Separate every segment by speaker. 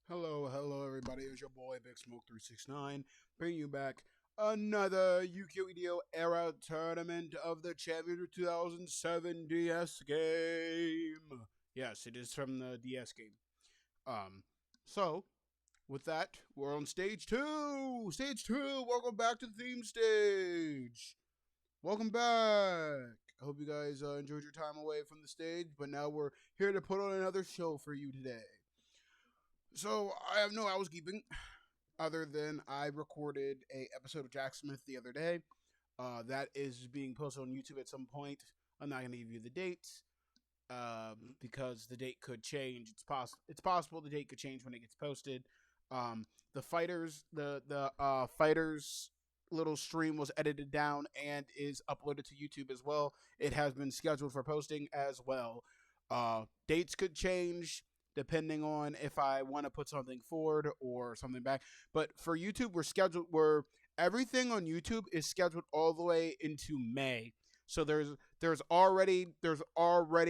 Speaker 1: Hello, everybody. It's your boy Big Smoke 369, bringing you back another Yu-Gi-Oh! Era Tournament of the Champions 2007 DS game. Yes, it is from the DS game. Um, so with that, we're on stage two. Stage two. Welcome back to the theme stage. Welcome back. I hope you guys enjoyed your time away from the stage, but now we're here to put on another show for you today. So I have no housekeeping other than I recorded a episode of Jack Smith the other day. That is being posted on YouTube at some point. I'm not going to give you the dates because the date could change. It's possible the date could change when it gets posted. The fighters little stream was edited down and is uploaded to YouTube as well. It has been scheduled for posting as well. Dates could change depending on if I want to put something forward or something back. But for YouTube, we're everything on YouTube is scheduled all the way into May. So there's already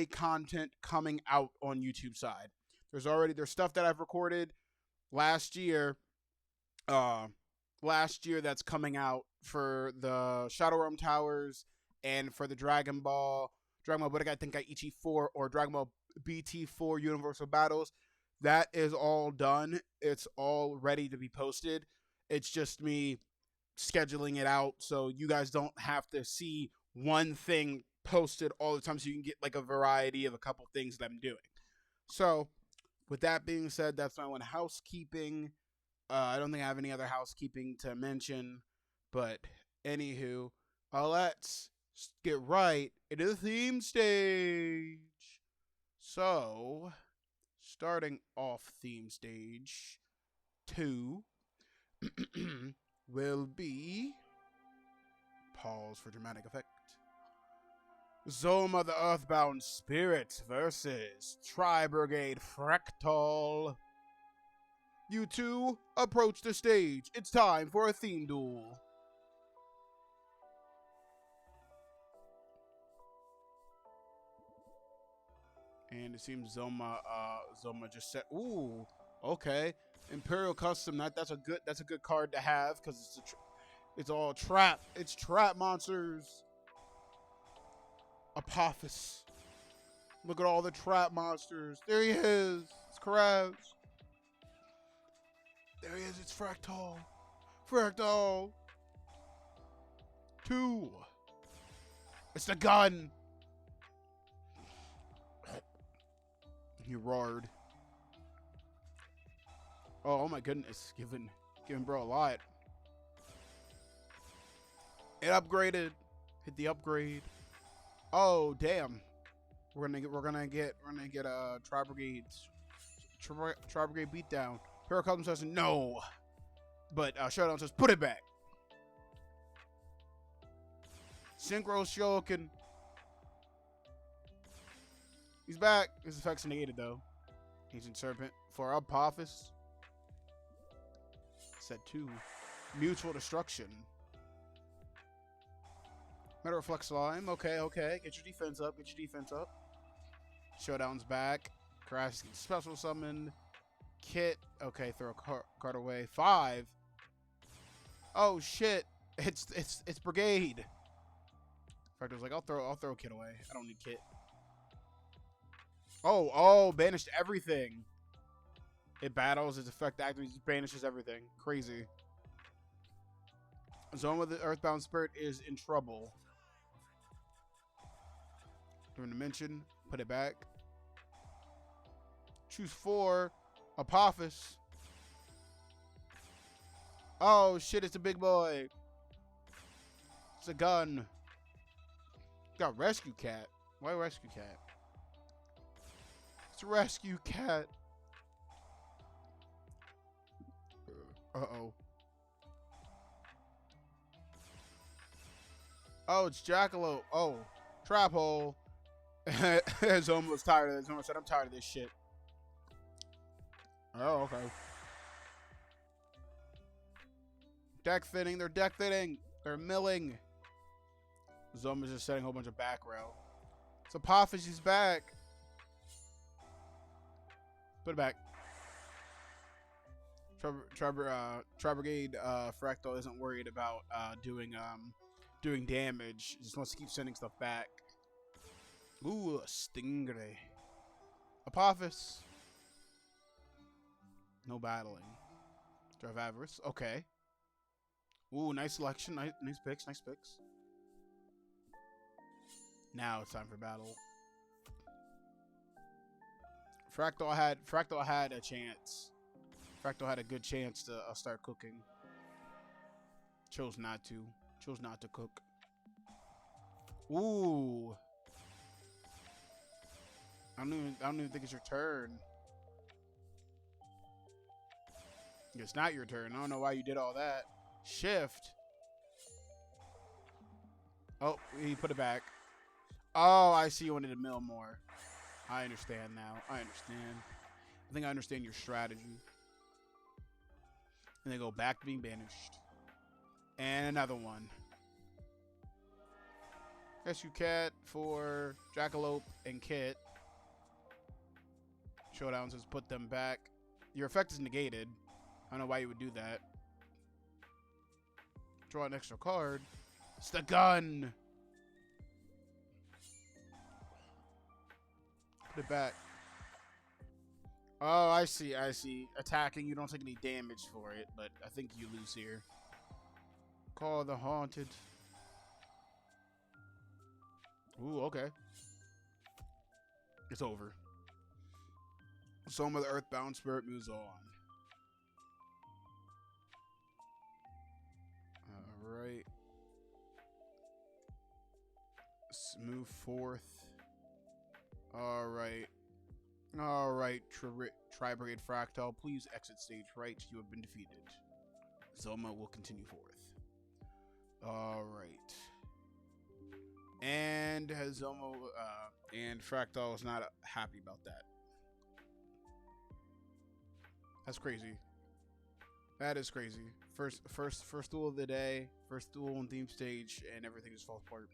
Speaker 1: content coming out on YouTube side. There's stuff that I've recorded last year that's coming out for the Shadow Realm Towers and for the Dragon Ball Budokai Tenkaichi 4 or Dragon Ball BT4 Universal Battles. That is all done. It's all ready to be posted. It's just me scheduling it out so you guys don't have to see one thing posted all the time, so you can get like a variety of a couple things that I'm doing. So with that being said, that's my one housekeeping. I don't think I have any other housekeeping to mention, but anywho, let's get right into the theme stage. So, starting off theme stage 2 will be, pause for dramatic effect, Zoma the Earthbound Spirit versus Tri-Brigade Fractal. You two approach the stage. It's time for a theme duel. And it seems Zoma just said, "Ooh, okay, Imperial Custom. That's a good card to have because it's all trap. It's trap monsters. Apophis. Look at all the trap monsters. There he is. It's Krabs. There he is. It's Fractal. Fractal. 2. It's the gun." He roared. Oh my goodness, giving bro a lot. It upgraded. Hit the upgrade. Oh damn. We're gonna get Tri-Brigade's Tri-Brigade beatdown. Paracosm says no. But Showdown says put it back. Synchro Shokin. He's back. His effect's negated though. Ancient Serpent for Apophis. Set 2. Mutual Destruction. Metal Reflex Slime. Okay. Get your defense up. Showdown's back. Crash gets special summoned. Kit. Okay, throw a card away. 5. Oh shit. It's Brigade. Fractal's like, I'll throw Kit away. I don't need Kit. Oh, banished everything. It battles, its effect activates, banishes everything. Crazy. Zone with the Earthbound Spirit is in trouble. During dimension, put it back. Choose 4. Apophis. Oh shit, it's a big boy. It's a gun. Got Rescue Cat. Why Rescue Cat? It's a Rescue Cat. Uh-oh. Oh, it's Jackalope. Oh, Trap Hole. Zoma was tired of this. Zoma said, I'm tired of this shit. Oh, okay. Deck fitting. They're deck fitting. They're milling. Zoma's just setting a whole bunch of back row. So Apophis is back. Put it back. Tri-Brigade Fractal isn't worried about doing damage. Just wants to keep sending stuff back. Ooh, a Stingray. Apophis. No battling. Drive Avarice. Okay. Ooh, nice selection. Nice picks. Nice picks. Now it's time for battle. Fractal had a chance. Fractal had a good chance to start cooking. Chose not to. Chose not to cook. Ooh. I don't even think it's your turn. It's not your turn. I don't know why you did all that. Shift. Oh, he put it back. Oh, I see you wanted to mill more. I understand now. I understand. I think I understand your strategy. And they go back to being banished. And another one. Rescue Cat for Jackalope and Kit. Showdown says put them back. Your effect is negated. I don't know why you would do that. Draw an extra card. It's the gun. Put it back. Oh, I see. I see. Attacking, you don't take any damage for it, but I think you lose here. Call the Haunted. Ooh, okay. It's over. Some of the Earthbound Spirit moves on. Alright. Let's move forth. Alright. Alright, Tri-Brigade Fractal, please exit stage right. You have been defeated. Zoma will continue forth. Alright. And Zoma and Fractal is not happy about that. That's crazy. That is crazy. First duel of the day, first duel on theme stage, and everything just falls apart.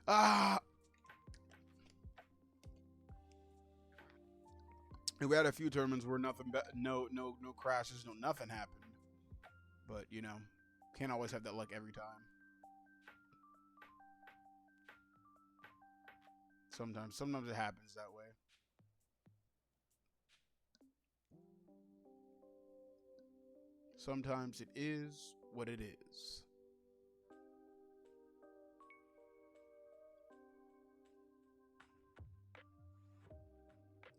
Speaker 1: Ah! And we had a few tournaments where nothing, no crashes, no nothing happened. But you know, can't always have that luck every time. Sometimes it happens that way. Sometimes it is what it is.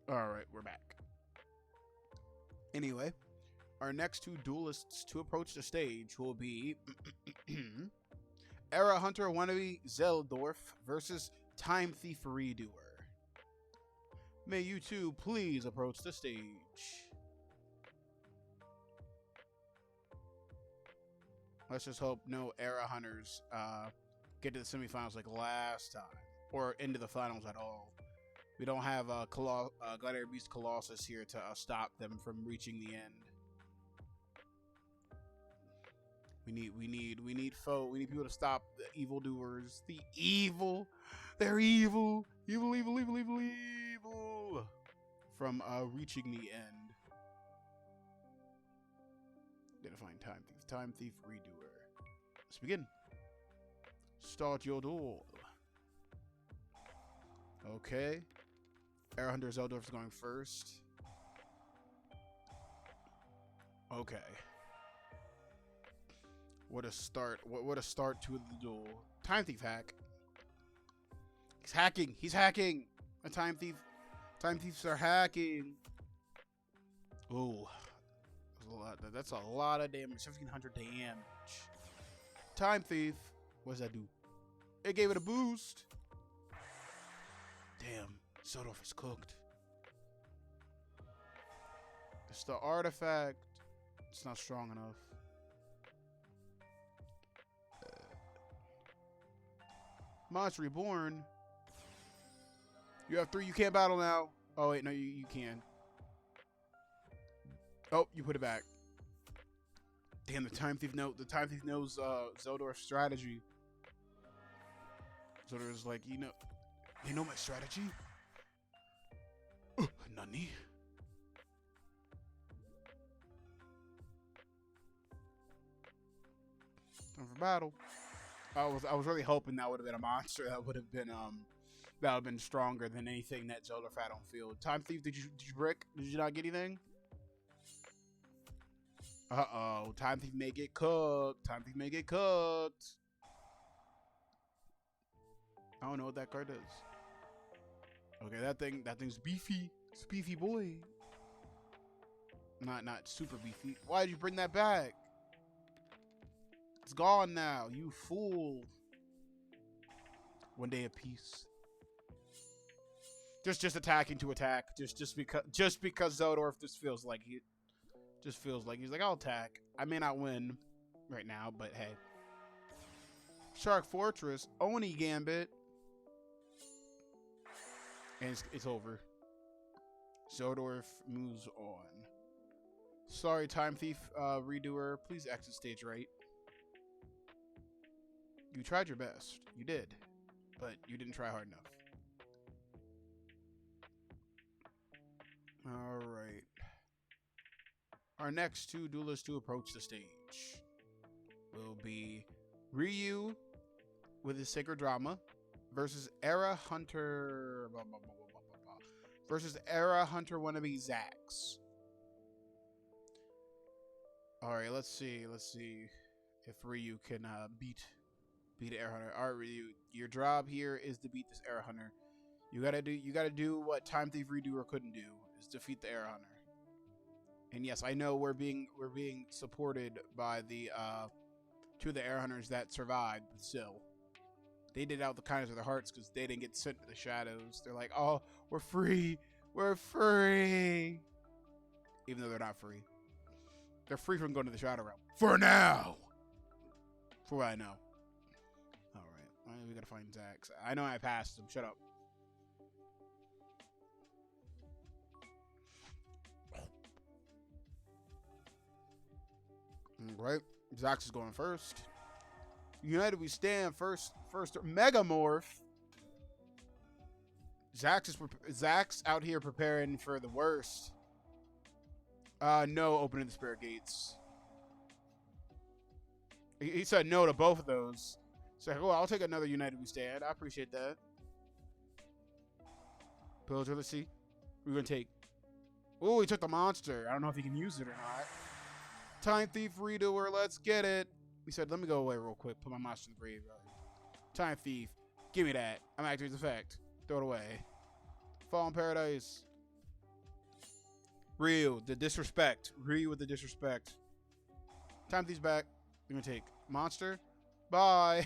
Speaker 1: Alright, we're back. Anyway, our next two duelists to approach the stage will be Era Hunter wannabe Zeldorf versus Time Thief Redoer. May you two please approach the stage. Let's just hope no Era Hunters get to the semifinals like last time, or into the finals at all. We don't have Gladiator Beast Colossus here to stop them from reaching the end. We need people to stop the evildoers. The evil, they're evil, evil from reaching the end. Gotta find Time Thief Redoer. Let's begin. Start your duel. Okay. Air Hunter Zeldorf is going first. Okay. What a start. What a start to the duel. Time Thief hack. He's hacking. He's hacking. A Time Thief. Time Thieves are hacking. Ooh. That's a lot of damage. 1,700 damage. Time Thief. What does that do? It gave it a boost. Damn. Zeldorf is cooked. It's the artifact. It's not strong enough. Monster Reborn. You have 3. You can't battle now. Oh, wait. No, you can. Oh, you put it back. Damn, the Time Thief knows Zeldorf's strategy. Zeldorf's like, you know my strategy? Nani? battle. I was really hoping that would have been a monster that would have been stronger than anything that Zelda had on field. Time Thief, did you brick? Did you not get anything? Uh-oh. Time Thief may get cooked. Time Thief may get cooked. I don't know what that card does. Okay, that thing's beefy. It's a beefy boy. Not super beefy. Why did you bring that back? It's gone now, you fool. One day of peace. Just attacking to attack. Just because Zeldorf just feels like he's like, I'll attack. I may not win right now, but hey. Shark Fortress, Oni Gambit. And it's over. Zeldorf moves on. Sorry, Time Thief redoer. Please exit stage right. You tried your best. You did. But you didn't try hard enough. Alright. Our next two duelists to approach the stage will be Ryu with his Sacred Drama versus Era Hunter wannabe Zax. Alright, let's see if Ryu can beat Era Hunter. Alright, Ryu, your job here is to beat this Era Hunter. You gotta do what Time Thief Redoer couldn't do, is defeat the Era Hunter. And yes, I know we're being supported by the two of the Era Hunters that survived, but still. They did out the kindness of their hearts because they didn't get sent to the shadows. They're like, oh, we're free. We're free. Even though they're not free. They're free from going to the shadow realm. For now. For what I know. Alright. We gotta find Zax. I know I passed him. Shut up. Right. Zax is going first. United we stand. First Megamorph. Zax out here preparing for the worst. No opening the spirit gates. He said no to both of those. So, well, I'll take another United we stand. I appreciate that. Pillager, let's see. We're gonna take. Oh, he took the monster. I don't know if he can use it or not. Time Thief Redoer, let's get it. He said, let me go away real quick. Put my monster in the graveyard. Time Thief, give me that. I'm activating his effect. Throw it away. Fallen Paradise. Ryu, the disrespect. Ryu with the disrespect. Time Thief's back. We're gonna take monster. Bye.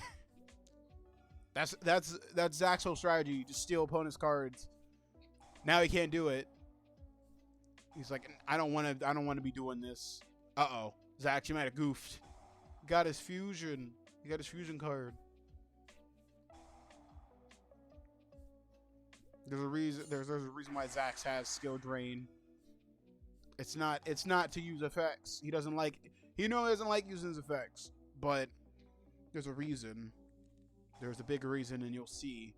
Speaker 1: That's Zax's whole strategy. Just steal opponent's cards. Now he can't do it. He's like, I don't want to be doing this. Uh-oh. Zax, you might have goofed. Got his fusion. He got his fusion card. There's a reason why Zax has skill drain. It's not to use effects. He doesn't like using his effects. But there's a reason. There's a big reason, and you'll see.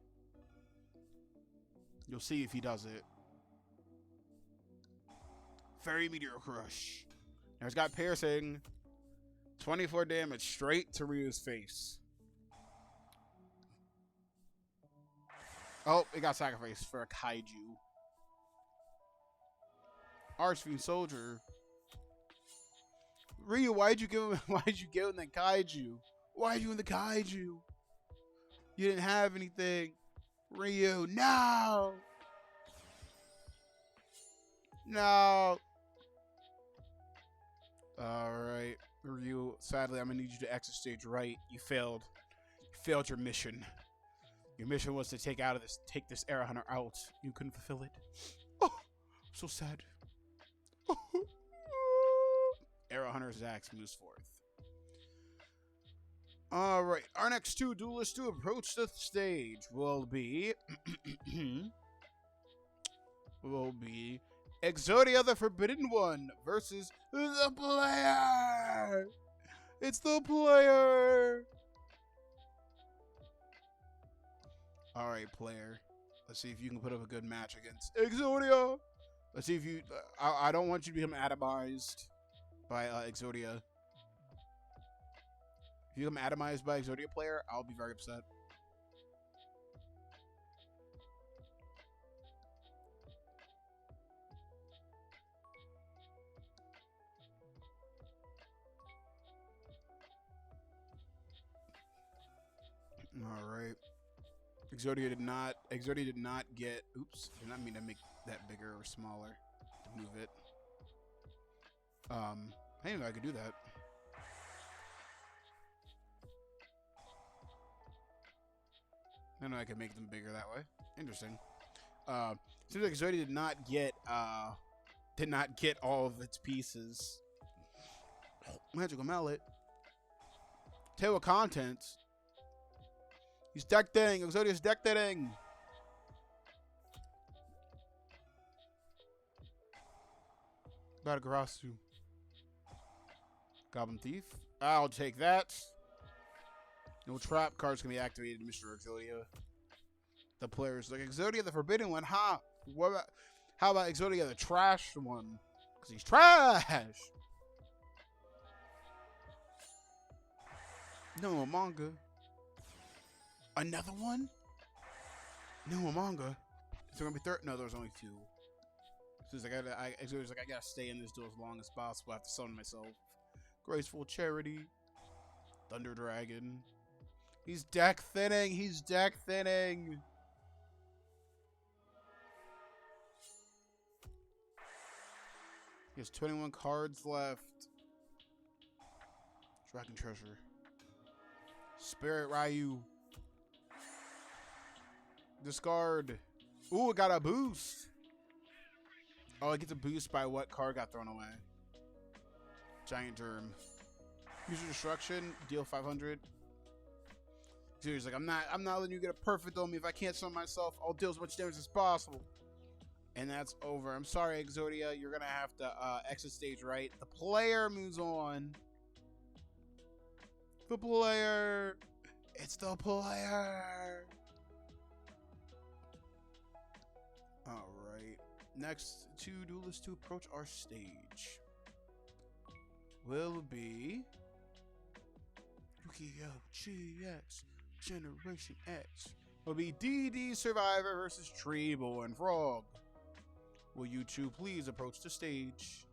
Speaker 1: You'll see if he does it. Fairy Meteor Crush. Now it's got piercing. 24 damage straight to Ryu's face. Oh, it got sacrificed for a kaiju. Archfiend Soldier. Ryu, why'd you give him the kaiju? Why'd you in the kaiju? You didn't have anything. Ryu, no! No! Alright. Ryu, sadly, I'm gonna need you to exit stage right. You failed. You failed your mission. Your mission was to take this Era Hunter out. You couldn't fulfill it. Oh, so sad. Era Hunter Zax moves forth. Alright, our next two duelists to approach the stage will be Exodia the Forbidden One versus the player. It's the player. Alright, player. Let's see if you can put up a good match against Exodia. Let's see if you... I don't want you to become atomized by Exodia. If If you become atomized by Exodia player, I'll be very upset. All right. Exodia did not get. Oops, did not mean to make that bigger or smaller to move it. I didn't know I could do that. I didn't know I could make them bigger that way. Interesting. Seems like Exodia did not get all of its pieces. Magical mallet. Table of contents. He's deck thinning. Exodia's deck thinning. Badagarasu. Goblin Thief. I'll take that. No trap cards can be activated, Mr. Exodia. The player's like, Exodia the Forbidden One, huh? What about, how about Exodia the Trash one? Because he's trash! No, a manga. Another one? No, a manga. Is there gonna be third? No, there's only two. So it's like, Exodia's like, I gotta stay in this duel as long as possible. I have to summon myself. Graceful Charity. Thunder Dragon. He's deck thinning. He's deck thinning. He has 21 cards left. Dragon Treasure. Spirit Ryu. Discard. Ooh, it got a boost. Oh, it gets a boost by what card got thrown away. Giant Germ. User Destruction. Deal 500. He's like, I'm not letting you get a perfect on me. If I can't summon myself, I'll deal as much damage as possible. And that's over. I'm sorry, Exodia. You're gonna have to exit stage right. The player moves on. The player. It's the player. Alright. Next, two duelists to approach our stage will be Yu-Gi-Oh! GX Generation X. Will be DD Survivor versus Treeborn Frog. Will you two please approach the stage?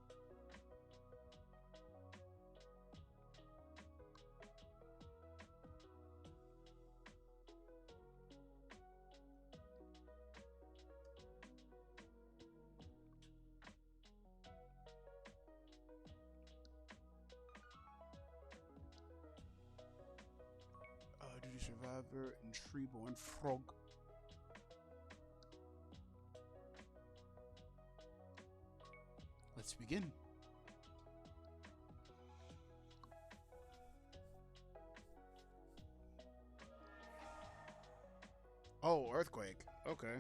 Speaker 1: DD Survivor and Treeborn Frog. Let's begin. Oh, Earthquake. Okay.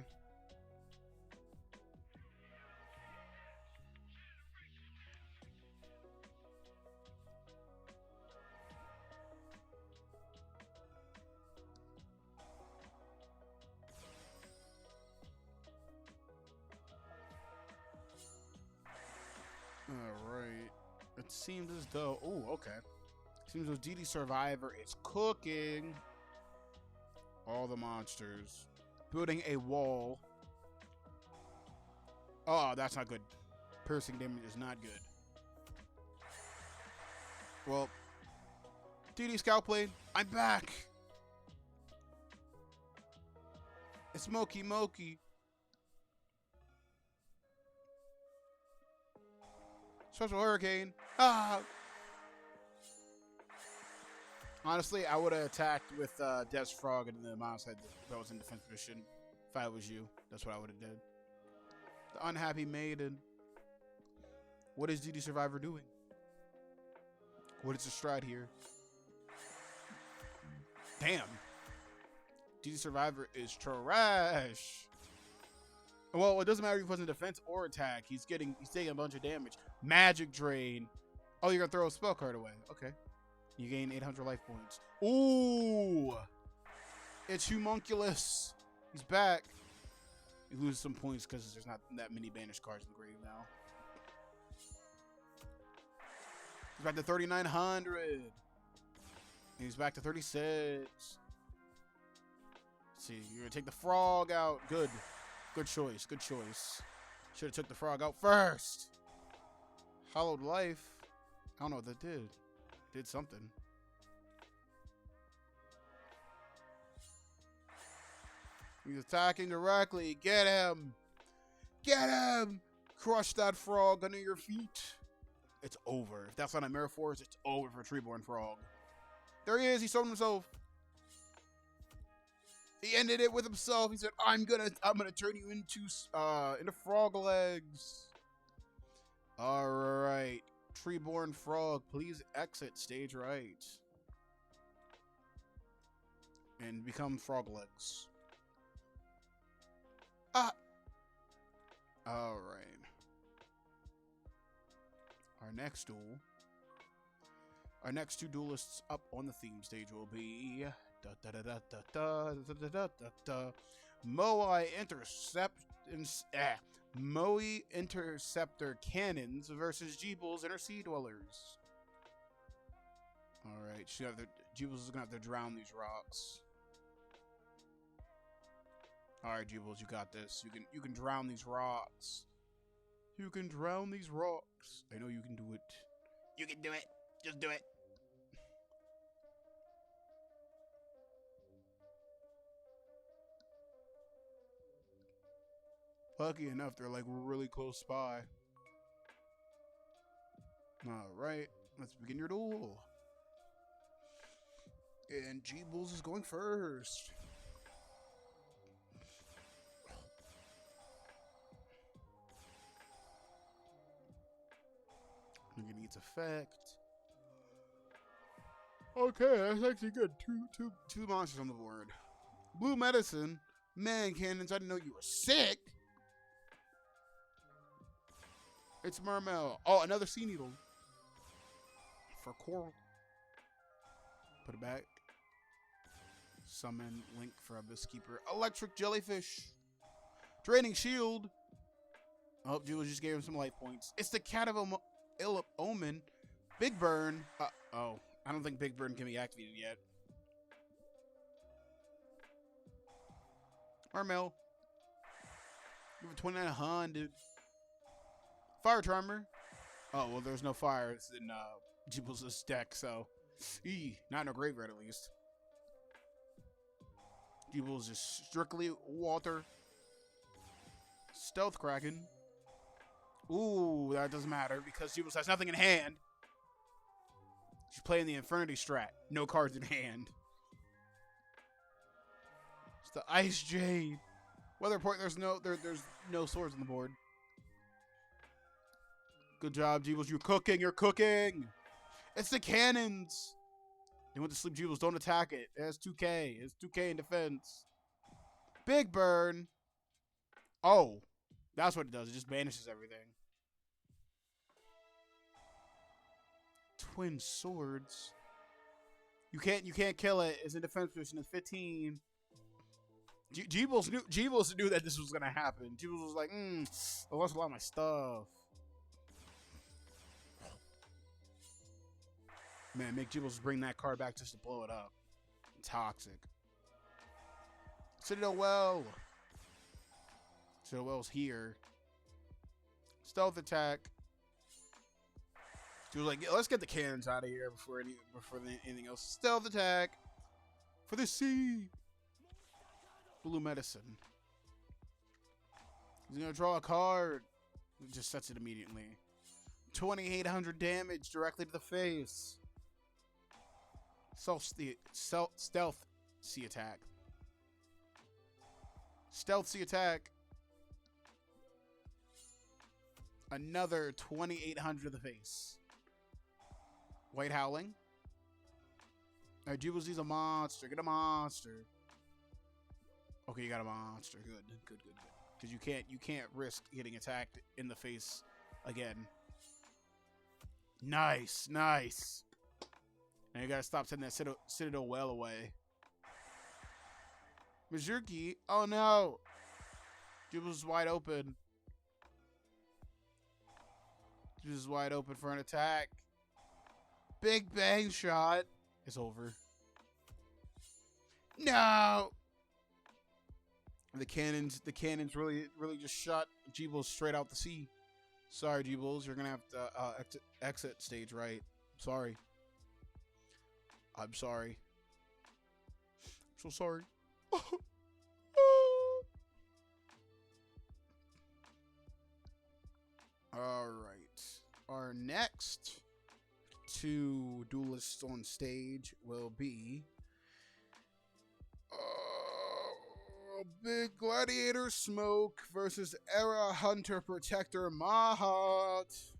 Speaker 1: Alright. It seems as though... Oh, okay. Seems as though DD Survivor is cooking all the monsters. Building a wall. Oh, that's not good. Piercing damage is not good. Well, DD Scout Blade, I'm back! It's Moki Moki. Special Hurricane. Ah! Honestly, I would have attacked with Death's Frog and the mouse head that was in defense position. If I was you, that's what I would have did. The Unhappy Maiden. What is DD Survivor doing? What is the strat here? Damn. DD Survivor is trash. Well, it doesn't matter if he was in defense or attack. He's taking a bunch of damage. Magic Drain. Oh, you're gonna throw a spell card away. Okay. You gain 800 life points. Ooh! It's Humunculus. He's back. You lose some points because there's not that many banished cards in the grave now. He's back to 3,900. And he's back to 36. Let's see, you're gonna take the frog out. Good. Good choice. Good choice. Should have took the frog out first. Hollowed life. I don't know what that did. Did something. He's attacking directly. Get him. Get him. Crush that frog under your feet. It's over. If that's not a Mirror Force, it's over for Treeborn Frog. There he is. He sold himself. He ended it with himself. He said, I'm gonna turn you into frog legs. Alright. Treeborn Frog, please exit stage right. And become frog legs. Ah! Alright. Our next duel. Our next two duelists up on the theme stage will be Moai Interceptor Cannons versus Jeebles Inner Sea Dwellers. Alright, Jeebles is gonna have to drown these rocks. Alright, Jeebles, you got this. You can drown these rocks. You can drown these rocks. I know you can do it. You can do it. Just do it. Lucky enough, they're like really close by. Alright, let's begin your duel. And Jeebles is going first. I'm gonna need its effect. Okay, that's actually good. Two monsters on the board. Blue medicine. Man, cannons, I didn't know you were sick. It's Mermail. Oh, another sea needle. For coral. Put it back. Summon Link for Abyss Keeper. Electric jellyfish. Draining shield. Oh, Jules just gave him some life points. It's the Cat of Ill Omen. Big Burn. Oh, I don't think Big Burn can be activated yet. Mermail. Give it 2900. Fire Charmer. Oh, well, there's no fire. It's in Jeebles' deck, so. Not in a graveyard, at least. Jeebles is strictly water. Stealth Kraken. Ooh, that doesn't matter because Jeebles has nothing in hand. She's playing the Infernity strat. No cards in hand. It's the Ice Jade. Weather point, there's no swords on the board. Good job, Jeebles. You're cooking. You're cooking. It's the cannons. They went to sleep, Jeebles. Don't attack it. It has 2K. It's 2K in defense. Big Burn. Oh, that's what it does. It just banishes everything. Twin swords. You can't kill it. It's in defense position. It's 15. Jeebles knew that this was gonna happen. Jeebles was like, I lost a lot of my stuff. Man, make Jeebles bring that card back just to blow it up. Toxic. Citadel Well. Citadel Well's here. Stealth attack. She was like, yeah, let's get the cannons out of here before anything else. Stealth attack. For the sea. Blue medicine. He's going to draw a card. He just sets it immediately. 2,800 damage directly to the face. Stealth sea attack. Stealth sea attack. Another 2,800 to the face. White Howling. Alright, Jeebles needs a monster. Get a monster. Okay, you got a monster. Good. Because you can't risk getting attacked in the face again. Nice. Now you gotta stop sending that Citadel Well away. Mazurki. Oh no. Jeebles is wide open. Jeebles is wide open for an attack. Big Bang Shot. It's over. No. The cannons really just shot G-Bulls straight out the sea. Sorry, G-Bulls, you're gonna have to exit stage right. Sorry. I'm sorry. So sorry. Alright. Our next two duelists on stage will be Big Gladiator Smoke versus Era Hunter Protector Mahat.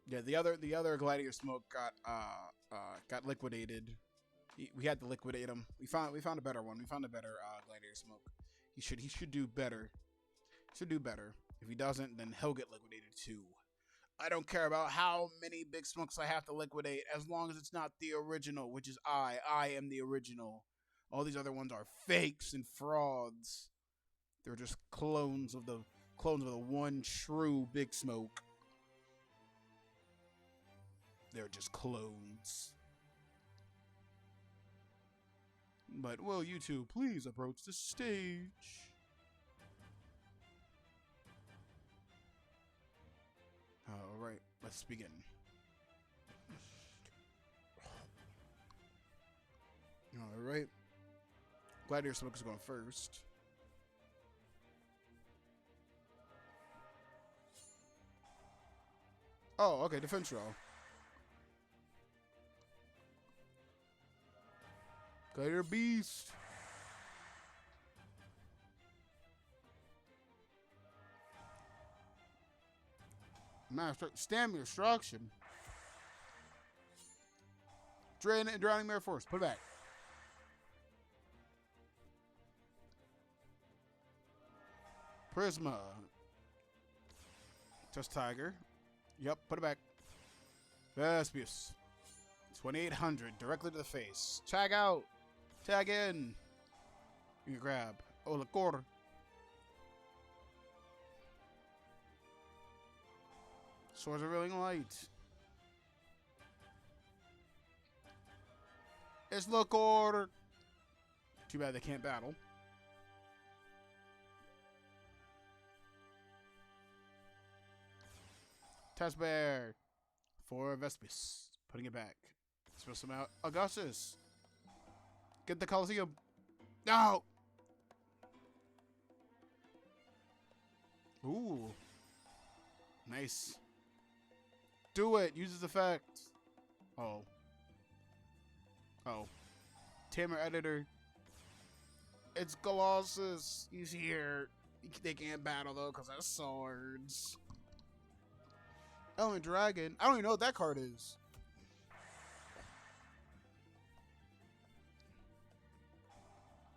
Speaker 1: Yeah, the other Gladiator Smoke got liquidated. We had to liquidate him. We found a better one. We found a better Gladiator Smoke. He should do better. Should do better. If he doesn't, then he'll get liquidated too. I don't care about how many Big Smokes I have to liquidate, as long as it's not the original, which is I. I am the original. All these other ones are fakes and frauds. They're just clones of the one true Big Smoke. They're just clones. But will you two please approach the stage? Alright, let's begin. Alright. Gladiator Smoke is going first. Oh, okay, defense roll. Gladiator Beast. Master Stamina Destruction. Drowning Mirror Force. Put it back. Prisma. Just Tiger. Yep, put it back. Vespius. 2800. Directly to the face. Tag out. Tag in. You grab. Oh, the quarter. Swords are really light. It's the quarter. Too bad they can't battle. Test Bear. For Vespius. Putting it back. Spill some out. Augustus. Get the Coliseum. No! Ooh. Nice. Do it. Use his effect. Oh. Oh. Tamer Editor. It's Colossus. He's here. They can't battle though because of swords. Element Dragon. I don't even know what that card is.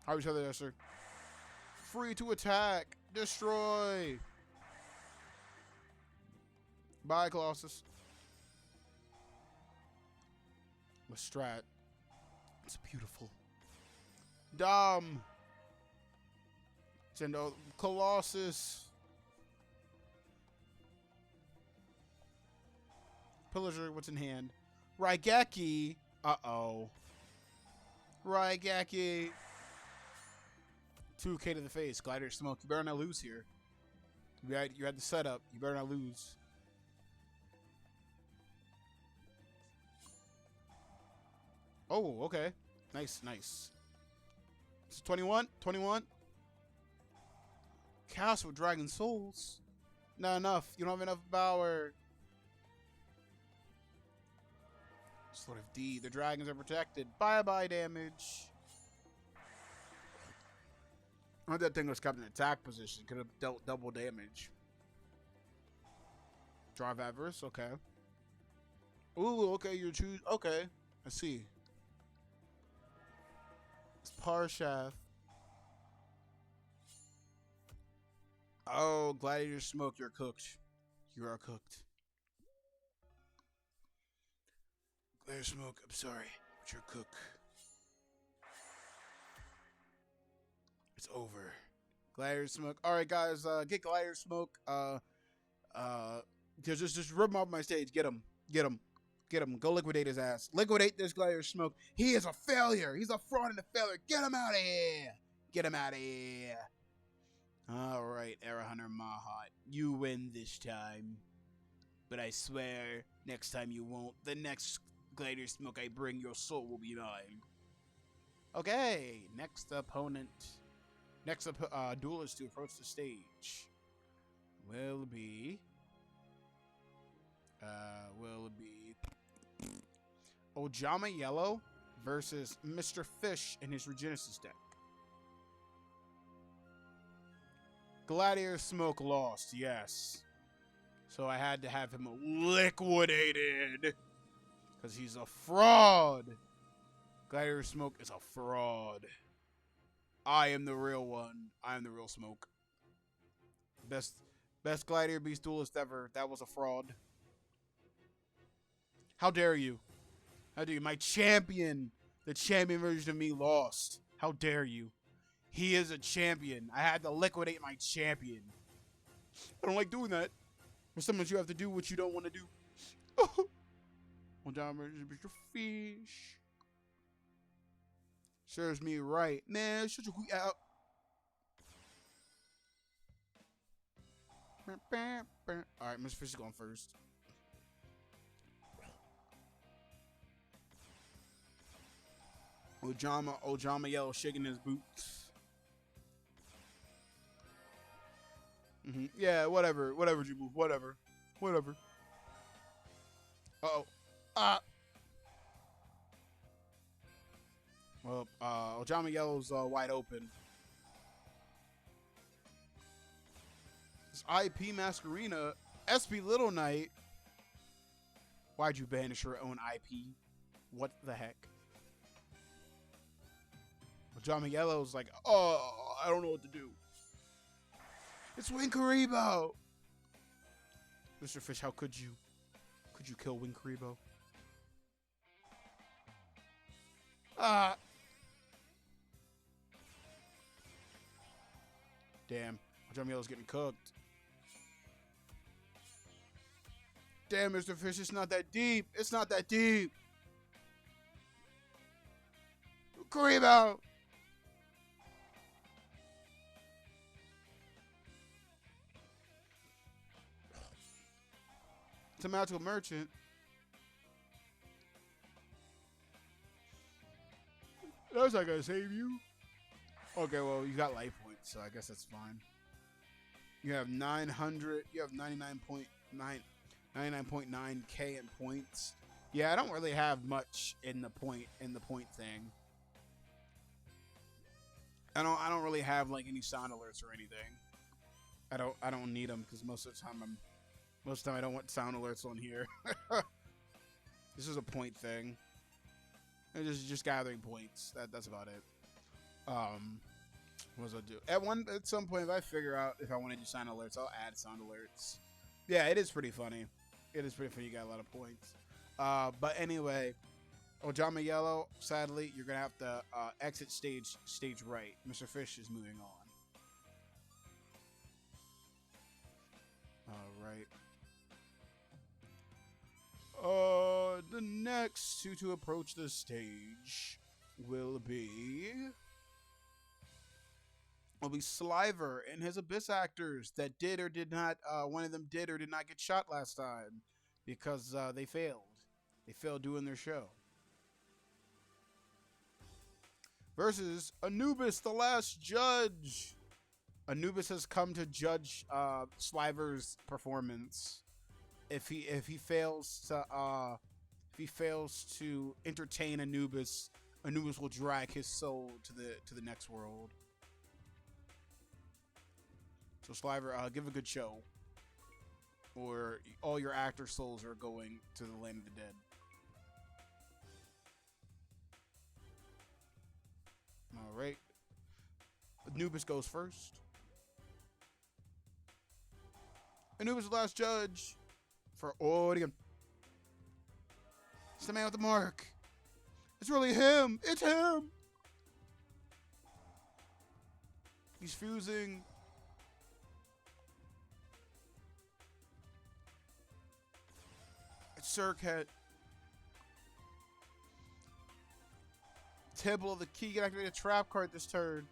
Speaker 1: Harvey Feather Duster. Free to attack. Destroy. Bye, Colossus. Lestrat. It's beautiful. Dom. Sendo. Colossus. Pillager, what's in hand? Raigeki. Uh-oh. Raigeki. 2k to the face. Gladiator Smoke. You better not lose here. You had the setup. You better not lose. Oh, okay. Nice, nice. It's 21. 21. Chaos with Dragon Souls. Not enough. You don't have enough power. Sword of D. The dragons are protected. Bye-bye damage. I thought that thing was kept in attack position. Could have dealt double damage. Drive Adverse. Okay. Ooh, okay. You choose. Okay. I see. It's Parshath. Oh, Gladiator Smoke. You're cooked. You are cooked. Gladiator Smoke. I'm sorry, but you're cooked. It's over. Gladiator Smoke. All right, guys. Get Gladiator Smoke. Just rip him off my stage. Get him. Get him. Get him. Go liquidate his ass. Liquidate this Gladiator Smoke. He is a failure. He's a fraud and a failure. Get him out of here. Get him out of here. All right, Era Hunter Mahat. You win this time. But I swear, next time you won't. The next Gladiator Smoke I bring, your soul will be mine. Okay, next opponent. Next duelist to approach the stage will be Ojama Yellow versus Mr. Fish in his Regenesis deck. Gladiator Smoke lost, yes. So I had to have him liquidated. Because he's a fraud. Gladiator Smoke is a fraud. I am the real one. I am the real Smoke. Best Gladiator Beast duelist ever. That was a fraud. How dare you? How dare you? My champion, the champion version of me, lost. How dare you? He is a champion. I had to liquidate my champion. I don't like doing that. But sometimes you have to do what you don't want to do. Well, down Mr. Fish. Serves me right. Man, it's such a quick out. Alright, Mr. Fish is going first. Ojama Yellow shaking his boots. Yeah, whatever, G-Move, whatever. Uh-oh. Well, Ojama Yellow's wide open. This IP Masquerina, SP Little Knight. Why'd you banish your own IP? What the heck? Ojama Yellow's like, oh, I don't know what to do. It's Winkaribo. Mr. Fish, how could you? Could you kill Winkaribo? Damn. Ojama Yellow's getting cooked. Damn, Mr. Fish, it's not that deep. It's not that deep. Winkaribo. It's a magical merchant. That's not gonna save you. Okay, well, you got life points, so I guess that's fine. You have 900. You have 99.9K in points. Yeah, I don't really have much in the point thing. I don't really have like any sound alerts or anything. I don't need them because most of the time I don't want sound alerts on here. This is a point thing. It's just gathering points. That's about it. What does I do? At some point, if I figure out if I want to do sound alerts, I'll add sound alerts. Yeah, it is pretty funny. It is pretty funny. You got a lot of points. But anyway, Ojama Yellow, sadly, you're gonna have to exit stage right. Mr. Fish is moving on. All right. The next two to approach the stage will be Sliver and his Abyss actors that did or did not. One of them did or did not get shot last time because they failed. They failed doing their show. Versus Anubis, the last judge. Anubis has come to judge Sliver's performance. If he fails to entertain Anubis, Anubis will drag his soul to the next world. So Sliver, give a good show, or all your actor souls are going to the land of the dead. All right, Anubis goes first. Anubis is the last judge for Oregon. It's the man with the mark. It's really him. It's him. He's fusing. It's Circuit. Temple of the Key can activate a trap card this turn.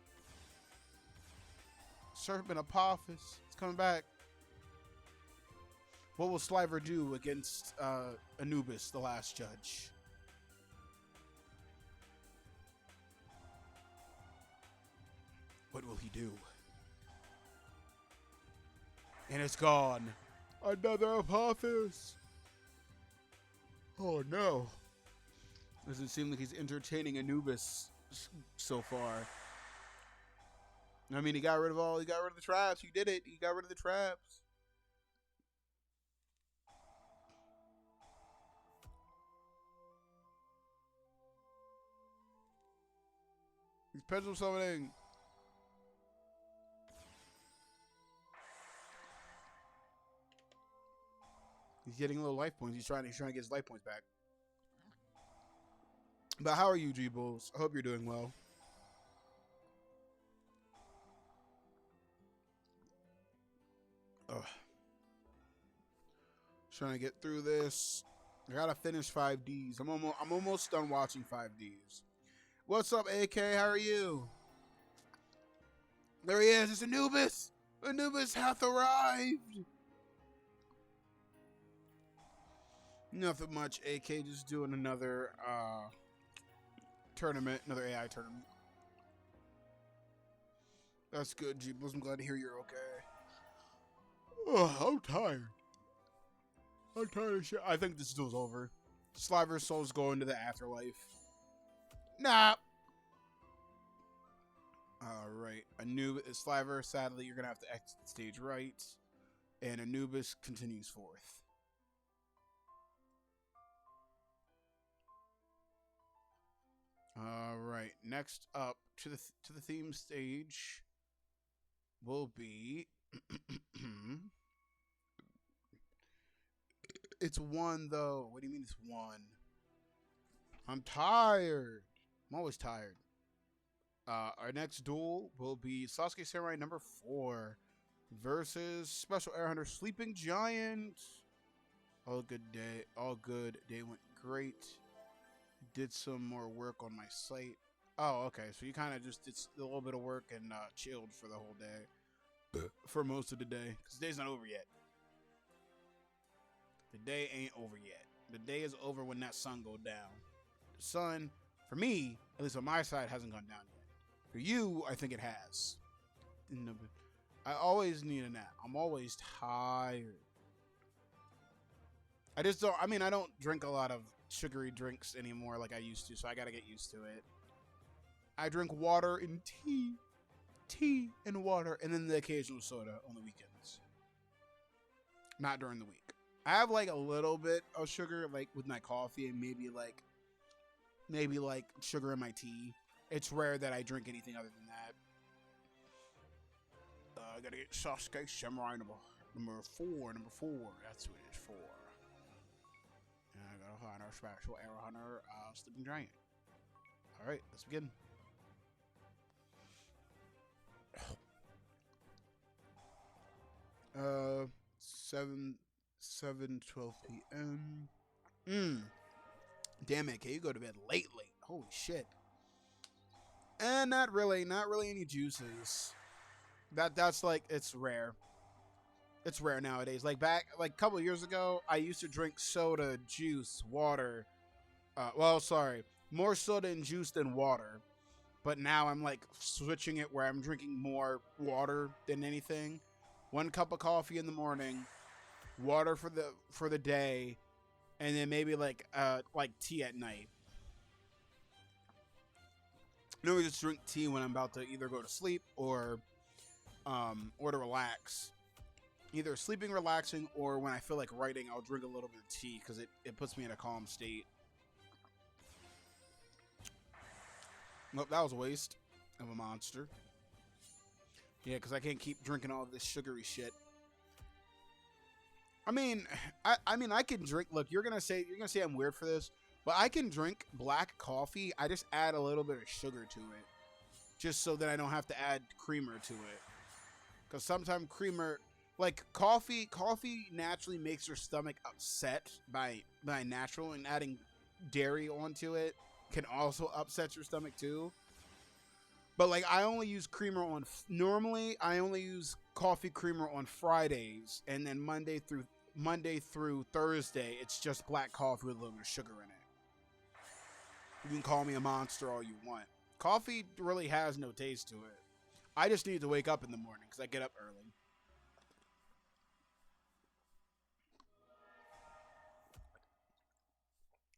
Speaker 1: Serpent Apophis. It's coming back. What will Sliver do against Anubis, the last judge? What will he do? And it's gone. Another Apophis. Oh no. Doesn't seem like he's entertaining Anubis so far. I mean, he got rid of the traps. He did it. He got rid of the traps. He's pencil summoning. He's getting a little life points. He's trying to get his life points back. But how are you, G-Bulls? I hope you're doing well. Ugh. Trying to get through this. I gotta finish 5Ds. I'm almost done watching 5Ds. What's up, AK? How are you? There he is. It's Anubis. Anubis hath arrived. Nothing much, AK. Just doing another tournament, another AI tournament. That's good, Jeebles. I'm glad to hear you're okay. Oh, I'm tired. I'm tired of shit. I think this deal's over. Sliver's soul's going to the afterlife. Nah. Alright. Anubis, Sliver, sadly, you're going to have to exit the stage right. And Anubis continues forth. Alright. Next up to the theme stage will be... It's one, though. What do you mean it's one? I'm tired. I'm always tired. Our next duel will be Sasuke Samurai number 4 versus Special Air Hunter Sleeping Giant. All good day. All good. Day went great. Did some more work on my site. Oh, okay. So you kind of just did a little bit of work and chilled for the whole day. For most of the day. Because the day's not over yet. The day ain't over yet. The day is over when that sun go down. The sun, for me, at least on my side, hasn't gone down yet. For you, I think it has. I always need a nap. I'm always tired. I just don't, I mean, I don't drink a lot of sugary drinks anymore like I used to, so I gotta get used to it. I drink water and tea. Tea and water, and then the occasional soda on the weekends. Not during the week. I have like a little bit of sugar, like with my coffee, and maybe like sugar in my tea. It's rare that I drink anything other than that. I gotta get Sasuke Samurai number 4. That's what it's for. And I gotta find our Special Air Hunter, Sleeping Giant. All right, let's begin. Uh, 7:12 p.m. Damn it, can you go to bed late? Holy shit. And not really any juices. That's like, it's rare. It's rare nowadays. Like a couple years ago, I used to drink soda, juice, water. More soda and juice than water. But now I'm like switching it where I'm drinking more water than anything. 1 cup of coffee in the morning, water for the day, and then maybe like tea at night. I normally just drink tea when I'm about to either go to sleep or to relax. Either sleeping, relaxing, or when I feel like writing, I'll drink a little bit of tea because it puts me in a calm state. Nope, that was a waste of a monster. Yeah, because I can't keep drinking all this sugary shit. I mean, I can drink. Look, you're gonna say I'm weird for this, but I can drink black coffee. I just add a little bit of sugar to it, just so that I don't have to add creamer to it. Because sometimes creamer, like coffee naturally makes your stomach upset by natural, and adding dairy onto it can also upset your stomach too. But like I only use creamer on normally I only use coffee creamer on Fridays, and then Monday through Thursday it's just black coffee with a little bit of sugar in it. You can call me a monster all you want. Coffee really has no taste to it. I just need to wake up in the morning because I get up early.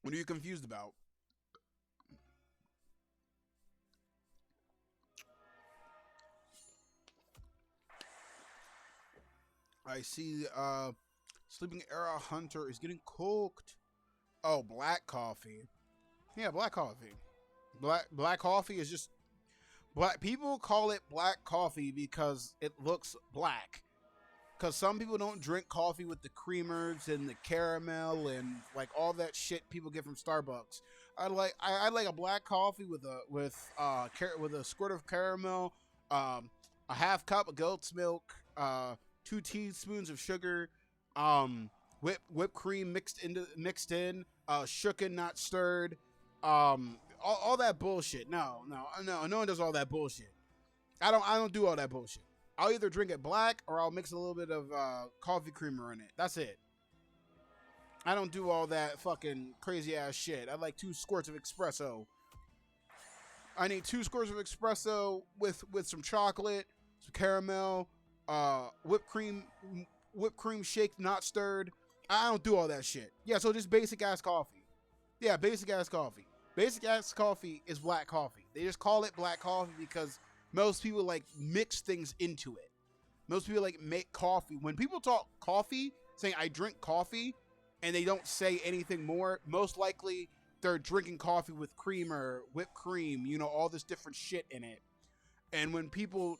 Speaker 1: What are you confused about? I see Sleeping Era Hunter is getting cooked. Oh, black coffee. Yeah, black coffee. Black coffee is just black. People call it black coffee because it looks black. Because some people don't drink coffee with the creamers and the caramel and like all that shit people get from Starbucks. I like a black coffee with a squirt of caramel, a half cup of goat's milk, 2 teaspoons of sugar, whipped cream mixed in, shooken not stirred, all that bullshit. No one does all that bullshit. I don't do all that bullshit. I'll either drink it black or I'll mix a little bit of coffee creamer in it. That's it. I don't do all that fucking crazy ass shit. I like 2 squirts of espresso. I need 2 squirts of espresso with some chocolate, some caramel, whipped cream shake not stirred. I don't do all that shit. Yeah, so just basic ass coffee. Yeah, basic ass coffee. Basic ass coffee is black coffee. They just call it black coffee because most people like mix things into it. Most people like make coffee. When people talk coffee, saying I drink coffee, and they don't say anything more, most likely they're drinking coffee with creamer, whipped cream, all this different shit in it. And when people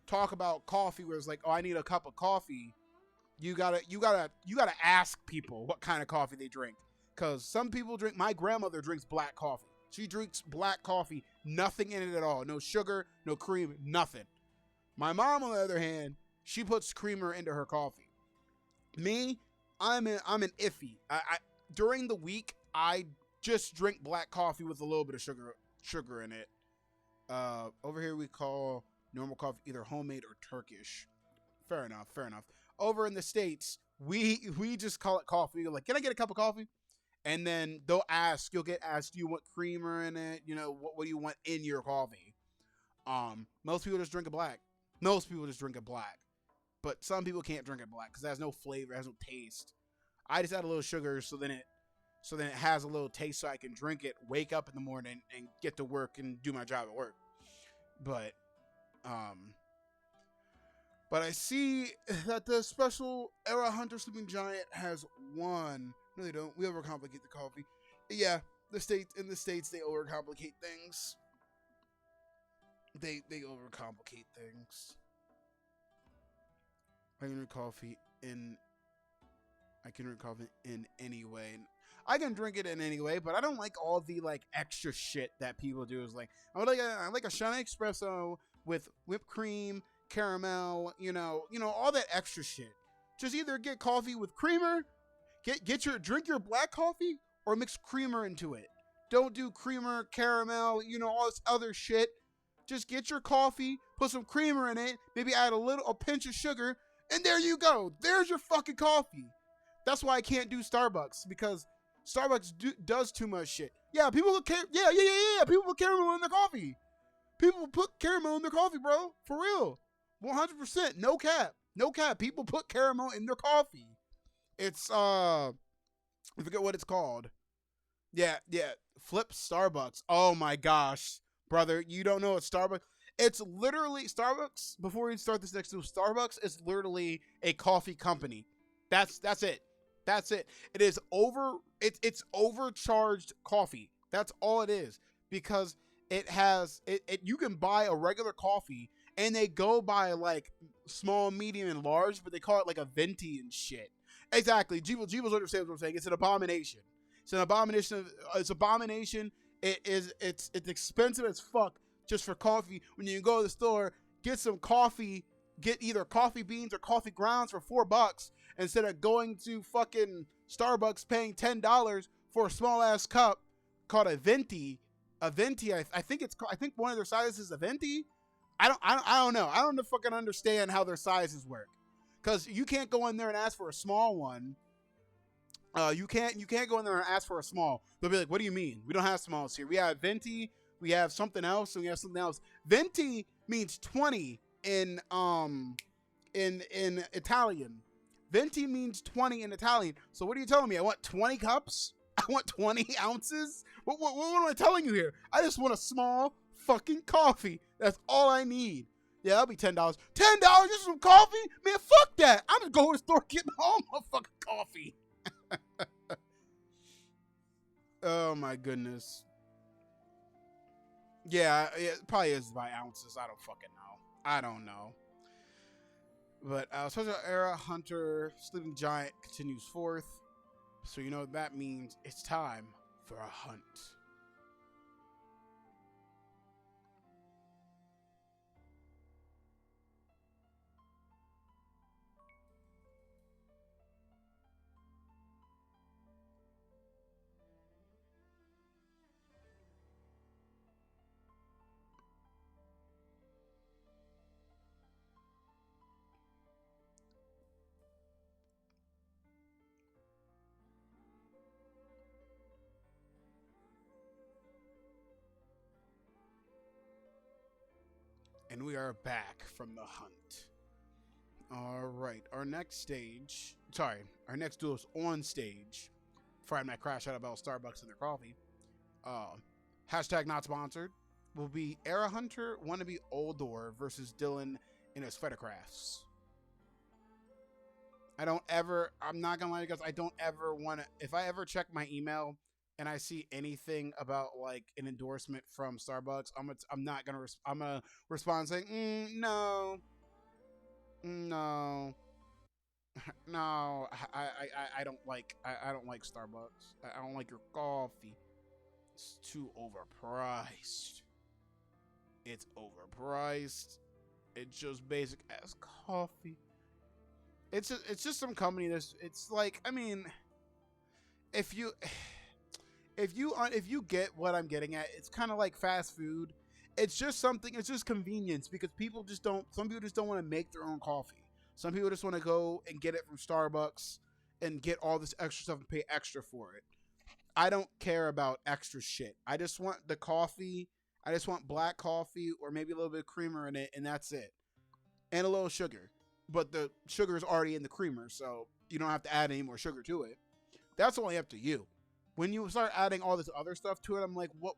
Speaker 1: talk about coffee, where it's like, oh, I need a cup of coffee, you gotta ask people what kind of coffee they drink. Because some people drink. My grandmother drinks black coffee. She drinks black coffee, nothing in it at all. No sugar, no cream, nothing. My mom, on the other hand, she puts creamer into her coffee. Me, I'm an iffy. I during the week, I just drink black coffee with a little bit of sugar in it. Over here we call normal coffee either homemade or Turkish. Fair enough. Over in the States, we just call it coffee. You're like, can I get a cup of coffee? And then you'll get asked, do you want creamer in it? What do you want in your coffee? Most people just drink it black. But some people can't drink it black because it has no flavor, it has no taste. I just add a little sugar so then it has a little taste so I can drink it, wake up in the morning, and get to work and do my job at work. But I see that the special Era Hunter Sleeping Giant has won. No, they don't. We overcomplicate the coffee. Yeah, in the States, they overcomplicate things. They overcomplicate things. I can drink coffee in any way. I can drink it in any way, but I don't like all the like extra shit that people do. Is like I like a shiny espresso with whipped cream, caramel, all that extra shit. Just either get coffee with creamer, drink your black coffee, or mix creamer into it. Don't do creamer, caramel, all this other shit. Just get your coffee, put some creamer in it, maybe add a pinch of sugar, and there you go. There's your fucking coffee. That's why I can't do Starbucks, because Starbucks does too much shit. Yeah, people put People put caramel in their coffee. People put caramel in their coffee, bro. For real. 100%. No cap. People put caramel in their coffee. It's I forget what it's called. Yeah. Flip Starbucks. Oh my gosh, brother, you don't know what Starbucks? It's literally Starbucks. Before we start this next to Starbucks is literally a coffee company. That's it. It is it's overcharged coffee. That's all it is, because it has it you can buy a regular coffee and they go by like small, medium, and large, but they call it like a venti and shit. Exactly. Jeebles understands what I'm saying. It's an abomination. It's an abomination. It's expensive as fuck just for coffee. When you go to the store, get some coffee, get either coffee beans or coffee grounds for $4 instead of going to fucking Starbucks paying $10 for a small ass cup called a venti. A venti, I think it's I think one of their sizes is a venti. I don't know. I don't fucking understand how their sizes work, because you can't go in there and ask for a small one. You can't go in there and ask for a small. They'll be like, "What do you mean? We don't have smalls here. We have venti. We have something else, and we have something else." Venti means 20 in Italian. Venti means 20 in Italian. So what are you telling me? I want 20 cups? I want 20 ounces? What am I telling you here? I just want a small fucking coffee. That's all I need. Yeah, that'll be $10. $10 just for some coffee? Man, fuck that. I'm just going to the store getting home a fucking coffee. Oh my goodness. Yeah, it probably is by ounces. I don't fucking know. I don't know. But Special Era Hunter Sleeping Giant continues forth. So you know what that means. It's time for a hunt. And we are back from the hunt. Alright, our next duel is on stage. Friday Night Crash out about Starbucks and their coffee. Hashtag not sponsored. Will be Era Hunter Wannabe Oldor versus Dylan in his Fettercrafts. I'm not gonna lie to you guys, I don't ever wanna, if I ever check my email and I see anything about like an endorsement from Starbucks, I'm gonna respond saying, no, no, no, I don't like, I don't like Starbucks. I don't like your coffee. It's too overpriced. It's overpriced. It's just basic ass coffee. It's just some company that's, it's like, I mean, if you if you get what I'm getting at, it's kind of like fast food. It's just something. It's just convenience, because people just don't. Some people just don't want to make their own coffee. Some people just want to go and get it from Starbucks and get all this extra stuff and pay extra for it. I don't care about extra shit. I just want the coffee. I just want black coffee or maybe a little bit of creamer in it, and that's it. And a little sugar. But the sugar is already in the creamer, so you don't have to add any more sugar to it. That's only up to you. When you start adding all this other stuff to it, I'm like, what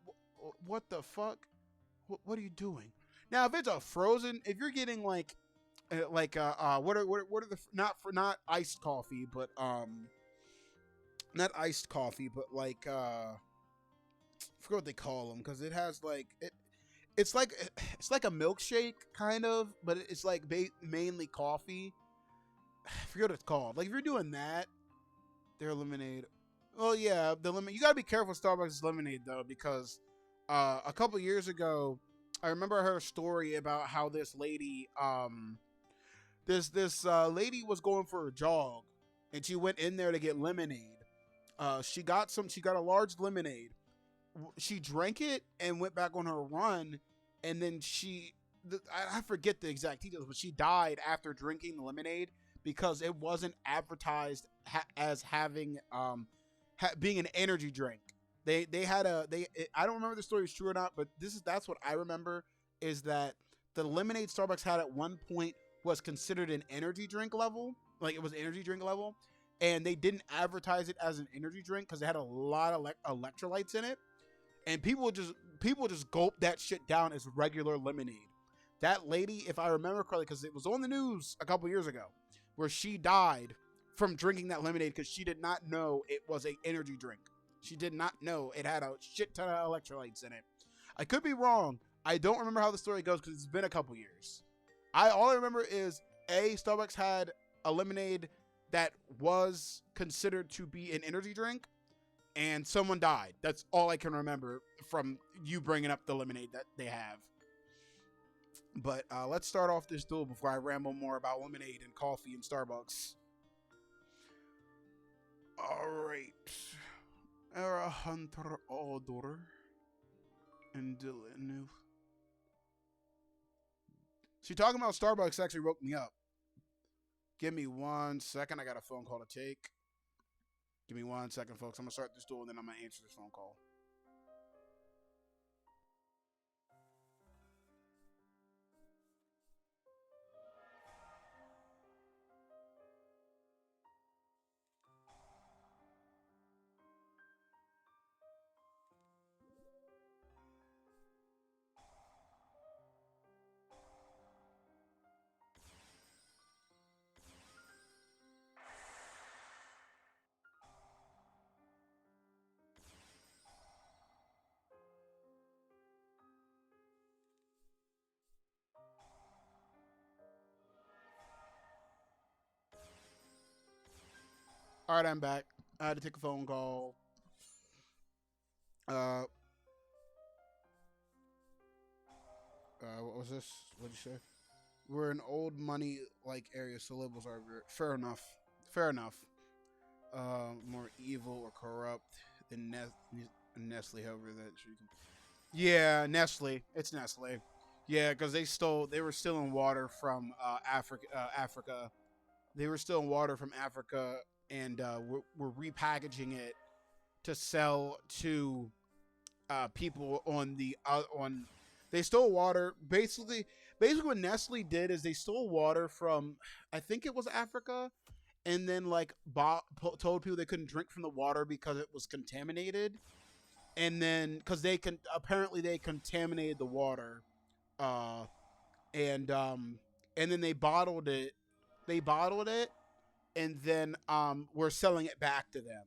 Speaker 1: the fuck? What are you doing? Now, if it's a frozen, if you're getting like what are the, not iced coffee, but not iced coffee, but like I forget what they call them, because it has like it's like a milkshake kind of, but it's like mainly coffee. I forget what it's called. Like if you're doing that, their lemonade. Oh yeah, the lemon. You gotta be careful with Starbucks lemonade though, because a couple years ago, I remember I heard a story about how this lady, this lady was going for a jog, and she went in there to get lemonade. She got a large lemonade. She drank it and went back on her run, and then I forget the exact details, but she died after drinking the lemonade because it wasn't advertised as having being an energy drink. I don't remember the story is true or not, but that's what I remember, is that the lemonade Starbucks had at one point was considered an energy drink level, like it was energy drink level, and they didn't advertise it as an energy drink because it had a lot of electrolytes in it, and people just gulp that shit down as regular lemonade. That lady, if I remember correctly, because it was on the news a couple years ago, where she died from drinking that lemonade because she did not know it was an energy drink. She did not know it had a shit ton of electrolytes in it. I could be wrong. I don't remember how the story goes because it's been a couple years. All I remember is Starbucks had a lemonade that was considered to be an energy drink, and someone died. That's all I can remember from you bringing up the lemonade that they have. But let's start off this duel before I ramble more about lemonade and coffee and Starbucks. All right. Era Hunter Odor And Dylan. She talking about Starbucks actually woke me up. Give me 1 second. I got a phone call to take. Give me 1 second, folks. I'm going to start this duel and then I'm going to answer this phone call. All right, I'm back. I had to take a phone call. Uh, what was this? What'd you say? We're an old money like area, so liberals are fair enough. Fair enough. More evil or corrupt than Nestle, however that should. Yeah, Nestle. It's Nestle. Yeah, because they were stealing water from Africa. They were stealing water from Africa, and we're repackaging it to sell to people on the on. They stole water. Basically, what Nestle did is they stole water from, I think it was Africa, and then like told people they couldn't drink from the water because it was contaminated, and then because apparently they contaminated the water, uh, and then they bottled it. They bottled it, and then we're selling it back to them.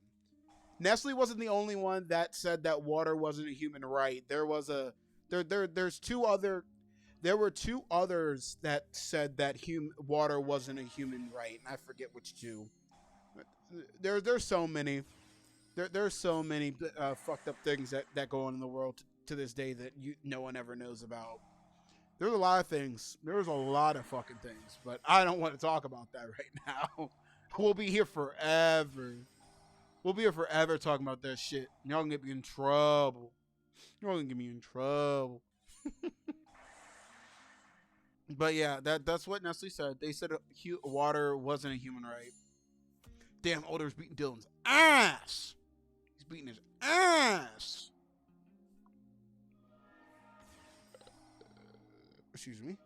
Speaker 1: Nestle wasn't the only one that said that water wasn't a human right. There was a there's two other there were two others that said that water wasn't a human right, and I forget which two. There's so many. There's so many fucked up things that go on in the world to this day that no one ever knows about. There's a lot of things. There's a lot of fucking things, but I don't want to talk about that right now. We'll be here forever. We'll be here forever talking about that shit. Y'all gonna get me in trouble. Y'all gonna get me in trouble. But yeah, that's what Nestle said. They said water wasn't a human right. Damn, Older's beating Dylan's ass. He's beating his ass. Excuse me.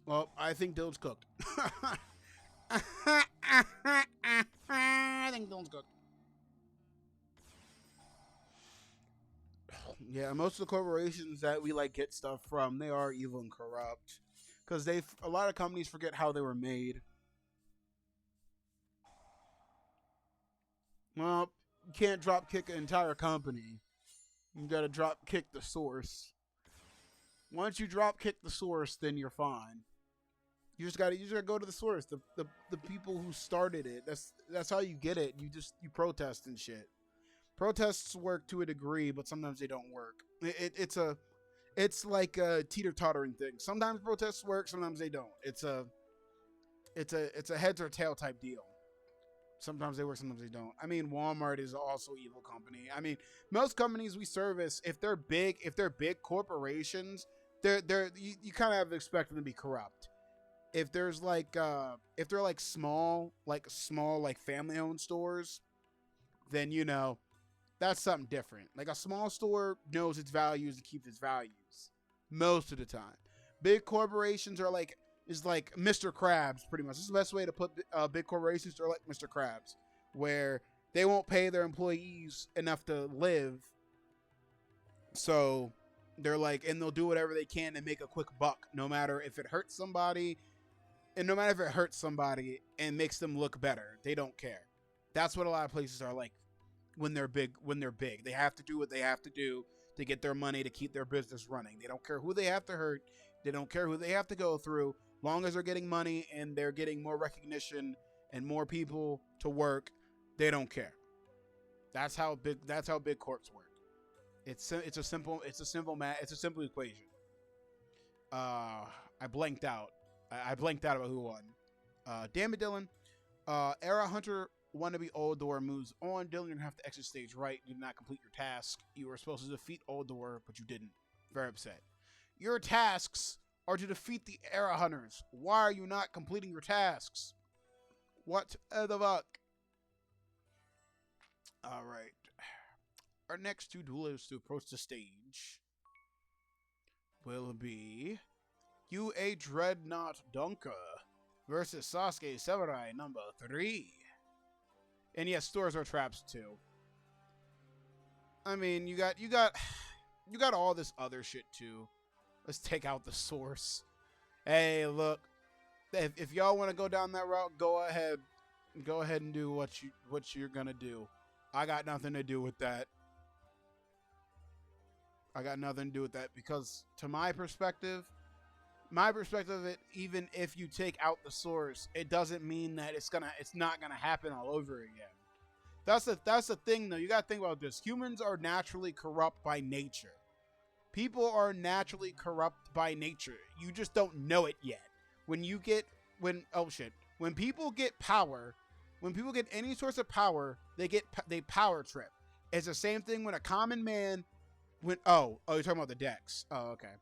Speaker 1: Well, I think Dylan's cooked. I think Dylan's cooked. Yeah, most of the corporations that we like get stuff from, they are evil and corrupt, because a lot of companies forget how they were made. Well, you can't drop kick an entire company. You gotta drop kick the source. Once you drop kick the source, then you're fine. You just gotta go to the source, the people who started it. That's how you get it. You protest and shit. Protests work to a degree, but sometimes they don't work. It's like a teeter-tottering thing. Sometimes protests work, sometimes they don't. It's a heads or tail type deal. Sometimes they work, sometimes they don't. I mean, Walmart is also an evil company. I mean, most companies we service, if they're big corporations, you kind of expect them to be corrupt. If there's if they're small family-owned stores, then that's something different. Like a small store knows its values and keeps its values most of the time. Big corporations are like Mr. Krabs, pretty much. This is the best way to put big corporations. They're like Mr. Krabs, where they won't pay their employees enough to live. So they're and they'll do whatever they can to make a quick buck, no matter if it hurts somebody. And no matter if it hurts somebody and makes them look better, they don't care. That's what a lot of places are like when they're big. They have to do what they have to do to get their money to keep their business running. They don't care who they have to hurt. They don't care who they have to go through. Long as they're getting money and they're getting more recognition and more people to work, They don't care. That's how big corps work. It's a simple equation. I blanked out. I blanked out about who won. Damn it, Dylan. Era Hunter wannabe Oldor moves on. Dylan, you're gonna have to exit stage right. You did not complete your task. You were supposed to defeat Oldor, but you didn't. Very upset. Your tasks are to defeat the Era Hunters. Why are you not completing your tasks? What the fuck? Alright. Our next two duelists to approach the stage will be UA Dreadnought Dunker versus Sasuke Samurai number 3. And yes, stores are traps too. I mean, you got all this other shit too. Let's take out the source. Hey, look, if y'all want to go down that route, go ahead and do what you're gonna do. I got nothing to do with that. I got nothing to do with that because, to my perspective, even if you take out the source, it doesn't mean that it's not gonna happen all over again. That's the thing, though. You gotta think about this. Humans are naturally corrupt by nature. People are naturally corrupt by nature. You just don't know it yet. When people get power, when people get any source of power, they power trip. It's the same thing when a common man you're talking about the decks. Oh, okay.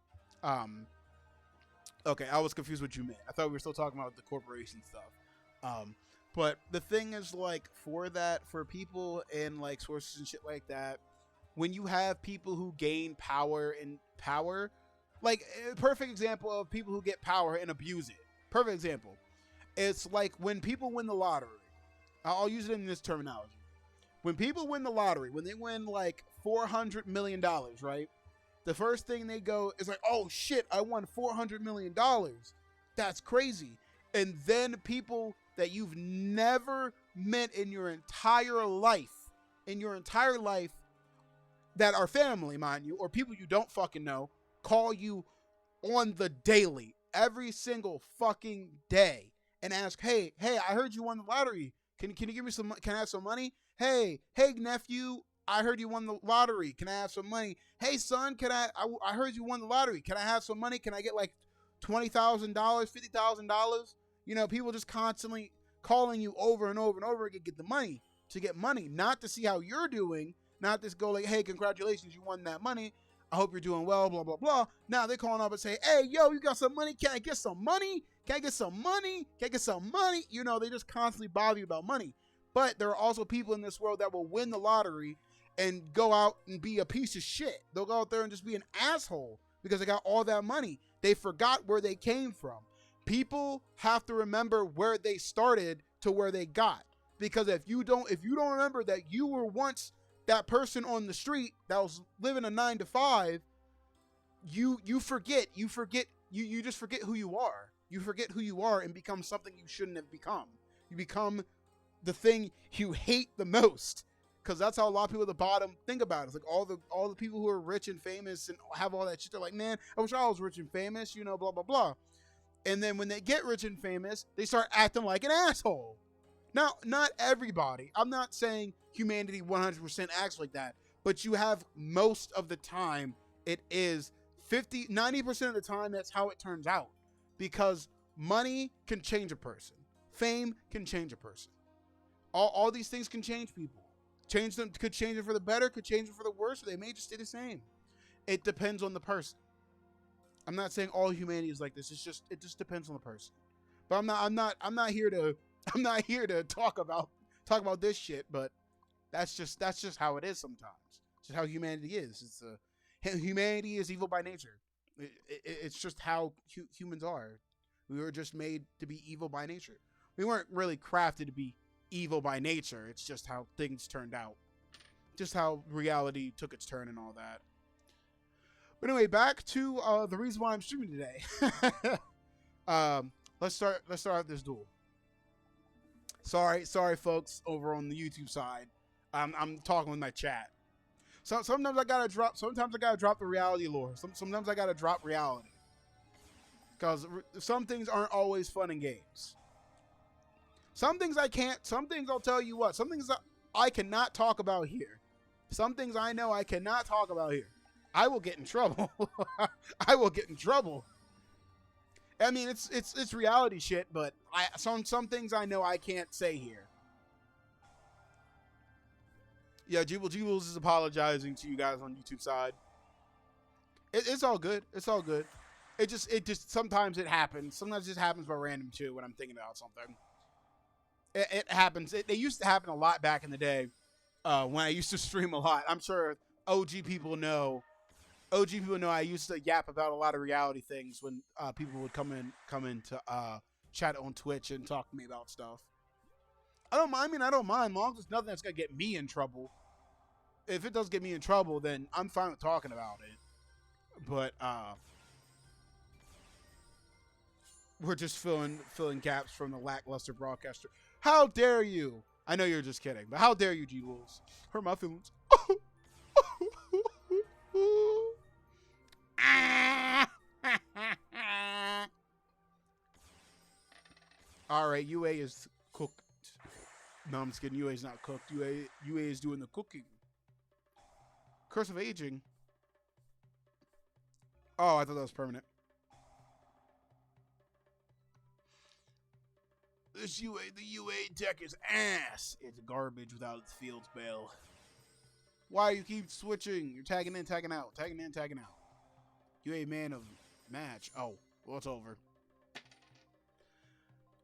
Speaker 1: Okay, I was confused what you meant. I thought we were still talking about the corporation stuff. But the thing is, like, for people and like sources and shit like that, when you have people who gain power, like a perfect example of people who get power and abuse it. Perfect example. It's like when people win the lottery. I'll use it in this terminology. When people win the lottery, when they win like $400 million, right? The first thing they go is like, oh shit, I won $400 million. That's crazy. And then people that you've never met in your entire life, that are family, mind you, or people you don't fucking know, call you on the daily, every single fucking day, and ask, hey, I heard you won the lottery. Can you give me some? Can I have some money? Hey, nephew, I heard you won the lottery. Can I have some money? Hey, son, I heard you won the lottery. Can I have some money? Can I get like $20,000, $50,000? You know, people just constantly calling you over and over and over again to get money, not to see how you're doing, not to go like, hey, congratulations, you won that money. I hope you're doing well, blah, blah, blah. Now they're calling up and say, hey, yo, you got some money? Can I get some money? Can I get some money? Can I get some money? You know, they just constantly bother you about money. But there are also people in this world that will win the lottery and go out and be a piece of shit. They'll go out there and just be an asshole because they got all that money. They forgot where they came from. People have to remember where they started to where they got. Because if you don't remember that you were once that person on the street that was living a 9-to-5, you just forget who you are. You forget who you are and become something you shouldn't have become. You become the thing you hate the most. Because that's how a lot of people at the bottom think about it. It's like all the people who are rich and famous and have all that shit, they're like, man, I wish I was rich and famous, you know, blah, blah, blah. And then when they get rich and famous, they start acting like an asshole. Now, not everybody. I'm not saying humanity 100% acts like that. But you have most of the time, it is 90% of the time, that's how it turns out. Because money can change a person. Fame can change a person. All these things can change people. Could change them for the better, could change them for the worse, or they may just stay the same. It depends on the person. I'm not saying all humanity is like this. It just depends on the person. But I'm not here to talk about this shit. But that's just how it is sometimes. It's just how humanity is. Humanity is evil by nature. It's just how humans are. We were just made to be evil by nature. We weren't really crafted to be evil by nature. It's just how things turned out. Just how reality took its turn and all that. But anyway, back to the reason why I'm streaming today. Let's start out this duel. Sorry, folks, over on the YouTube side. I'm talking with my chat. So sometimes I gotta drop the reality lore. Sometimes I gotta drop reality. Because some things aren't always fun in games. Some things I can't. Some things I'll tell you what. Some things I cannot talk about here. Some things I know I cannot talk about here. I will get in trouble. I will get in trouble. I mean, it's reality shit, but some things I know I can't say here. Yeah, Jeebles is apologizing to you guys on YouTube side. It's all good. It's all good. It just sometimes it happens. Sometimes it just happens by random too when I'm thinking about something. It happens. They used to happen a lot back in the day when I used to stream a lot. I'm sure OG people know. OG people know I used to yap about a lot of reality things when people would come in to chat on Twitch and talk to me about stuff. I don't mind. I mean, I don't mind. As long as it's nothing that's gonna get me in trouble. If it does get me in trouble, then I'm fine with talking about it. But we're just filling gaps from the lackluster broadcaster. How dare you? I know you're just kidding, but how dare you, G Wolves? Hurt my feelings. All right, UA is cooked. No, I'm just kidding. UA is not cooked. UA is doing the cooking. Curse of aging. Oh, I thought that was permanent. The UA deck is ass. It's garbage without its field spell. Why you keep switching? You're tagging in, tagging out, tagging in, tagging out. UA man of match. Oh, well, it's over.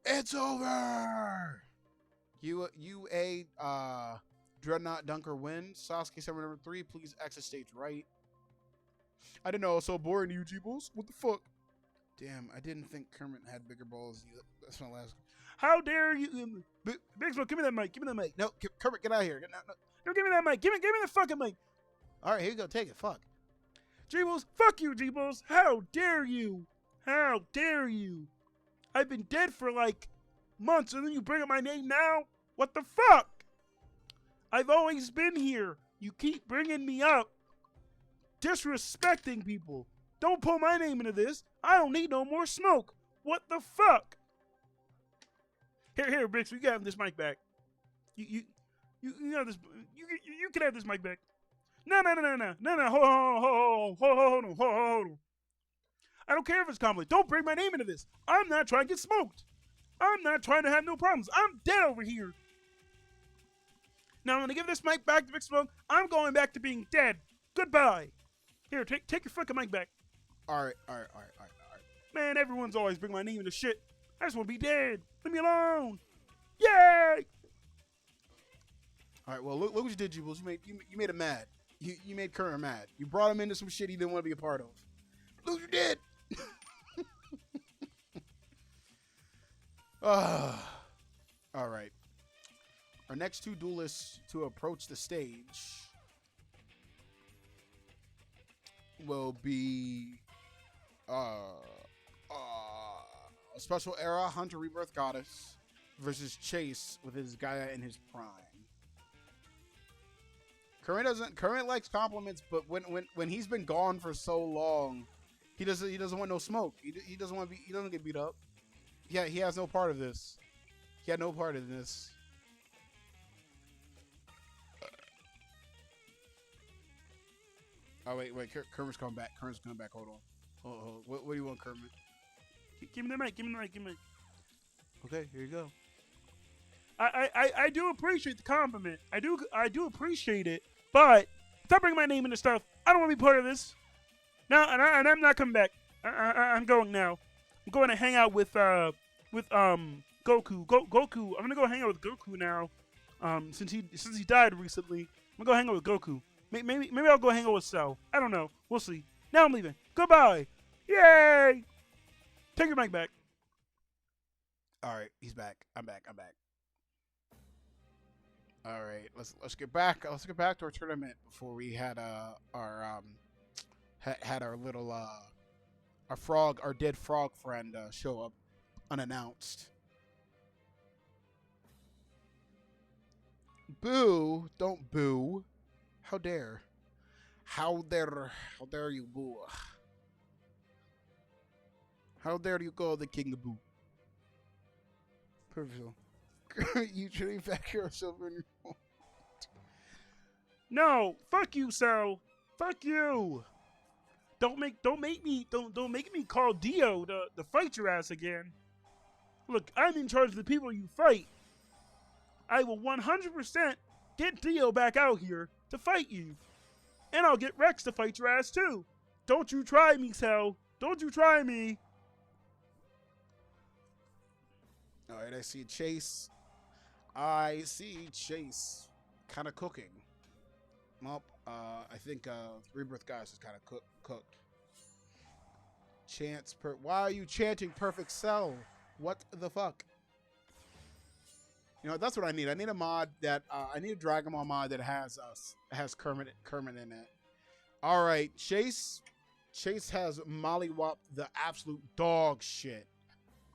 Speaker 1: It's over. UA Dreadnought Dunker wins. Sasuke server number 3. Please exit stage right. I didn't know it was so boring to you, G-Bulls. What the fuck? Damn, I didn't think Kermit had bigger balls. That's my last. How dare you? Big Smoke, give me that mic. Give me that mic. No, Kermit, get out of here. No, give me that mic. Give me the fucking mic. All right, here you go. Take it. Fuck. G-Bulls, fuck you, G-Bulls. How dare you? How dare you? I've been dead for like months, and then you bring up my name now? What the fuck? I've always been here. You keep bringing me up. Disrespecting people. Don't pull my name into this. I don't need no more smoke. What the fuck? Here, Bricks, you can have this mic back. You have this. You can have this mic back. No. Hold on. I don't care if it's conflict. Don't bring my name into this. I'm not trying to get smoked. I'm not trying to have no problems. I'm dead over here. Now I'm gonna give this mic back to Big Smoke. I'm going back to being dead. Goodbye. Here, take your fucking mic back. All right. Man, everyone's always bring my name into shit. I just want to be dead. Leave me alone. Yay! All right, well, look what you did, Jubals. You made him mad. You made Kermit mad. You brought him into some shit he didn't want to be a part of. Look what you did. All right. Our next two duelists to approach the stage will be Special Era Hunter Rebirth Goddess versus Chase with his Gaia in his prime. Current likes compliments, but when he's been gone for so long, he doesn't want no smoke. He doesn't get beat up. Yeah, he has no part of this. He had no part in this. Oh wait, Kermit's coming back. Hold on. What do you want, Kermit? Give me the mic. Okay, here you go. I do appreciate the compliment. I do appreciate it. But if I bring my name into stuff, I don't want to be part of this. No, and I'm not coming back. I'm going now. I'm going to hang out with Goku. Goku. I'm gonna go hang out with Goku now. Since he died recently, I'm gonna go hang out with Goku. Maybe I'll go hang out with Cell. I don't know. We'll see. Now I'm leaving. Goodbye. Yay! Take your mic back. All right, he's back. I'm back. All right, let's get back. Let's get back to our tournament before we had our little our dead frog friend show up unannounced. Boo! Don't boo. How dare you boo? How dare you call the king a boo? Perfect. You trading back your silver in your
Speaker 2: No, fuck you, Cell. Fuck you. Don't make me call Dio to fight your ass again. Look, I'm in charge of the people you fight. I will 100% get Dio back out here to fight you. And I'll get Rex to fight your ass too. Don't you try me, Cell. Don't you try me.
Speaker 1: Alright, I see Chase. I see Chase kind of cooking. Well, I think Rebirth Goddess is kind of cooked. Why are you chanting Perfect Cell? What the fuck? You know, that's what I need. I need a mod that I need a Dragon Ball mod that has Kermit in it. All right, Chase has mollywopped the absolute dog shit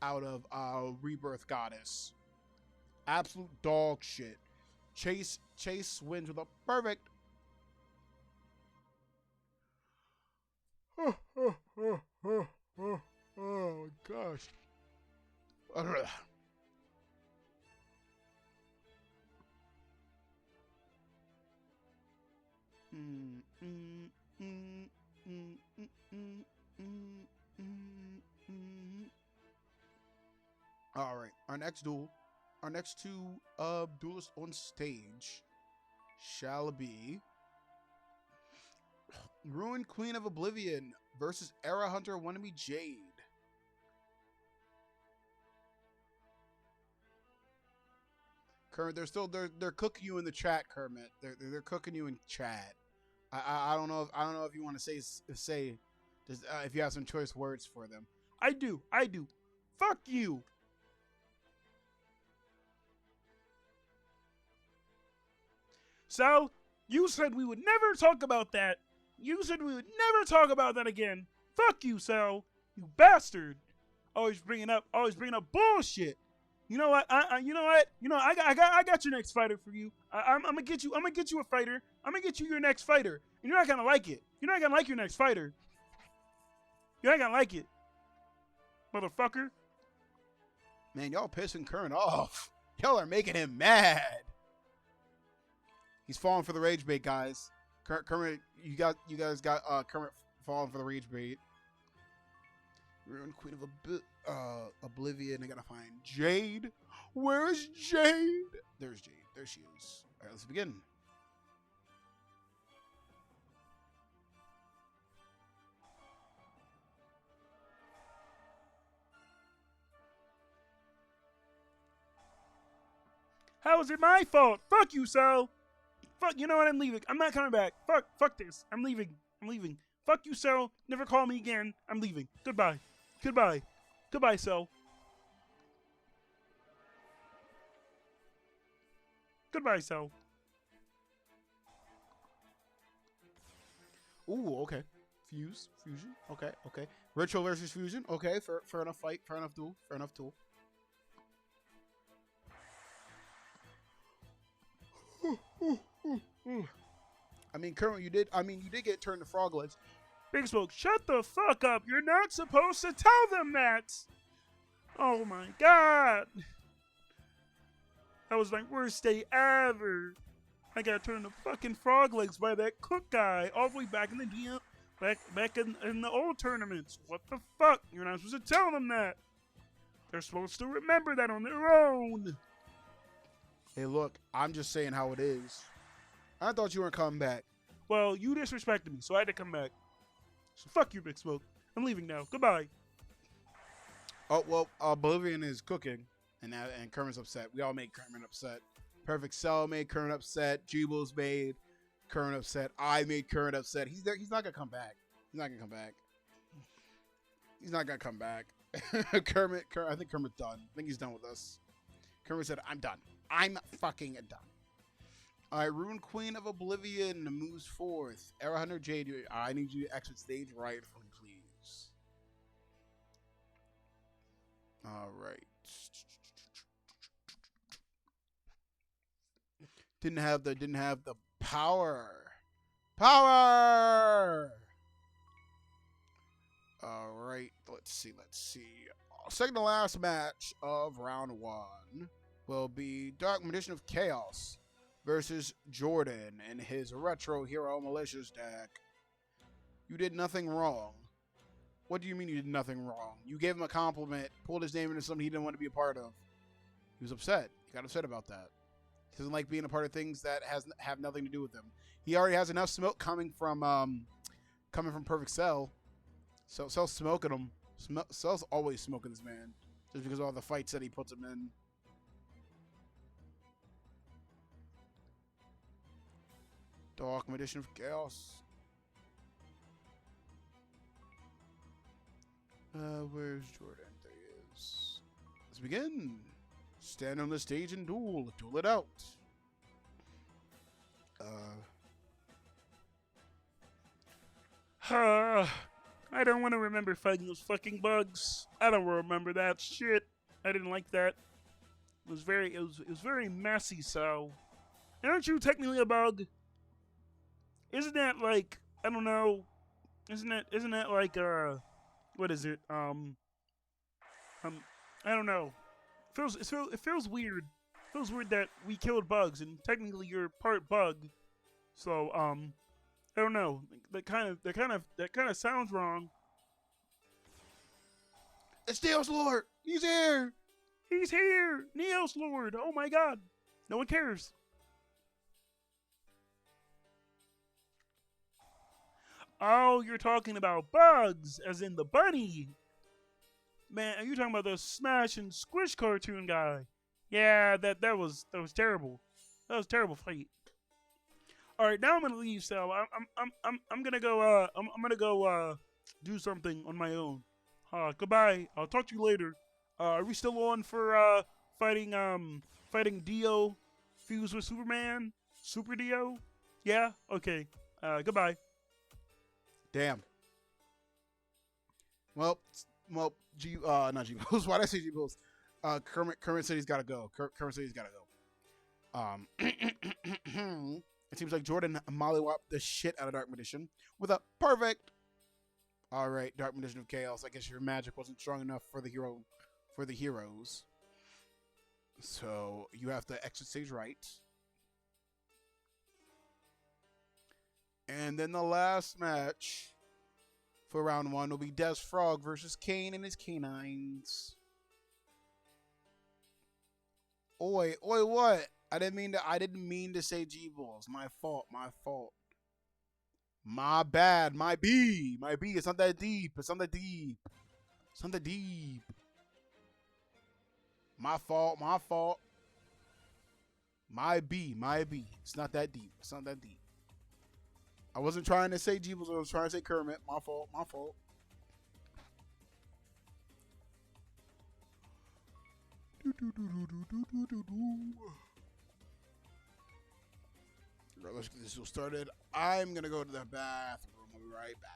Speaker 1: out of Rebirth Goddess. Absolute dog shit. Chase wins with a perfect. Oh gosh. All right, our next two duelists on stage shall be Ruined Queen of Oblivion versus Era Hunter Wannabe Jade. Kermit, they're cooking you in the chat, Kermit. They're cooking you in chat. I don't know if you want to say if you have some choice words for them.
Speaker 2: I do. Fuck you. So, you said we would never talk about that. You said we would never talk about that again. Fuck you, Sal. You bastard. Always bringing up bullshit. You know what? I got your next fighter for you. I'm gonna get you a fighter. I'm gonna get you your next fighter. And you're not gonna like it. You're not gonna like your next fighter. You're not gonna like it. Motherfucker.
Speaker 1: Man, y'all pissing Kermit off. Y'all are making him mad. He's falling for the rage bait, guys. Kermit, you guys got Kermit falling for the rage bait. Ruined Queen of Oblivion. I gotta find Jade. Where's Jade? There's Jade. There she is. All right, let's begin.
Speaker 2: How is it my fault? Fuck you, Sal. Fuck, you know what? I'm leaving. I'm not coming back. Fuck this. I'm leaving. Fuck you, Cell. Never call me again. I'm leaving. Goodbye, Cell. Goodbye, Cell.
Speaker 1: Ooh, okay. Fusion. Okay. Ritual versus Fusion. Okay, fair enough fight. Fair enough duel. I mean, Kermit, you did get turned to frog legs.
Speaker 2: Big Smoke, shut the fuck up. You're not supposed to tell them that. Oh my god. That was my worst day ever. I got turned to fucking frog legs by that cook guy all the way back in the DM, back in the old tournaments. What the fuck? You're not supposed to tell them that. They're supposed to remember that on their own.
Speaker 1: Hey, look, I'm just saying how it is. I thought you weren't coming back.
Speaker 2: Well, you disrespected me, so I had to come back. So fuck you, Big Smoke. I'm leaving now. Goodbye.
Speaker 1: Oh, well, Oblivion is cooking, and Kermit's upset. We all made Kermit upset. Perfect Cell made Kermit upset. Jubal's made Kermit upset. I made Kermit upset. He's there. He's not gonna come back. Kermit, I think Kermit's done. I think he's done with us. Kermit said, I'm done. I'm fucking done. All right, Ruined Queen of Oblivion moves forth. Era Hunter Jade, I need you to exit stage right for me, please. All right. Didn't have the power. All right, let's see. Second to last match of round one. will be Dark Magician of Chaos versus Jordan and his Retro Hero Malicious deck. You did nothing wrong. What do you mean you did nothing wrong? You gave him a compliment, pulled his name into something he didn't want to be a part of. He was upset. He got upset about that. He doesn't like being a part of things that have nothing to do with him. He already has enough smoke coming from Perfect Cell. So Cell's smoking him. Cell's always smoking this man, just because of all the fights that he puts him in. Dark Magician of Chaos. Where's Jordan? There he is. Let's begin. Stand on the stage and duel. Duel it out.
Speaker 2: I don't want to remember fighting those fucking bugs. I don't remember that shit. I didn't like that. It was very messy. So, aren't you technically a bug? Isn't that like, I don't know? Isn't that like what is it? I don't know. It feels weird. It feels weird that we killed bugs and technically you're part bug. So I don't know. That kind of sounds wrong.
Speaker 1: It's Neos Lord. He's here.
Speaker 2: He's here, Neos Lord. Oh my God. No one cares. Oh, you're talking about bugs, as in the bunny. Man, are you talking about the Smash and Squish cartoon guy? Yeah, that was terrible. That was a terrible fight. All right, now I'm gonna leave, Sal. I'm gonna go. I'm gonna go do something on my own. Goodbye. I'll talk to you later. Are we still on for fighting Dio fused with Superman? Super Dio? Yeah. Okay. Goodbye.
Speaker 1: Damn. Well, not G Bulls. Why did I say G Bulls? Kermit said he's got to go. Kermit said he's got to go. It seems like Jordan mollywopped the shit out of Dark Magician with a perfect. All right, Dark Magician of Chaos. I guess your magic wasn't strong enough for the heroes. So you have to exit stage right. And then the last match for round 1 will be Des Frog versus Kane and his canines. Oi, what? I didn't mean to say G-Bulls. My fault. My bad. My B. It's not that deep. My fault. My B. It's not that deep. I wasn't trying to say Jeebles, I was trying to say Kermit. My fault. Let's get this all started. I'm gonna go to the bathroom. We'll be right back.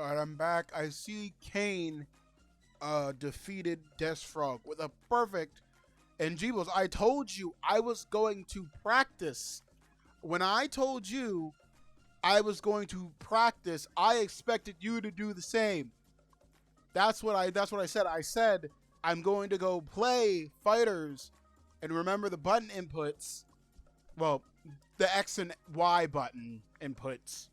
Speaker 1: Alright, I'm back. I see Kane defeated Death Frog with a perfect. And Jeebles, I told you I was going to practice. When I told you I was going to practice, I expected you to do the same. That's what I said. I said I'm going to go play fighters and remember the button inputs. Well, the X and Y button inputs.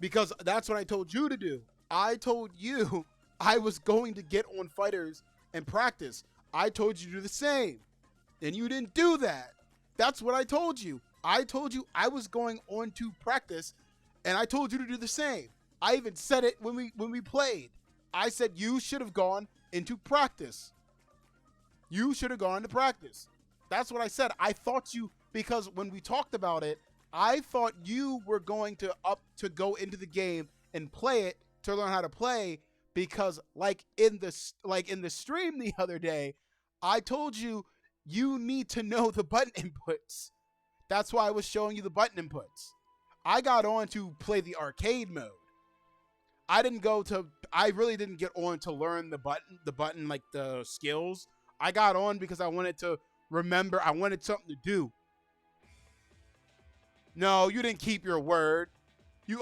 Speaker 1: Because that's what I told you to do. I told you I was going to get on fighters and practice. I told you to do the same. And you didn't do that. That's what I told you. I told you I was going on to practice, and I told you to do the same. I even said it when we played. I said you should have gone into practice. You should have gone to practice. That's what I said. I thought you, because when we talked about it, I thought you were going to go into the game and play it to learn how to play, because like in the stream the other day, I told you you need to know the button inputs. That's why I was showing you the button inputs. I got on to play the arcade mode. I really didn't get on to learn the button like the skills. I got on because I wanted to remember, I wanted something to do. No, you didn't keep your word. You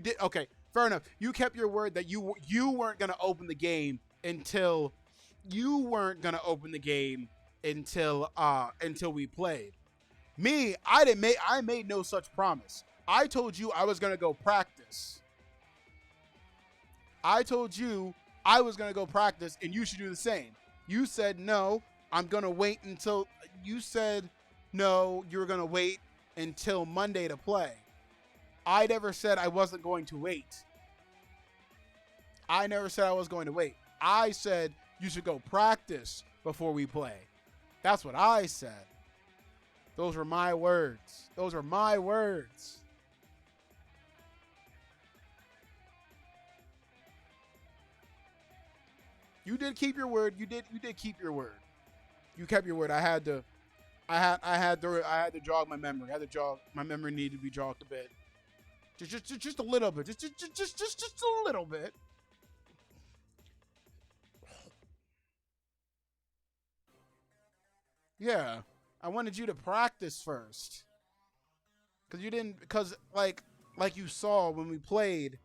Speaker 1: did. Okay, fair enough. You kept your word that you weren't going to open the game until we played. Me, I made no such promise. I told you I was going to go practice. I told you I was going to go practice and you should do the same. You said, no, I'm going to wait until, you said, no, you were going to wait until Monday to play. I never said I wasn't going to wait. I never said I was going to wait. I said you should go practice before we play. That's what I said. Those were my words. Those are my words. You did keep your word. You did keep your word. You kept your word. I had to jog my memory. My memory needed to be jogged a bit. Just a little bit. Just a little bit. Yeah. I wanted you to practice first. Because like you saw when we played,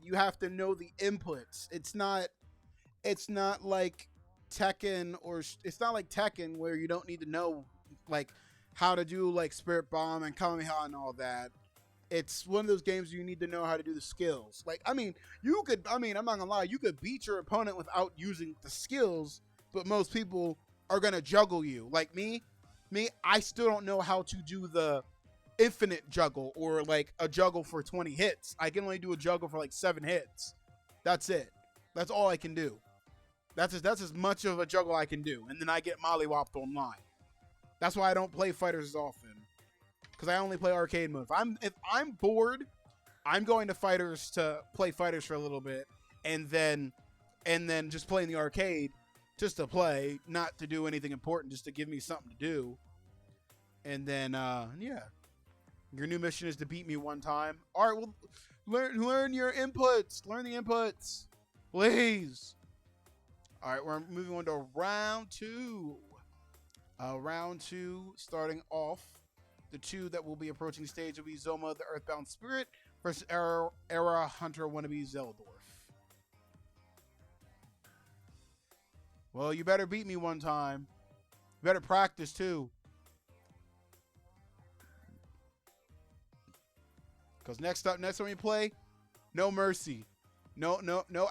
Speaker 1: you have to know the inputs. It's not like Tekken, or it's not like Tekken where you don't need to know like how to do like Spirit Bomb and Kamehameha and all that. It's one of those games you need to know how to do the skills. Like, I'm not gonna lie, you could beat your opponent without using the skills, but most people are gonna juggle you. Like me, I still don't know how to do the infinite juggle, or like a juggle for 20 hits. I can only do a juggle for like 7 hits. That's it. That's all I can do. That's as much of a juggle I can do. And then I get mollywopped online. That's why I don't play fighters as often. Because I only play arcade mode. If I'm bored, I'm going to fighters to play fighters for a little bit. And then just play in the arcade just to play. Not to do anything important. Just to give me something to do. And then, yeah. Your new mission is to beat me one time. Alright, well, learn your inputs. Learn the inputs. Please. Alright, we're moving on to round 2. Round 2, starting off. The 2 that will be approaching stage will be Zoma the Earthbound Spirit versus Era Hunter wannabe Zeldorf. Well, you better beat me one time. You better practice too. Because next time we play, no mercy. No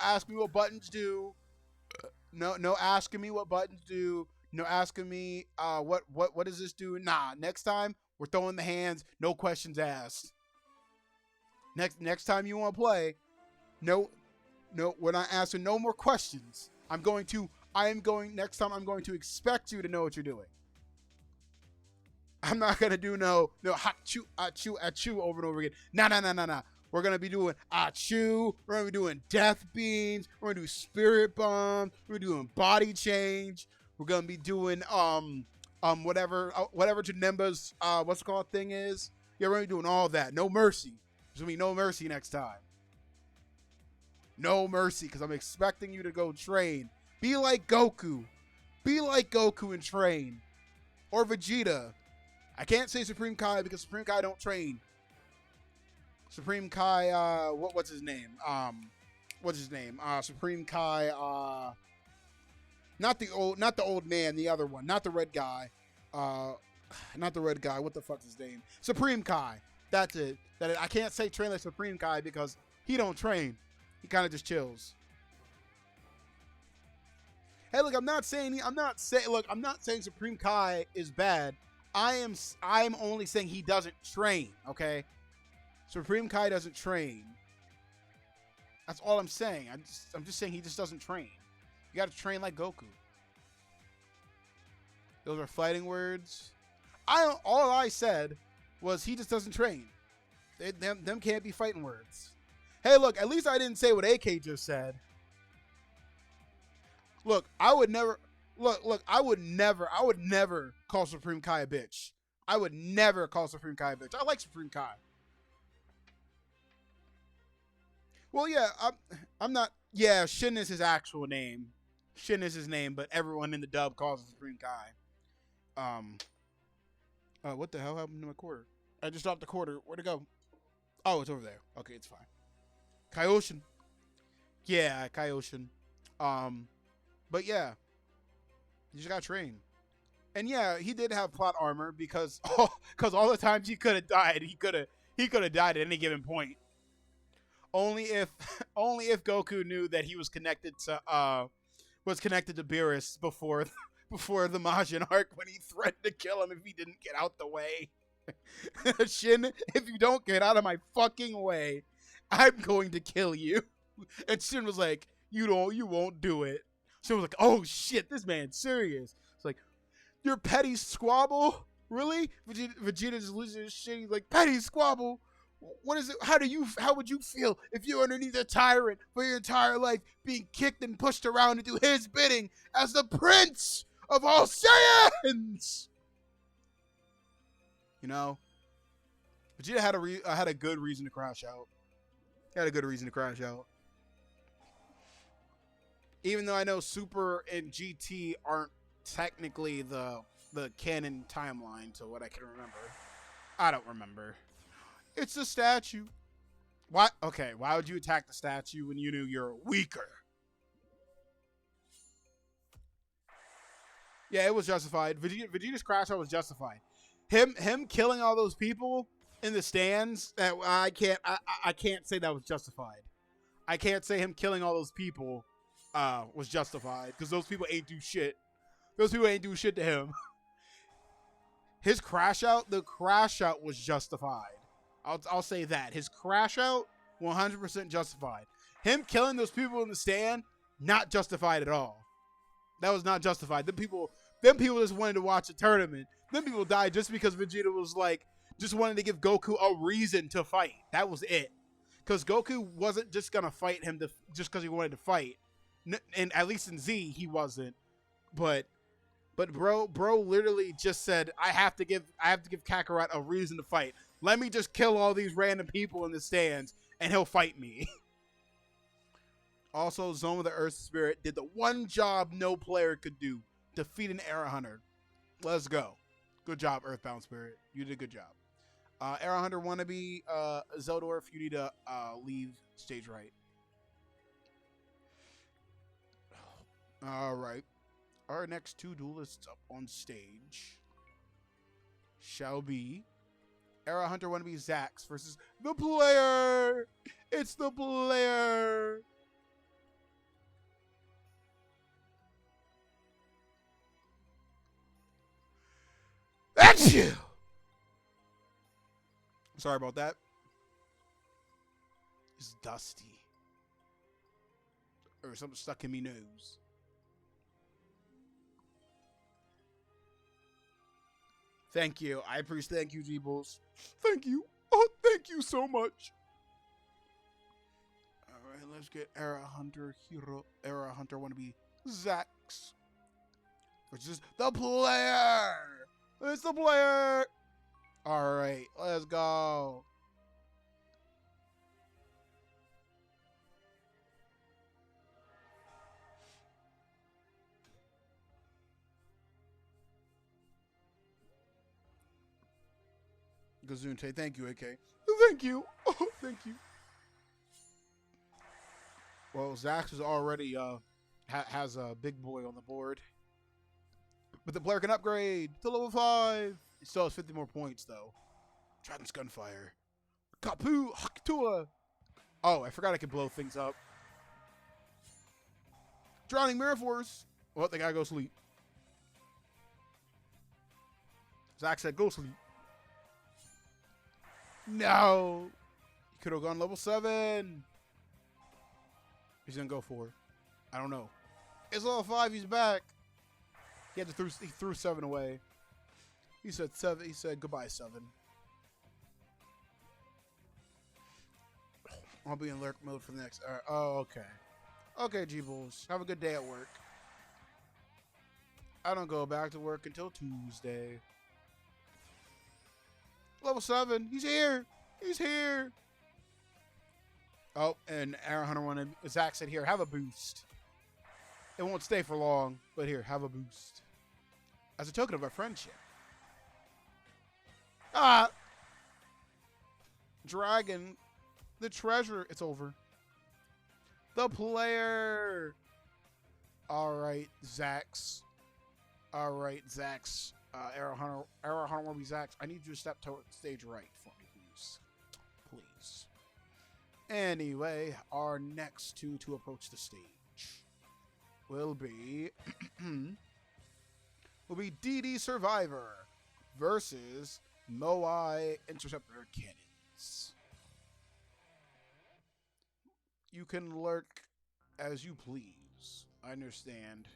Speaker 1: asking me what buttons do. No asking me what buttons do. No asking me what does this do? Nah, next time we're throwing the hands, no questions asked. Next time you want to play, we're not asking no more questions. Next time I'm going to expect you to know what you're doing. I'm not gonna do no achoo over and over again. Nah. We're gonna be doing achoo. We're gonna be doing death beams. We're gonna do spirit bomb. We're doing body change. We're gonna be doing whatever Janemba's what's it called thing is. Yeah, we're gonna be doing all that. No mercy. There's gonna be no mercy next time. No mercy, because I'm expecting you to go train. Be like Goku. Be like Goku and train. Or Vegeta. I can't say Supreme Kai because Supreme Kai don't train. Supreme Kai, what's his name? Supreme Kai, not the old man, the other one, not the red guy. Not the red guy. What the fuck's his name? Supreme Kai. That's it. I can't say train like Supreme Kai because he don't train. He kind of just chills. Hey, look, I'm not saying Supreme Kai is bad. I'm only saying he doesn't train, okay? Supreme Kai doesn't train. That's all I'm saying. I'm just saying he just doesn't train. You got to train like Goku. Those are fighting words. All I said was he just doesn't train. Them can't be fighting words. Hey, look, at least I didn't say what AK just said. Look, I would never call Supreme Kai a bitch. I would never call Supreme Kai a bitch. I like Supreme Kai. Well, yeah, I'm not. Yeah, Shin is his actual name. Shin is his name, but everyone in the dub calls him Supreme Kai. What the hell happened to my quarter? I just dropped the quarter. Where'd it go? Oh, it's over there. Okay, it's fine. Kaioshin. Yeah, Kaioshin. But yeah, you just got trained. And yeah, he did have plot armor because all the times he could have died, he could have died at any given point. Only if Goku knew that he was connected to Beerus before the Majin arc when he threatened to kill him if he didn't get out the way. Shin, if you don't get out of my fucking way, I'm going to kill you. And Shin was like, you won't do it. Shin was like, oh shit, this man's serious. It's like, your petty squabble? Really? Vegeta just loses his shit. He's like, petty squabble? What is it? How would you feel if you're underneath a tyrant for your entire life, being kicked and pushed around to do his bidding as the prince of all Saiyans? You know, Vegeta had a good reason to crash out. He had a good reason to crash out. Even though I know Super and GT aren't technically the canon timeline to what I can remember. I don't remember. It's a statue. Why? Okay, why would you attack the statue when you knew you're weaker? Yeah, it was justified. Vegeta's crash out was justified. Him killing all those people in the stands. I can't say that was justified. I can't say him killing all those people was justified because those people ain't do shit. Those people ain't do shit to him. His crash out, the crash out was justified. I'll say that. His crash out, 100% justified. Him killing those people in the stand, not justified at all. That was not justified. Them people just wanted to watch a tournament. Them people died just because Vegeta was like, just wanted to give Goku a reason to fight. That was it. Because Goku wasn't just going to fight him just because he wanted to fight. And at least in Z, he wasn't. But bro literally just said, I have to give Kakarot a reason to fight. Let me just kill all these random people in the stands, and he'll fight me. Also, Zone of the Earth Spirit did the one job no player could do. Defeat an Era Hunter. Let's go. Good job, Earthbound Spirit. You did a good job. Era Hunter wannabe, Zeldorf, you need to leave stage right. Alright. Our next two duelists up on stage shall be Era Hunter wannabe Zax versus the player. It's the player. That's you. Sorry about that. It's dusty. Or something stuck in me nose. Thank you. I appreciate. Thank you, G-Bulls. Thank you. Oh, thank you so much. All right, let's get Era Hunter Hero. Era Hunter wannabe Zax, which is the player. It's the player. All right, let's go. Gazunte, thank you, AK. Thank you. Oh, thank you. Well, Zax is already has a big boy on the board, but the player can upgrade to level 5. He still has 50 more points though. Dragon's Gunfire. Kapu Hakutua. Oh, I forgot I could blow things up. Drowning Mirror Force. Well, they gotta go sleep. Zach said go sleep. No. He could have gone level 7. He's gonna go for. I don't know. It's level 5. He's back. He threw 7 away. He said 7. He said goodbye 7. I'll be in lurk mode for the next. Oh, okay. Okay, G-Bulls. Have a good day at work. I don't go back to work until Tuesday. Level 7. He's here. He's here. Oh, and Arrow Hunter wanted. Zach said, here, have a boost. It won't stay for long, but here, have a boost. As a token of our friendship. Ah! Dragon. The treasure. It's over. The player. All right, Zax. All right, Zax. Arrow Hunter will be Zax. I need you to step toward stage right for me, please. Please. Anyway, our next two to approach the stage will be DD Survivor versus Moai Interceptor Cannons. You can lurk as you please. I understand.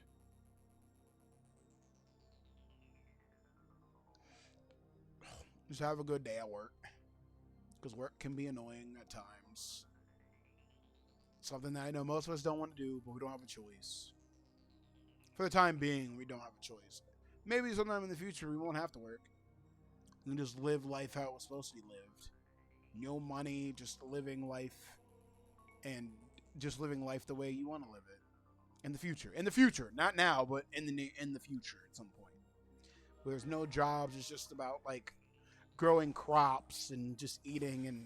Speaker 1: Just have a good day at work. Because work can be annoying at times. Something that I know most of us don't want to do, but we don't have a choice. For the time being, we don't have a choice. Maybe sometime in the future we won't have to work. We can just live life how it was supposed to be lived. No money, just living life. And just living life the way you want to live it. In the future. In the future. Not now, but in the future at some point. Where there's no jobs, it's just about like growing crops and just eating and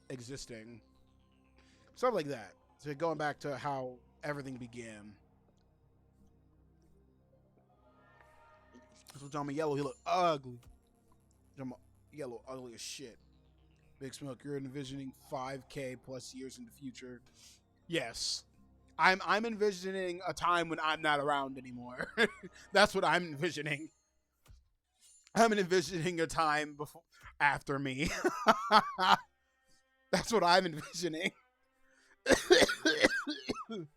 Speaker 1: existing. Stuff like that. So going back to how everything began. So John Yellow, he look ugly. John Yellow, ugly as shit. Big Smoke, you're envisioning 5K plus years in the future. Yes. I'm envisioning a time when I'm not around anymore. That's what I'm envisioning. I'm envisioning a time before, after me. That's what I'm envisioning. The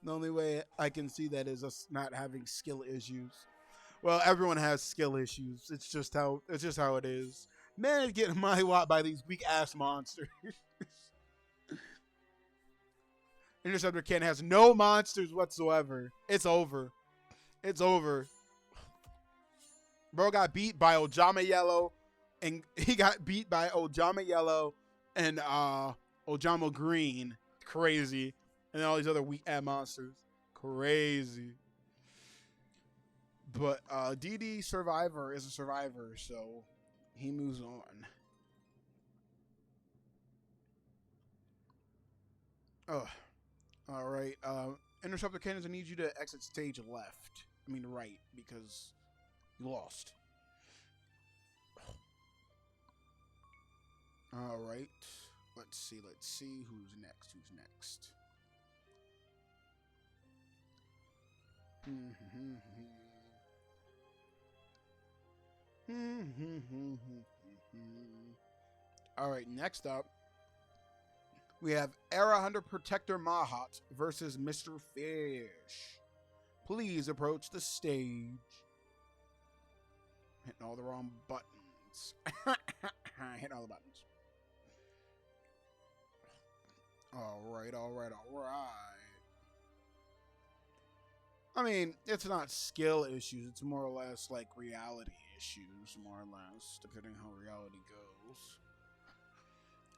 Speaker 1: only way I can see that is us not having skill issues. Well, everyone has skill issues. It's just how it is. Man is getting mollywopped by these weak ass monsters. Interceptor Ken has no monsters whatsoever. It's over. It's over. Bro got beat by Ojama Yellow, and he got beat by Ojama Yellow and Ojama Green. Crazy. And then all these other weak ass monsters. Crazy. But DD Survivor is a survivor, so he moves on. Oh, all right. Interceptor Cannons, I need you to exit stage left. I mean right, because you lost. All right. Let's see. Who's next? All right, next up, we have Era Hunter Protector Mahat versus Mr. Fish. Please approach the stage. Hitting all the wrong buttons. Hitting all the buttons. All right. I mean, it's not skill issues. It's more or less like reality issues, more or less, depending how reality goes.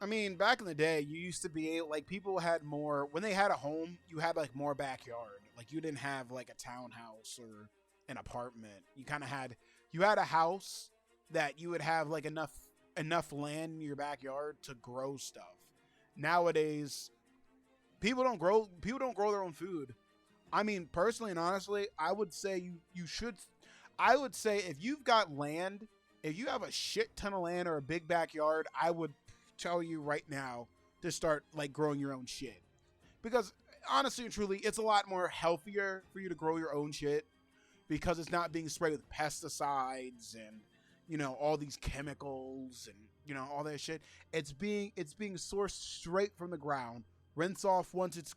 Speaker 1: I mean, back in the day, you used to be able, like, people had more, when they had a home, you had, like, more backyard. Like, you didn't have, like, a townhouse or an apartment. You had a house that you would have, like, enough land in your backyard to grow stuff. Nowadays, people don't grow their own food. I mean, personally and honestly, I would say you should. I would say if you've got land, if you have a shit ton of land or a big backyard, I would tell you right now to start like growing your own shit. Because honestly and truly, it's a lot more healthier for you to grow your own shit because it's not being sprayed with pesticides and all these chemicals and all that shit. It's being sourced straight from the ground. Rinse off once it's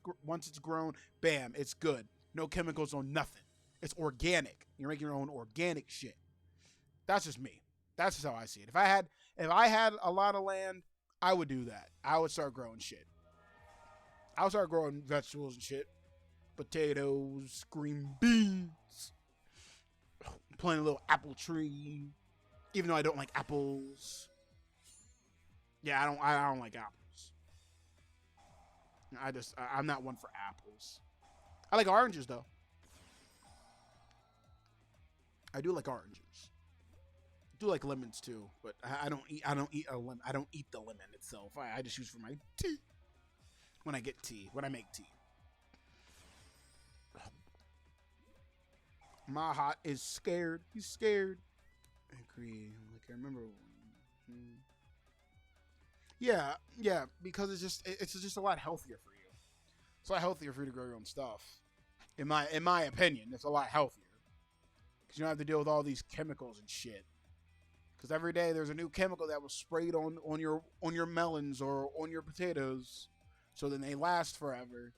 Speaker 1: grown. Bam, it's good. No chemicals on nothing. It's organic. You're making your own organic shit. That's just me. That's just how I see it. If I had a lot of land, I would do that. I would start growing shit. I would start growing vegetables and shit. Potatoes, green beans. Planting a little apple tree. Even though I don't like apples. Yeah, I don't like apples. I'm not one for apples. I like oranges though. I do like oranges. I do like lemons too, but I don't eat a lemon. I don't eat the lemon itself. I just use for my tea. When I make tea. My hot is scared. He's scared. I agree. Like I remember. Yeah, because it's just a lot healthier for you. It's a lot healthier for you to grow your own stuff. In my opinion, it's a lot healthier. Because you don't have to deal with all these chemicals and shit. Because every day there's a new chemical that was sprayed on your melons or on your potatoes. So then they last forever.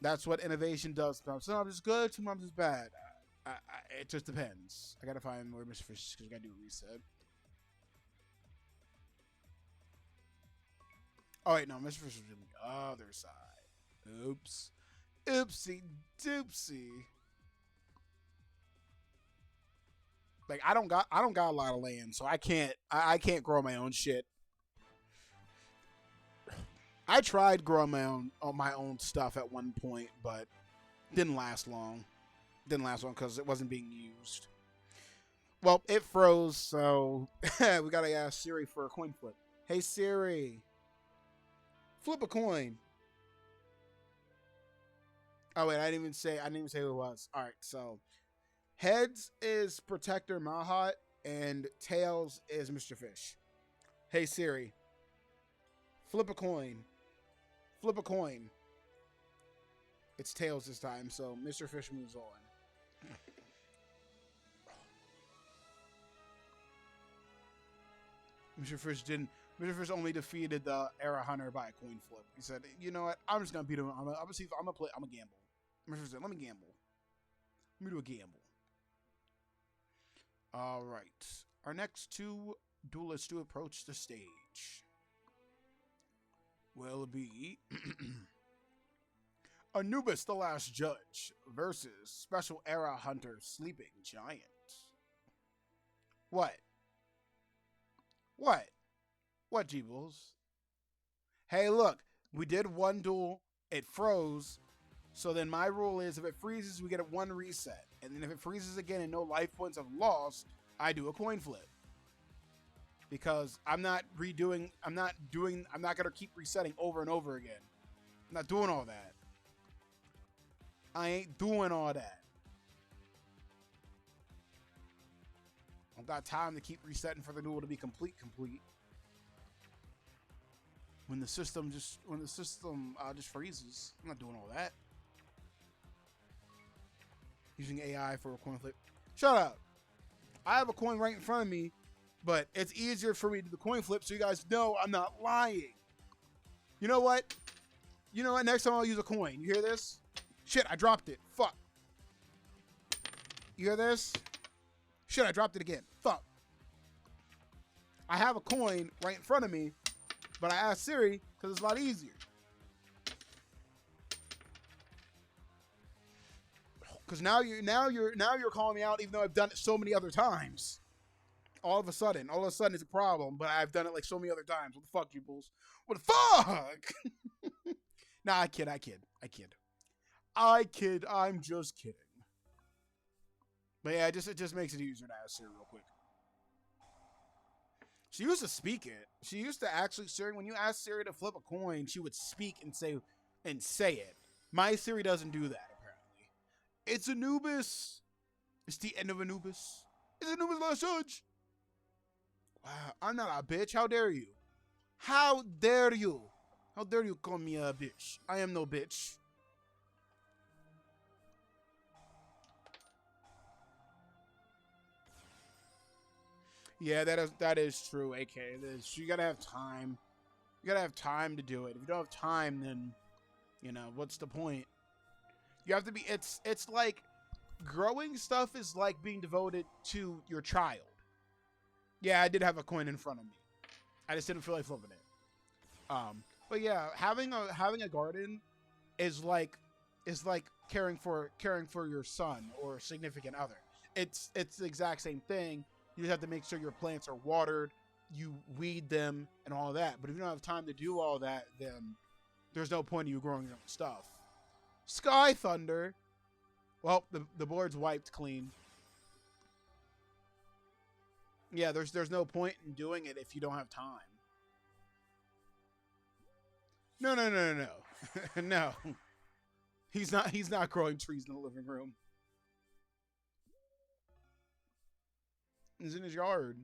Speaker 1: That's what innovation does. Sometimes it's good, sometimes it's bad. It just depends. I gotta find more Mr. Fish because we gotta do a reset. Oh wait, no, Mr. Fish is on the other side. Oops. Oopsie doopsie. Like I don't got a lot of land, so I can't grow my own shit. I tried growing my own stuff at one point, but didn't last long. Didn't last long because it wasn't being used. Well, it froze, so we gotta ask Siri for a coin flip. Hey Siri, flip a coin. Oh wait, I didn't even say who it was. All right, so heads is Protector Mahat and tails is Mr. Fish. Hey Siri, flip a coin. Flip a coin. It's tails this time, so Mr. Fish moves on. Mr. Fish only defeated the Era Hunter by a coin flip. He said, "You know what? I'm just gonna beat him. I'm gonna gamble." Mr. Fish said, "Let me gamble. Let me do a gamble." All right. Our next two duelists to approach the stage will be Anubis the Last Judge versus Special Era Hunter Sleeping Giant. What? What, G-Bulls? Hey, look, we did one duel, it froze, so then my rule is if it freezes, we get a one reset. And then if it freezes again and no life points are lost, I do a coin flip. Because I'm not gonna keep resetting over and over again. I'm not doing all that. I ain't doing all that. I've got time to keep resetting for the duel to be complete. When the system just freezes, I'm not doing all that. Using AI for a coin flip. Shut up. I have a coin right in front of me, but it's easier for me to do the coin flip so you guys know I'm not lying. You know what? Next time I'll use a coin. You hear this? Shit, I dropped it. Fuck. You hear this? Shit, I dropped it again. Fuck. I have a coin right in front of me, but I asked Siri because it's a lot easier. Oh, Because now you're calling me out, even though I've done it so many other times. All of a sudden, it's a problem, but I've done it like so many other times. What the fuck, you bulls? What the fuck? Nah, I kid. I'm just kidding. But yeah, it just makes it easier to ask Siri real quick. She used to speak it. She used to actually Siri. When you ask Siri to flip a coin, she would speak and say it. My Siri doesn't do that apparently. It's Anubis. It's the end of Anubis. It's Anubis last judge. Wow, I'm not a bitch. How dare you? How dare you? How dare you call me a bitch? I am no bitch. Yeah, that is true, AK. You gotta have time. You gotta have time to do it. If you don't have time, then what's the point? You have to be it's like growing stuff is like being devoted to your child. Yeah, I did have a coin in front of me. I just didn't feel like flipping it. But yeah, having a garden is like caring for your son or significant other. It's the exact same thing. You just have to make sure your plants are watered, you weed them, and all of that. But if you don't have time to do all that, then there's no point in you growing your own stuff. Sky Thunder. Well, the board's wiped clean. Yeah, there's no point in doing it if you don't have time. No. No. He's not growing trees in the living room. He's in his yard.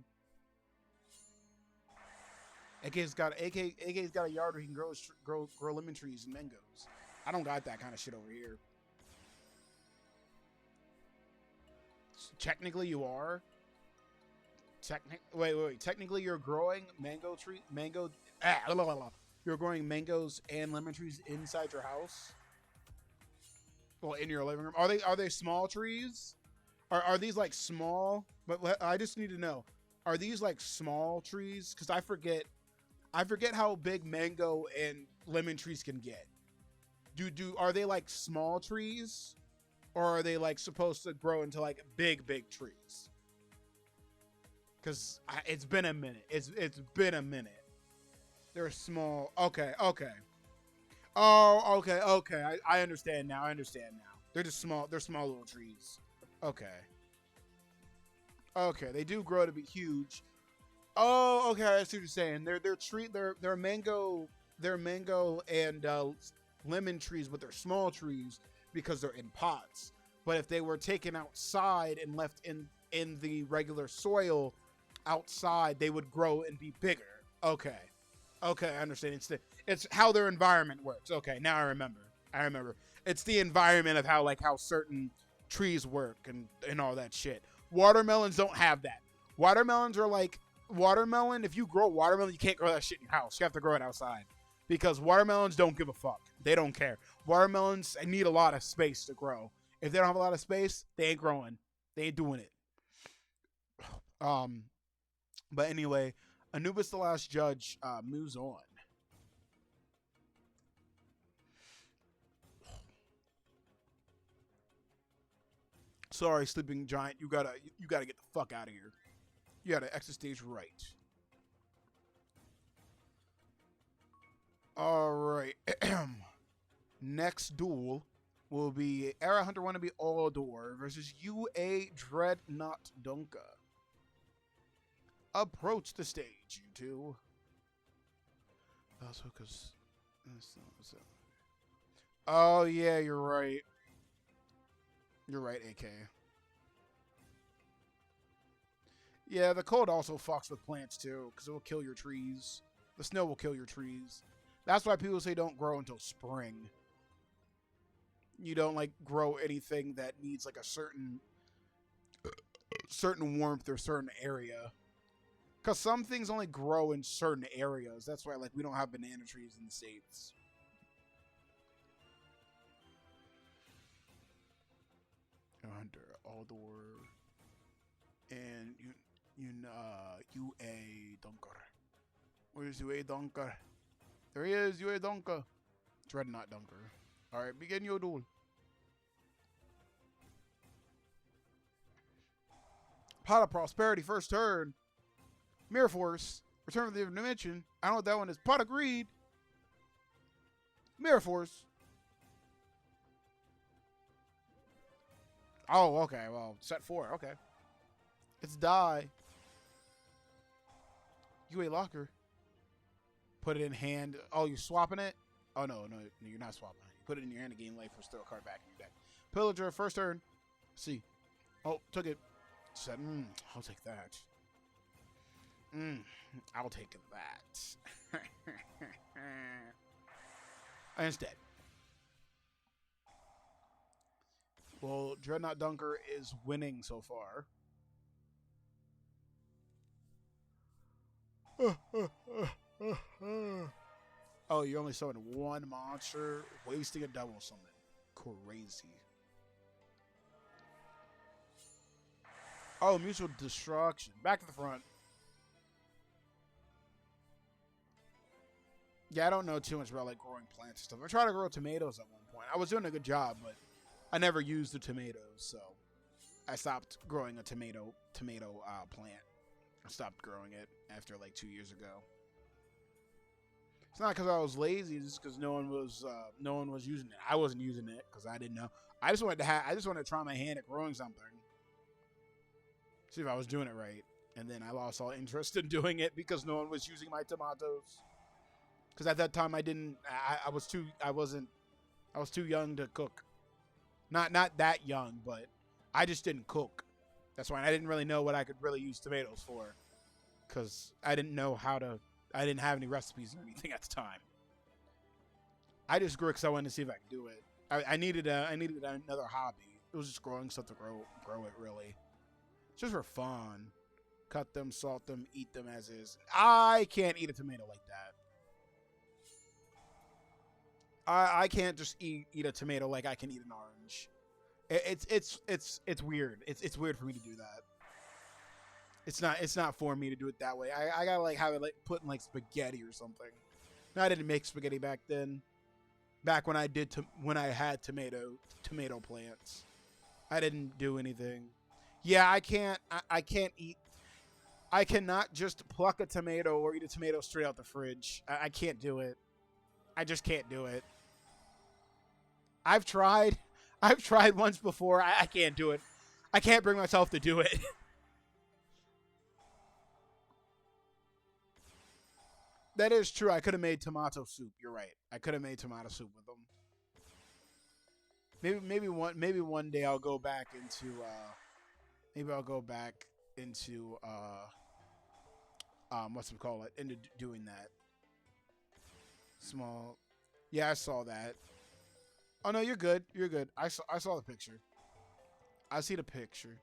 Speaker 1: AK's got a yard where he can grow lemon trees and mangoes. I don't got that kind of shit over here. So technically, you are. Wait. Technically, you're growing You're growing mangoes and lemon trees inside your house. Well, in your living room. Are they small trees? Are these like small? But I just need to know. Are these like small trees? Because I forget how big mango and lemon trees can get. Are they like small trees, or are they like supposed to grow into like big trees? Because it's been a minute. It's been a minute. They're small. Okay. Oh, okay. I understand now. They're just small. They're small little trees. Okay. They do grow to be huge. Oh, okay. I see what you're saying. They're mango and lemon trees, but they're small trees because they're in pots. But if they were taken outside and left in the regular soil outside, they would grow and be bigger. Okay, I understand. It's how their environment works. Okay, now I remember. It's the environment of how certain trees work and all that shit. Watermelons don't have that. Watermelons are like watermelon. If you grow watermelon, you can't grow that shit in your house. You have to grow it outside because watermelons don't give a fuck. They don't care. Watermelons need a lot of space to grow. If they don't have a lot of space, they ain't growing. They ain't doing it. But anyway, Anubis the Last Judge moves on. Sorry, sleeping giant. You gotta get the fuck out of here. You gotta exit stage right. All right. Next duel will be Era Hunter Wannabe Aldor versus UA Dreadnought Dunka. Approach the stage, you two. Also, because. Oh, yeah, you're right. You're right, AK. Yeah, the cold also fucks with plants, too, because it will kill your trees. The snow will kill your trees. That's why people say don't grow until spring. You don't, grow anything that needs, a certain warmth or certain area. Because some things only grow in certain areas. That's why, we don't have banana trees in the States. Hunter, Aldor, and UA Dunker. Where's UA Dunker? There he is, UA Dunker. Dreadnought Dunker. Alright, begin your duel. Pot of Prosperity, first turn. Mirror Force, Return of the Dimension. I don't know what that one is. Pot of Greed. Mirror Force. Oh, okay. Well, set 4. Okay. It's die. UA Locker. Put it in hand. Oh, you're swapping it? Oh, no, you're not swapping it. You put it in your hand to gain life or throw a card back in your deck. Pillager, first turn. See. Oh, took it. Said, I'll take that. I'll take that. And it's dead. Well, Dreadnought Dunker is winning so far. Oh, you only summoned one monster, wasting a double summon. Crazy. Oh, Mutual Destruction. Back to the front. Yeah, I don't know too much about like growing plants and stuff. I tried to grow tomatoes at one point. I was doing a good job, but I never used the tomatoes, so I stopped growing a tomato plant. I stopped growing it after like 2 years ago. It's not because I was lazy, it's just because no one was using it. I wasn't using it because I didn't know. I just wanted to try my hand at growing something. See if I was doing it right. And then I lost all interest in doing it because no one was using my tomatoes. Because at that time I was too young to cook. Not that young, but I just didn't cook. That's why I didn't really know what I could really use tomatoes for. Because I didn't have any recipes or anything at the time. I just grew because I wanted to see if I could do it. I needed another hobby. It was just growing stuff to grow it really. Just for fun. Cut them, salt them, eat them as is. I can't eat a tomato like that. I can't just eat a tomato like I can eat an orange. It's weird. It's weird for me to do that. It's not for me to do it that way. I gotta like have it like put in like spaghetti or something. No, I didn't make spaghetti back then. Back when I had tomato plants, I didn't do anything. Yeah, I can't eat. I cannot just pluck a tomato or eat a tomato straight out the fridge. I can't do it. I just can't do it. I've tried once before. I can't do it. I can't bring myself to do it. That is true. I could have made tomato soup. You're right. I could have made tomato soup with them. Maybe one day I'll go back into what's it called? Into doing that. Small. Yeah, I saw that. Oh no, you're good. You're good. I saw the picture. I see the picture.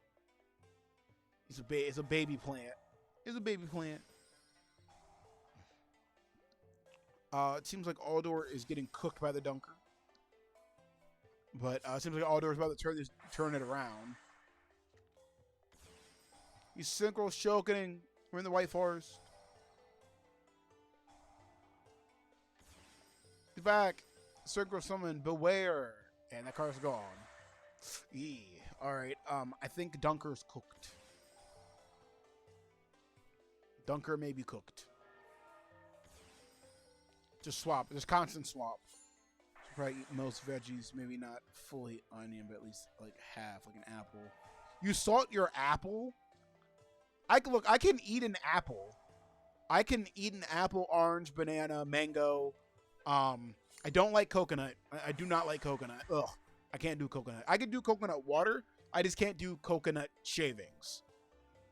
Speaker 1: It's a baby plant. It's a baby plant. It seems like Aldor is getting cooked by the Dunker. But it seems like Aldor is about to turn it around. He's synchro choking. We're in the White Forest. He's back. Synchro summon. Beware. And that card's gone. Yeah. Alright. I think Dunker's cooked. Dunker may be cooked. Just swap. Just constant swap. Should probably eat most veggies. Maybe not fully onion, but at least like half, like an apple. You salt your apple? I can eat an apple. I can eat an apple, orange, banana, mango. I don't like coconut. I do not like coconut. Ugh. I can't do coconut. I can do coconut water. I just can't do coconut shavings.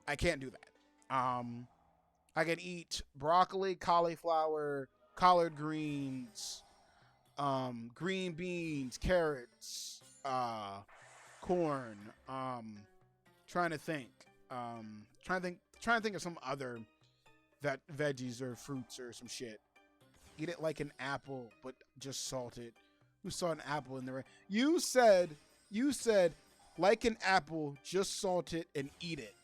Speaker 1: I can't do that. I can eat broccoli, cauliflower, collard greens, green beans, carrots, corn. Trying to think of some other veggies or fruits or some shit. Eat it like an apple, but just salt it. Who saw an apple in there? You said like an apple, just salt it and eat it.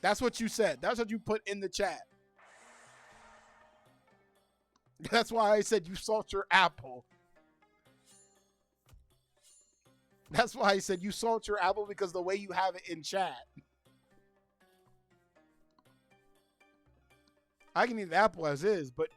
Speaker 1: That's what you said. That's what you put in the chat. That's why I said you salt your apple. That's why I said you salt your apple, because the way you have it in chat. I can eat an apple as is, but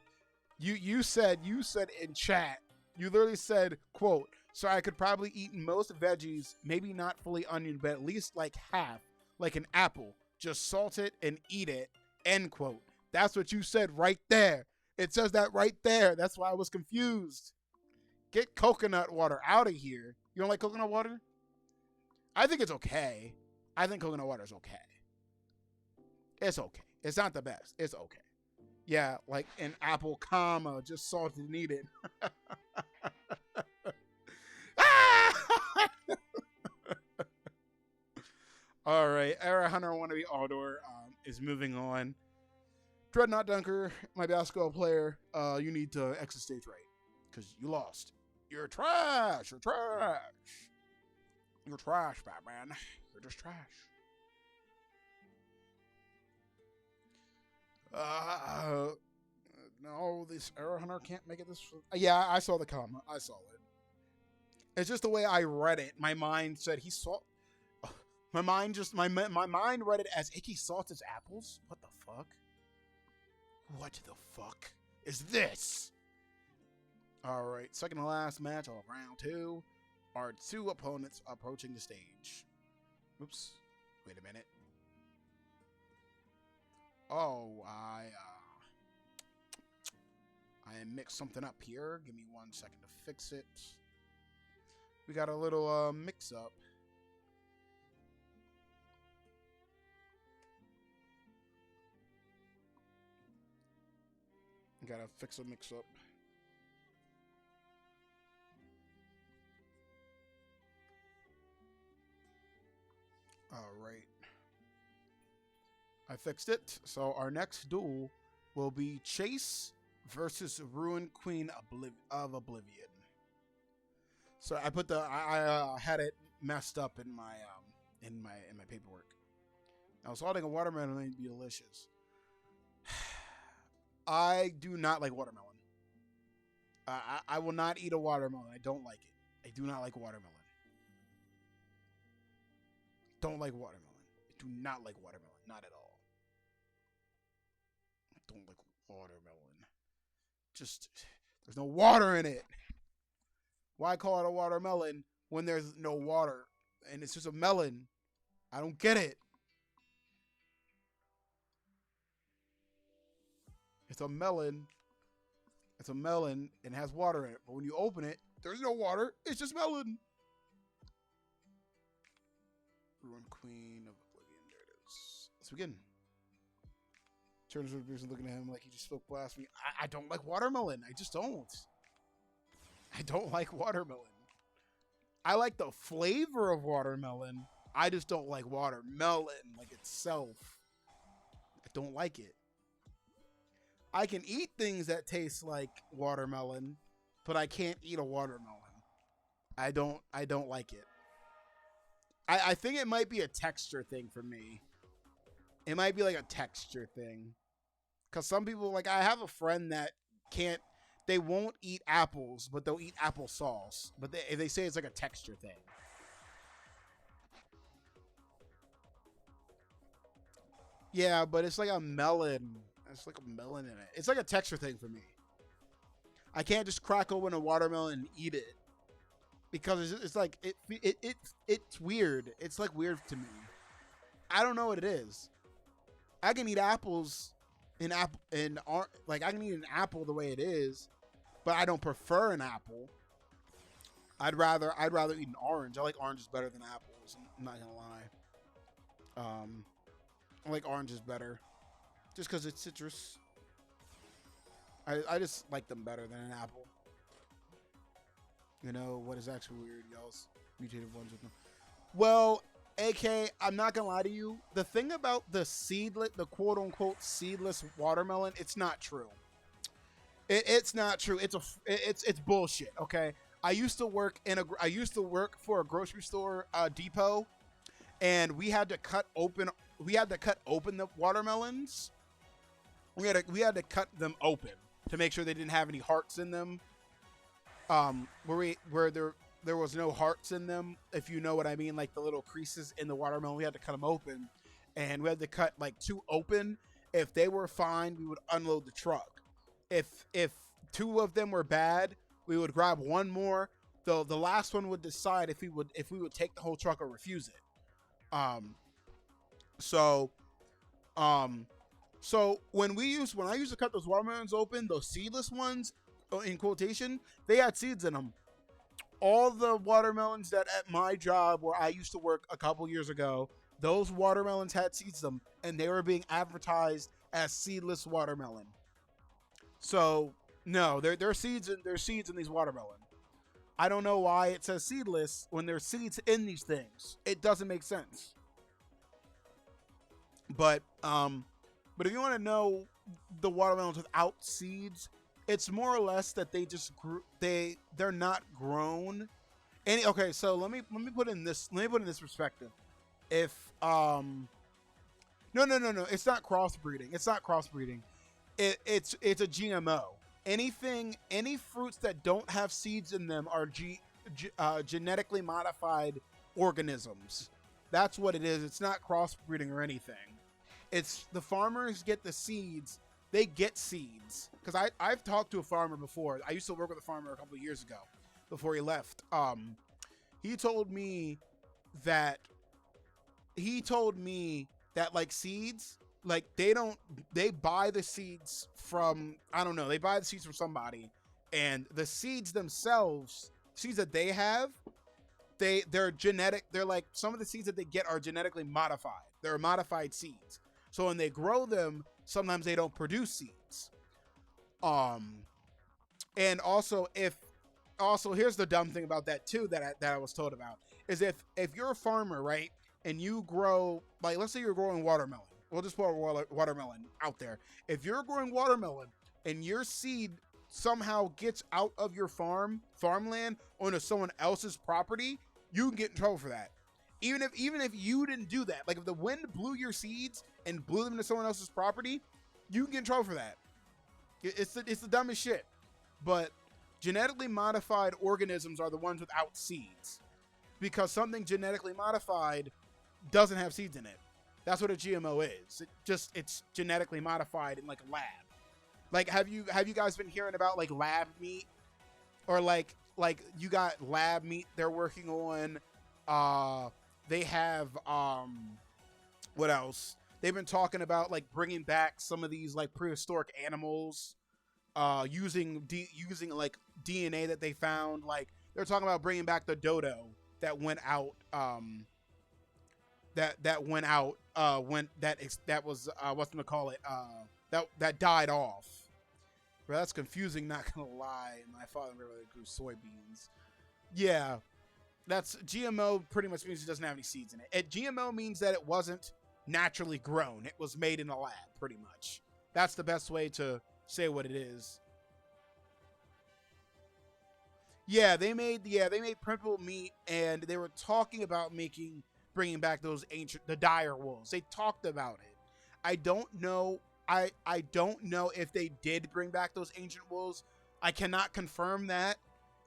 Speaker 1: you said in chat, you literally said, quote, so I could probably eat most veggies, maybe not fully onion, but at least like half, like an apple. Just salt it and eat it, end quote. That's what you said right there. It says that right there. That's why I was confused. Get coconut water out of here. You don't like coconut water? I think it's okay. I think coconut water is okay. It's okay. It's not the best. It's okay. Yeah, like an apple, comma, just salt and eat it. All right, Era Hunter Wannabe Aldor is moving on. Dreadnought Dunker, my basketball player, you need to exit stage right because you lost. You're trash. You're trash. You're trash, Batman. You're just trash. No, this Era Hunter can't make it this. Yeah, I saw the comment. I saw it. It's just the way I read it. My mind said he saw. My mind read it as Icky salts his apples. What the fuck? What the fuck is this? All right, second to last match of round 2. Our 2 opponents approaching the stage. Oops. Wait a minute. Oh, I mixed something up here. Give me 1 second to fix it. We got a little mix up. Gotta fix a mix up. All right. I fixed it. So our next duel will be Chase versus Ruined Queen of Oblivion. So I put I had it messed up in my paperwork. I was holding a watermelon and it'd be delicious. I do not like watermelon. I will not eat a watermelon. I don't like it. I do not like watermelon. Don't like watermelon. I do not like watermelon. Not at all. Don't like watermelon. Just, there's no water in it. Why call it a watermelon when there's no water? And it's just a melon. I don't get it. It's a melon. It's a melon and has water in it. But when you open it, there's no water. It's just melon. Ruined Queen of Oblivion. There it is. Let's begin. Turns to the person looking at him like he just spoke blasphemy. I don't like watermelon. I just don't. I don't like watermelon. I like the flavor of watermelon. I just don't like watermelon like itself. I don't like it. I can eat things that taste like watermelon, but I can't eat a watermelon. I don't like it. I think it might be a texture thing for me. It might be like a texture thing. Because some people, like, I have a friend that they won't eat apples, but they'll eat applesauce. But they say it's like a texture thing. Yeah, but it's like a melon. It's like a melon in it. It's like a texture thing for me. I can't just crack open a watermelon and eat it. Because it's like, it's weird. It's like weird to me. I don't know what it is. I can eat apples like I can eat an apple the way it is, but I don't prefer an apple. I'd rather eat an orange. I like oranges better than apples. I'm not gonna lie. I like oranges better, just because it's citrus. I just like them better than an apple. You know what is actually weird? Y'all's mutated ones with them. Well, AK, I'm not gonna lie to you. The thing about the quote unquote seedless watermelon, it's not true. It's not true. It's bullshit. Okay. I used to work for a grocery store depot, and we had to cut open the watermelons. We had to cut them open to make sure they didn't have any hearts in them. Where there was no hearts in them, if you know what I mean, like the little creases in the watermelon. We had to cut them open, and we had to cut like 2 open If they were fine, we would unload the truck. If two of them were bad, we would grab one more. The last one would decide if we would take the whole truck or refuse it. Um, so um, so when I used to cut those watermelons open, those seedless ones, in quotation, they had seeds in them. All the watermelons that at my job where I used to work a couple years ago, those watermelons had seeds in them, and they were being advertised as seedless watermelon. So no, there's seeds in these watermelon. I don't know why it says seedless when there's seeds in these things. It doesn't make sense. But but if you want to know the watermelons without seeds, it's more or less that they just grew. They're not grown. Any okay, so let me put in this perspective. If no, it's not crossbreeding. It's not crossbreeding. It's a GMO. Any fruits that don't have seeds in them are genetically modified organisms. That's what it is. It's not crossbreeding or anything. It's the farmers get the seeds. They get seeds because I've talked to a farmer before. I used to work with a farmer a couple of years ago before he left. He told me that like seeds, like they buy the seeds from, I don't know, they buy the seeds from somebody, and the seeds themselves, seeds that they have, they're genetic. They're like, some of the seeds that they get are genetically modified. They're modified seeds. So when they grow them, sometimes they don't produce seeds. And also here's the dumb thing about that too that I was told about is if you're a farmer, right, and you grow, like, let's say you're growing watermelon. We'll just put watermelon out there. If you're growing watermelon and your seed somehow gets out of your farmland onto someone else's property, you can get in trouble for that. Even if you didn't do that, like if the wind blew your seeds and blew them to someone else's property, you can get in trouble for that. It's the dumbest shit. But genetically modified organisms are the ones without seeds, because something genetically modified doesn't have seeds in it. That's what a GMO is. It's genetically modified in like a lab. Like, have you guys been hearing about like lab meat, or like you got lab meat they're working on? They have what else? They've been talking about like bringing back some of these like prehistoric animals, using like DNA that they found. Like they're talking about bringing back the dodo that went out. That went out when that was what's gonna call it that died off. Bro, that's confusing. Not gonna lie. My father really grew soybeans. Yeah, that's GMO. Pretty much means it doesn't have any seeds in it. GMO means that it wasn't naturally grown. It was made in a lab. Pretty much. That's the best way to say what it is. Yeah, they made printable meat, and they were talking about bringing back the dire wolves. They talked about it. I don't know. I don't know if they did bring back those ancient wolves. I cannot confirm that,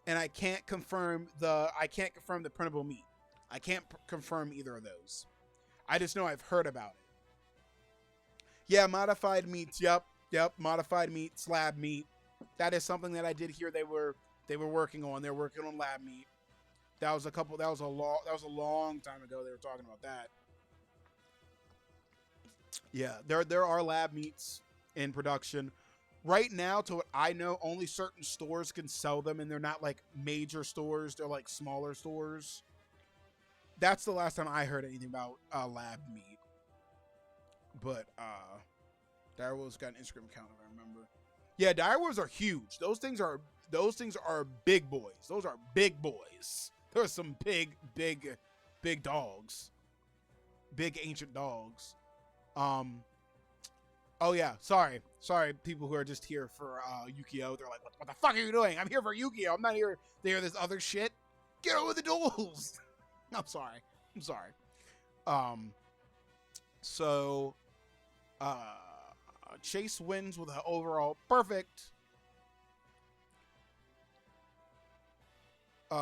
Speaker 1: and I can't confirm the printable meat. I can't confirm either of those. I just know I've heard about it. Yeah, modified meats. Yep. Modified meat, slab meat. That is something that I did hear they were working on. They're working on lab meat. That was a long time ago they were talking about that. Yeah, there are lab meats in production. Right now, to what I know, only certain stores can sell them, and they're not like major stores. They're like smaller stores. That's the last time I heard anything about lab meat. But direwolves got an Instagram account, if I remember. Yeah, direwolves are huge. Those things are big boys. Those are big boys. There are some big dogs. Big ancient dogs. Oh yeah, sorry, people who are just here for Yu-Gi-Oh. They're like, what the fuck are you doing? I'm here for Yu-Gi-Oh. I'm not here to hear this other shit. Get over the duels. I'm sorry. So Chase wins with an overall perfect.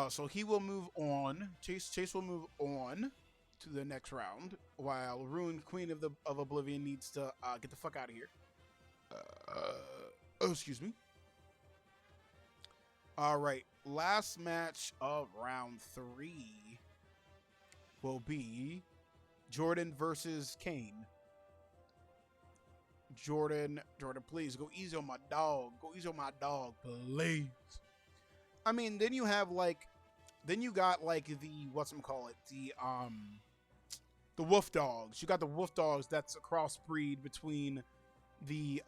Speaker 1: So he will move on. Chase will move on. to the next round, while Ruined Queen of Oblivion needs to get the fuck out of here. Oh, excuse me. All right, last match of round 3 will be Jordan versus Kane. Jordan, please go easy on my dog. Go easy on my dog, please. I mean, then you got the the wolf dogs. You got the wolf dogs. That's a crossbreed between the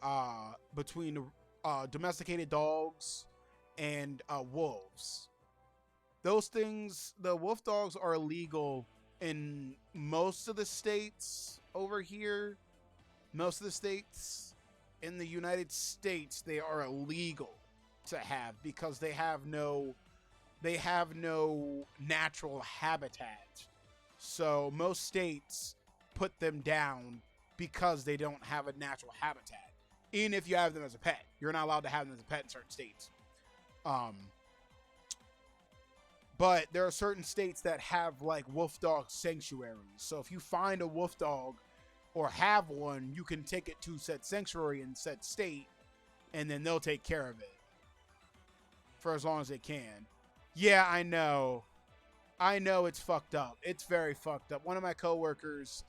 Speaker 1: domesticated dogs and wolves. Those things, the wolf dogs are illegal in most of the states over here. Most of the states in the United States, they are illegal to have because they have no natural habitat. So most states put them down because they don't have a natural habitat. Even if you have them as a pet, you're not allowed to have them as a pet in certain states. But there are certain states that have like wolf dog sanctuaries. So if you find a wolf dog or have one, you can take it to said sanctuary in said state, and then they'll take care of it for as long as they can. Yeah, I know it's fucked up. It's very fucked up. One of my coworkers,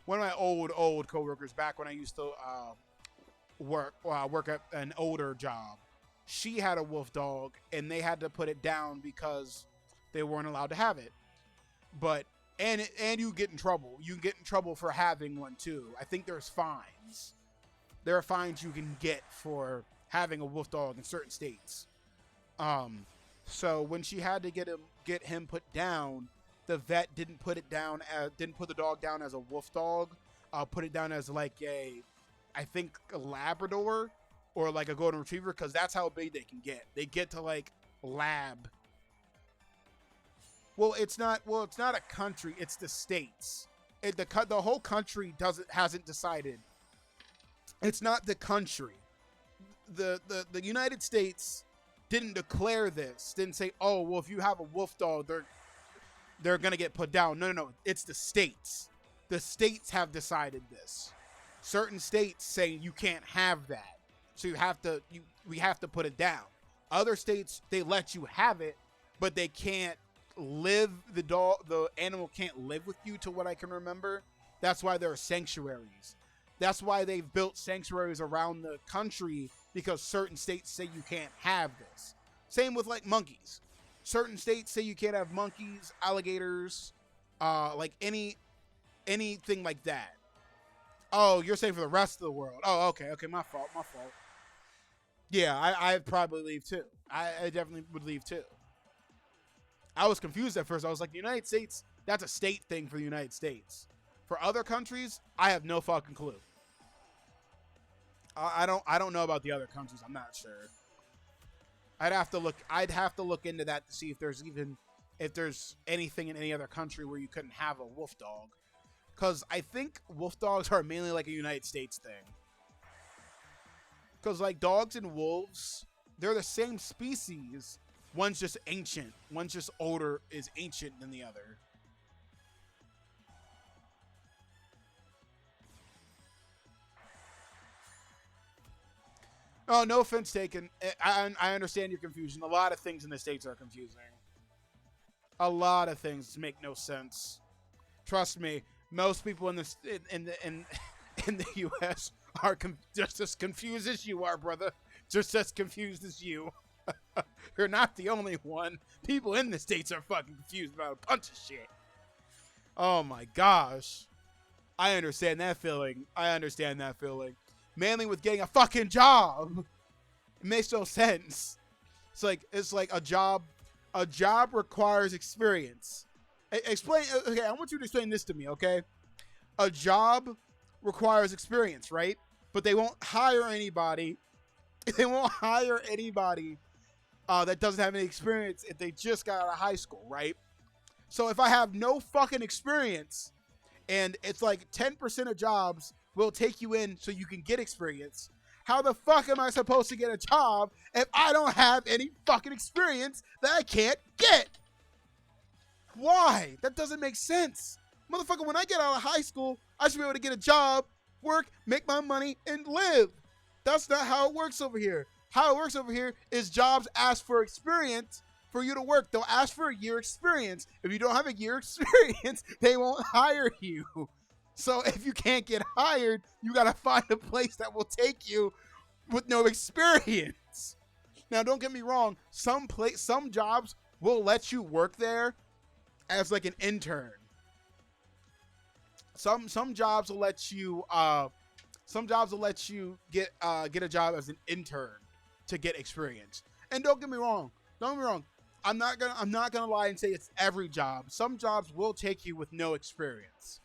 Speaker 1: one of my old coworkers back when I used to work at an older job, she had a wolf dog, and they had to put it down because they weren't allowed to have it. But and you get in trouble. You get in trouble for having one too. I think there's fines. There are fines you can get for having a wolf dog in certain states. So when she had to get him put down, the vet didn't put the dog down as a wolf dog. Put it down as like I think a Labrador or like a golden retriever, because that's how big they can get. They get to like lab. Well, it's not a country. It's the states. The whole country hasn't decided. It's not the country. The United States didn't declare this. Didn't say, oh, well, if you have a wolf dog, they're gonna get put down. No. It's the states. The states have decided this. Certain states say you can't have that, so we have to put it down. Other states, they let you have it, but they can't live. The animal can't live with you, to what I can remember. That's why there are sanctuaries. That's why they've built sanctuaries around the country, because certain states say you can't have this. Same with like monkeys. Certain states say you can't have monkeys, alligators, like anything like that. Oh, you're saying for the rest of the world. Oh, okay, my fault. Yeah, I'd probably leave too. I definitely would leave too. I was confused at first. I was like, the United States, that's a state thing for the United States. For other countries, I have no fucking clue. I don't know about the other countries. I'm not sure. I'd have to look into that to see if there's anything in any other country where you couldn't have a wolf dog. Because I think wolf dogs are mainly like a United States thing. Because like dogs and wolves, they're the same species. One's just ancient. One's just older, is ancient than the other. Oh, no offense taken. I understand your confusion. A lot of things in the States are confusing. A lot of things make no sense. Trust me, most people in the U.S. are just as confused as you are, brother. Just as confused as you. You're not the only one. People in the States are fucking confused about a bunch of shit. Oh my gosh. I understand that feeling. Mainly with getting a fucking job. It makes no sense. It's like a job requires experience. Explain. Okay, I want you to explain this to me, okay? A job requires experience, right? But they won't hire anybody. They won't hire anybody that doesn't have any experience if they just got out of high school, right? So if I have no fucking experience, and it's like 10% of jobs will take you in so you can get experience, how the fuck am I supposed to get a job if I don't have any fucking experience that I can't get? Why? That doesn't make sense. Motherfucker, when I get out of high school, I should be able to get a job, work, make my money, and live. That's not how it works over here. How it works over here is jobs ask for experience for you to work. They'll ask for a year experience. If you don't have a year experience, they won't hire you. So if you can't get hired, you gotta find a place that will take you with no experience. Now, don't get me wrong. Some jobs will let you work there as like an intern. Some jobs will let you get a job as an intern to get experience. And don't get me wrong. I'm not gonna lie and say it's every job. Some jobs will take you with no experience.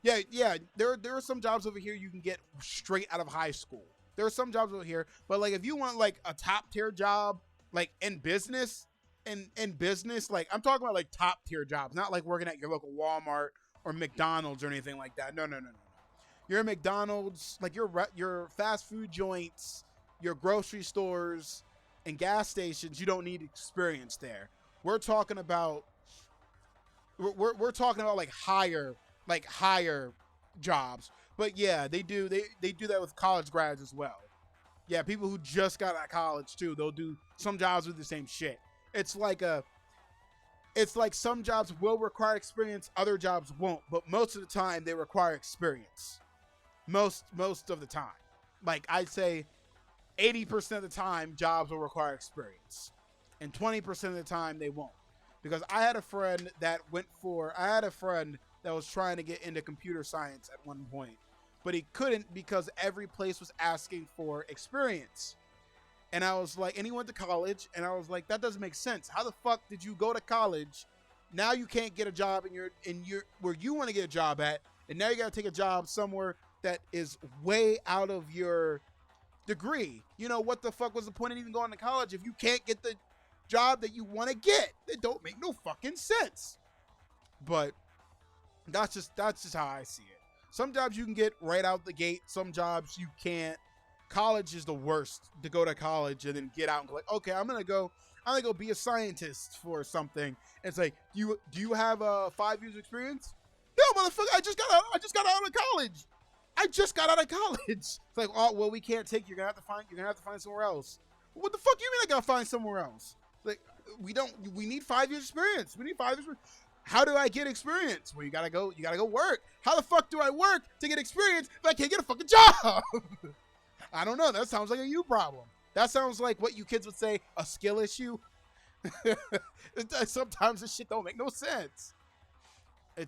Speaker 1: Yeah. There are some jobs over here you can get straight out of high school. There are some jobs over here, but like if you want like a top tier job, like in business, like I'm talking about like top tier jobs, not like working at your local Walmart or McDonald's or anything like that. No. Your McDonald's, like your fast food joints, your grocery stores, and gas stations. You don't need experience there. We're talking about like higher jobs. But yeah, they do that with college grads as well. Yeah, people who just got out of college too. They'll do some jobs with the same shit. It's like some jobs will require experience, other jobs won't. But most of the time, they require experience. Most of the time, like I'd say, 80% of the time, jobs will require experience, and 20% of the time they won't. Because I had a friend that was trying to get into computer science at one point, but he couldn't because every place was asking for experience. And I was like, and he went to college, and I was like, that doesn't make sense. How the fuck did you go to college? Now you can't get a job in your where you want to get a job at, and now you got to take a job somewhere that is way out of your degree. You know, what the fuck was the point of even going to college if you can't get the job that you want to get? It don't make no fucking sense. But that's just how I see it. Some jobs you can get right out the gate. Some jobs you can't. College is the worst, to go to college and then get out and go like, okay, I'm gonna go be a scientist for something. And it's like, do you have 5 years experience? No, motherfucker, I just got out of college. It's like, oh well, we can't take you. You're gonna have to find somewhere else. What the fuck you mean I gotta find somewhere else? Like, we need 5 years experience. How do I get experience? Well, you gotta go work. How the fuck do I work to get experience if I can't get a fucking job? I don't know. That sounds like a you problem. That sounds like what you kids would say, a skill issue. Sometimes this shit don't make no sense.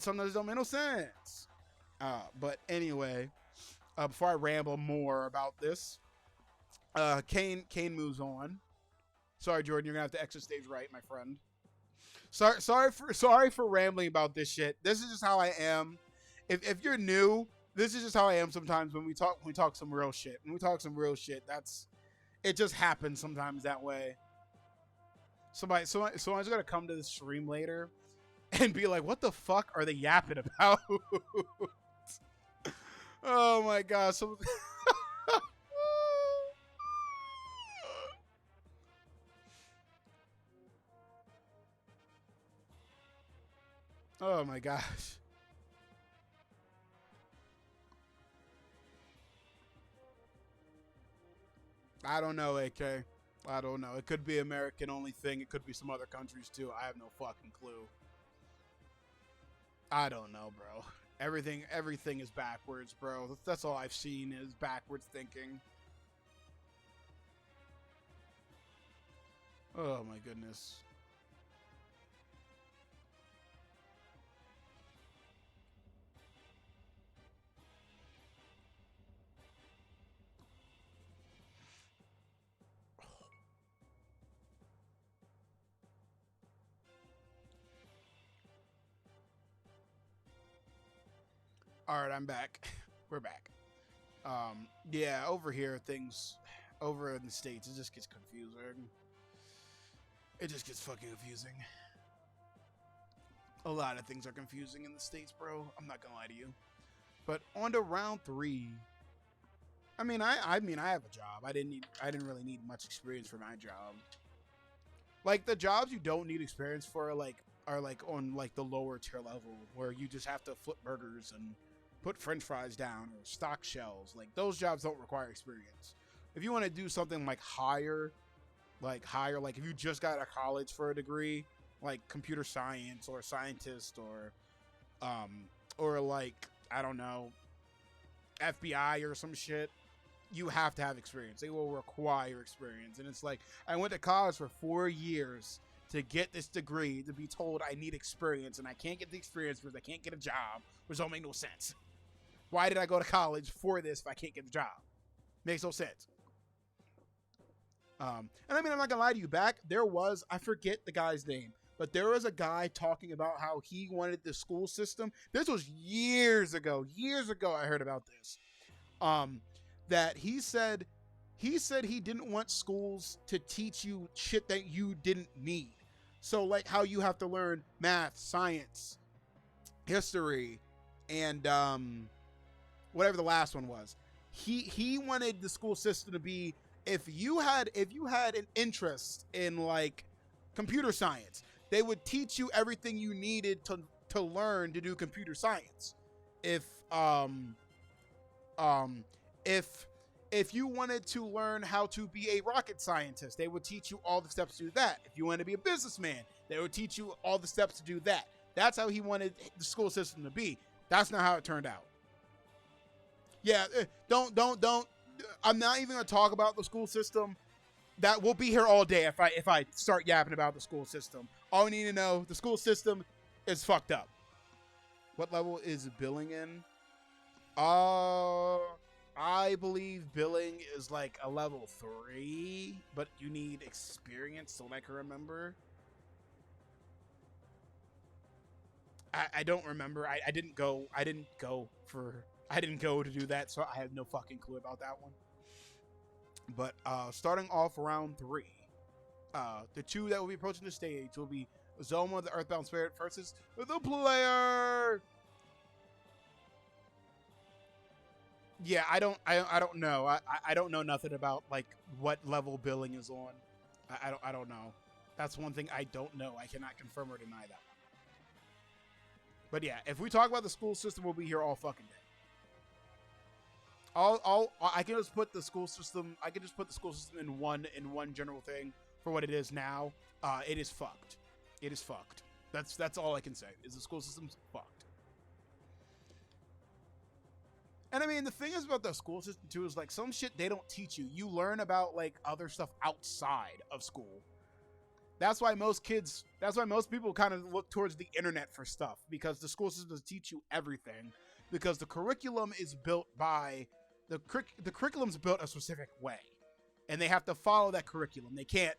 Speaker 1: Sometimes don't make no sense. But anyway, before I ramble more about this, Kane moves on. Sorry, Jordan, you're gonna have to exit stage right, my friend. Sorry for rambling about this shit. This is just how I am. If you're new, this is just how I am sometimes when we talk some real shit. When we talk some real shit, it just happens sometimes that way. Someone's gonna come to the stream later and be like, what the fuck are they yapping about? Oh my gosh. Oh my gosh. I don't know, AK. I don't know. It could be American only thing. It could be some other countries too. I have no fucking clue. I don't know, bro. Everything is backwards, bro. That's all I've seen is backwards thinking. Oh my goodness. All right, I'm back. We're back. Yeah, over here, over in the States, it just gets confusing. It just gets fucking confusing. A lot of things are confusing in the States, bro. I'm not gonna lie to you. But on to round 3. I mean, I have a job. I didn't really need much experience for my job. Like, the jobs you don't need experience for, like, are like on like the lower tier level where you just have to flip burgers and put French fries down or stock shells. Like those jobs don't require experience. If you want to do something like higher, like if you just got out of college for a degree, like computer science or scientist or like I don't know, FBI or some shit, you have to have experience. They will require experience. And it's like, I went to college for 4 years to get this degree, to be told I need experience, and I can't get the experience because I can't get a job, which don't make no sense. Why did I go to college for this if I can't get the job? Makes no sense. And I mean, I'm not gonna lie to you. I forget the guy's name, but there was a guy talking about how he wanted the school system. This was years ago. Years ago, I heard about this. That he said he didn't want schools to teach you shit that you didn't need. So like how you have to learn math, science, history, and whatever the last one was. He wanted the school system to be, if you had an interest in like computer science, they would teach you everything you needed to learn to do computer science. If if you wanted to learn how to be a rocket scientist, they would teach you all the steps to do that. If you wanted to be a businessman, they would teach you all the steps to do that. That's how he wanted the school system to be. That's not how it turned out. Yeah, don't. I'm not even gonna talk about the school system. That will be here all day if I start yapping about the school system. All we need to know, the school system is fucked up. What level is billing in? I believe billing is like a level 3, but you need experience so I can remember. I don't remember. I didn't go to do that, so I have no fucking clue about that one. But starting off round 3, the two that will be approaching the stage will be Zoma, the Earthbound Spirit, versus the player. Yeah, I don't know. I don't know nothing about like what level billing is on. I don't know. That's one thing I don't know. I cannot confirm or deny that. But yeah, if we talk about the school system, we'll be here all fucking day. I can just put the school system. I can just put the school system in one general thing for what it is now. It is fucked. It is fucked. That's all I can say. Is the school system's fucked. And I mean, the thing is about the school system too is like some shit they don't teach you. You learn about like other stuff outside of school. That's why most people kind of look towards the internet for stuff, because the school system doesn't teach you everything, because the curriculum is built by the curriculum's built a specific way, and they have to follow that curriculum. They can't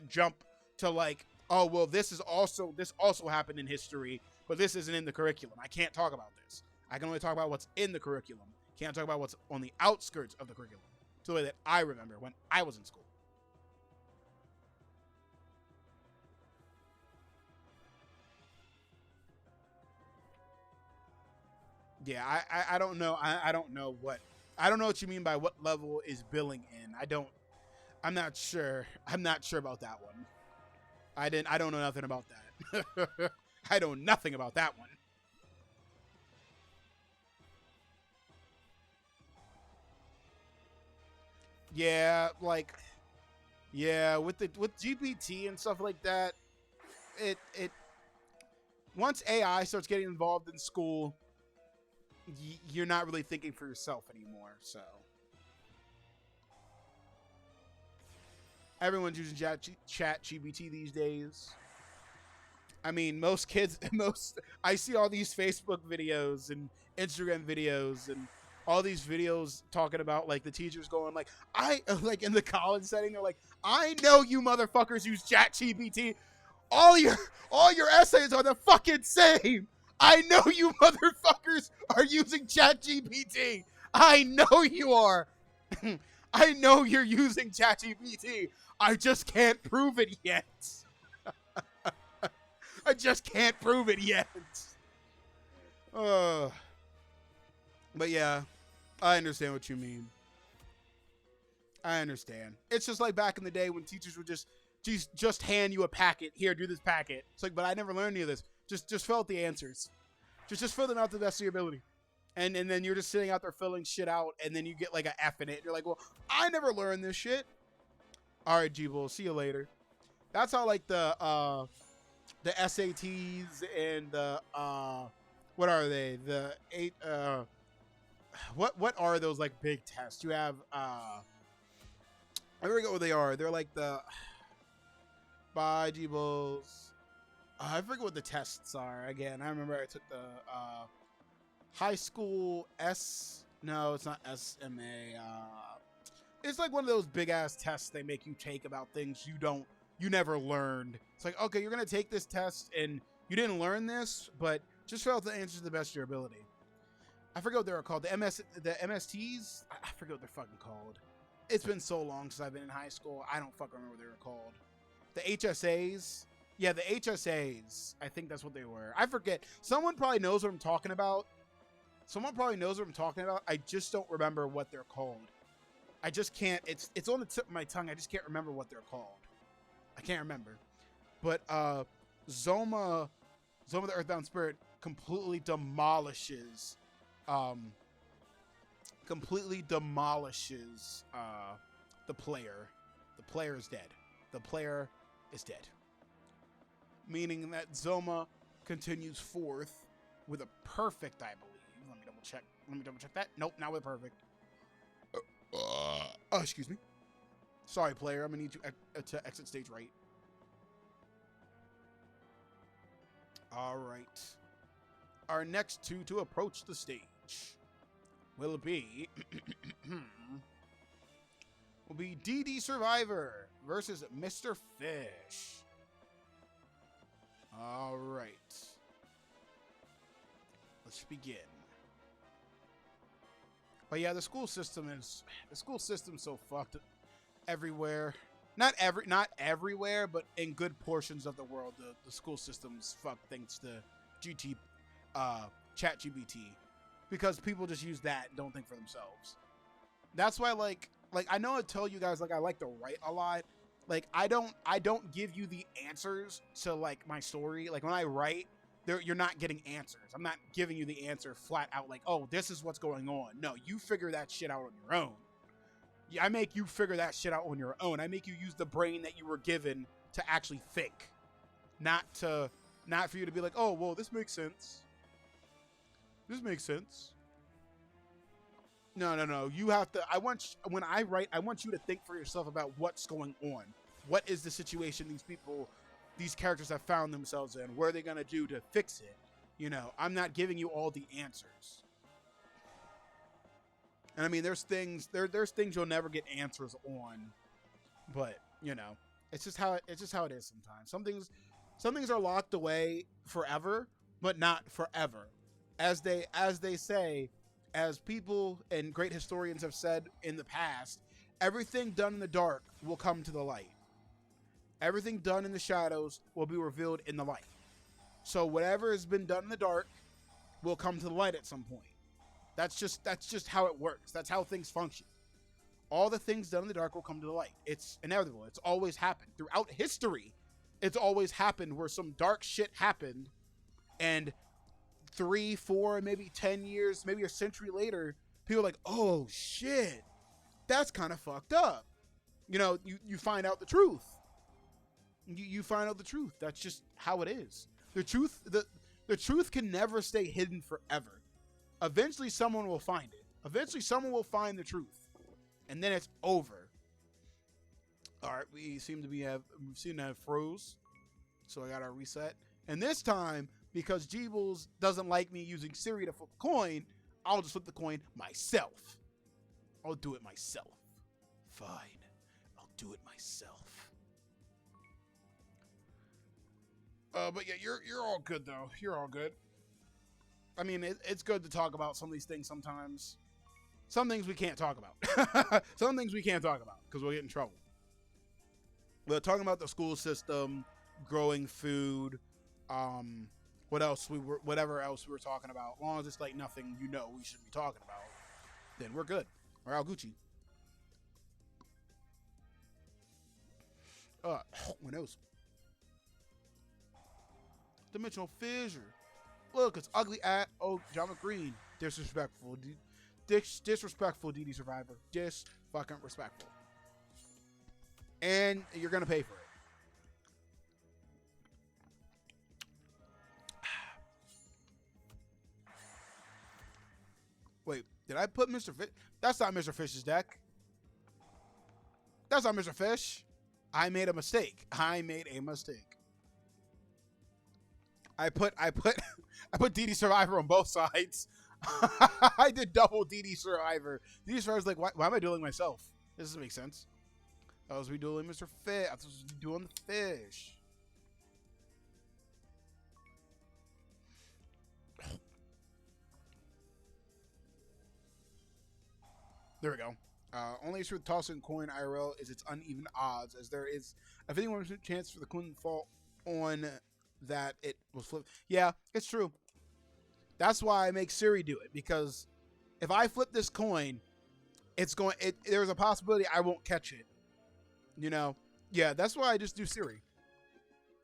Speaker 1: jump to like, oh well, this also happened in history, but this isn't in the curriculum. I can't talk about this. I can only talk about what's in the curriculum. Can't talk about what's on the outskirts of the curriculum. It's the way that I remember when I was in school. Yeah, I don't know. I don't know what you mean by what level is billing in. I'm not sure. I'm not sure about that one. I don't know nothing about that. I know nothing about that one. Yeah, like with GPT and stuff like that, it once AI starts getting involved in school, you're not really thinking for yourself anymore. So everyone's using chat GPT these days. I mean, most kids, I see all these Facebook videos and Instagram videos and all these videos talking about like the teachers going like, I like in the college setting, they're like, I know you motherfuckers use chat GPT. All your essays are the fucking same. I know you motherfuckers are using chat GPT. I know you are. I know you're using chat GPT. I just can't prove it yet. I just can't prove it yet. But yeah, I understand what you mean. I understand. It's just like back in the day when teachers would just just hand you a packet. Here, do this packet. It's like, but I never learned any of this. Just fill out the answers. Just fill them out to the best of your ability. And then you're just sitting out there filling shit out, and then you get like an F in it. And you're like, well, I never learned this shit. All right, G-Bull, see you later. That's how like the SATs and the what are they? The what are those like big tests? You have I forget what they are. They're like the by G-Bulls. I forget what the tests are. Again, I remember I took the high school no, it's not SMA. It's like one of those big ass tests they make you take about things you never learned. It's like, okay, you're gonna take this test and you didn't learn this, but just fill out the answers to the best of your ability. I forget what they're called. The MSTs. I forget what they're fucking called. It's been so long since I've been in high school. I don't fucking remember what they were called. The HSAs. Yeah, the HSAs. I think that's what they were. I forget. Someone probably knows what I'm talking about. I just don't remember what they're called. I just can't. It's on the tip of my tongue. I just can't remember what they're called. I can't remember. But Zoma the Earthbound Spirit completely demolishes the player. The player is dead. The player is dead. Meaning that Zoma continues forth with a perfect, I believe. Let me double check that. Nope, not with a perfect. Excuse me. Sorry, player. I'm gonna need you to exit stage right. All right. Our next two to approach the stage will be DD Survivor versus Mr. Fish. All right. Let's begin. But yeah, the school system's so fucked everywhere. Not everywhere, but in good portions of the world, the school system's fucked thanks to ChatGPT, because people just use that and don't think for themselves. That's why like I know I tell you guys like I like to write a lot. Like I don't give you the answers to like my story. Like when I write, you're not getting answers. I'm not giving you the answer flat out like, oh, this is what's going on. No, you figure that shit out on your own. Yeah, I make you figure that shit out on your own. I make you use the brain that you were given to actually think. Not for you to be like, oh, well, this makes sense. This makes sense. No. You have to, when I write, I want you to think for yourself about what's going on. What is the situation these characters have found themselves in? What are they going to do to fix it? You know, I'm not giving you all the answers. And I mean, there's things you'll never get answers on, but you know, it's just how it is sometimes. Some things are locked away forever, but not forever. As they say, as people and great historians have said in the past, everything done in the dark will come to the light. Everything done in the shadows will be revealed in the light. So whatever has been done in the dark will come to the light at some point. That's just how it works. That's how things function. All the things done in the dark will come to the light. It's inevitable. It's always happened. Throughout history, it's always happened where some dark shit happened, and 3, 4, maybe 10 years, maybe a century later, people are like, oh shit, that's kind of fucked up. You know, you find out the truth. You find out the truth. That's just how it is. The truth can never stay hidden forever. Eventually someone will find it. Eventually someone will find the truth. And then it's over. Alright, we seem to have froze. So I gotta reset. And this time, because Jeebles doesn't like me using Siri to flip a coin, I'll just flip the coin myself. I'll do it myself. Fine. I'll do it myself. But yeah, you're all good though. You're all good. I mean, it's good to talk about some of these things sometimes. Some things we can't talk about. Some things we can't talk about because we'll get in trouble. But talking about the school system, growing food, whatever else we were talking about, as long as it's like nothing we should be talking about, then we're good. We're all Gucci. my nose. Dimensional fissure. Look, it's ugly at John McGreen. Disrespectful. Disrespectful, DD Survivor. Fucking respectful. And you're gonna pay for it. Wait, did I put Mr. Fish? That's not Mr. Fish's deck. That's not Mr. Fish. I made a mistake. I put I put DD Survivor on both sides. I did double DD Survivor. DD Survivor's like, why am I dueling myself? This doesn't make sense. I was redueling Mr. Fish. I was doing the fish. There we go. Only issue with tossing coin IRL is its uneven odds, as there is a 51% chance for the coin to fall on that it was flipped. Yeah, it's true. That's why I make Siri do it, because if I flip this coin, there's a possibility I won't catch it. You know? Yeah, that's why I just do Siri.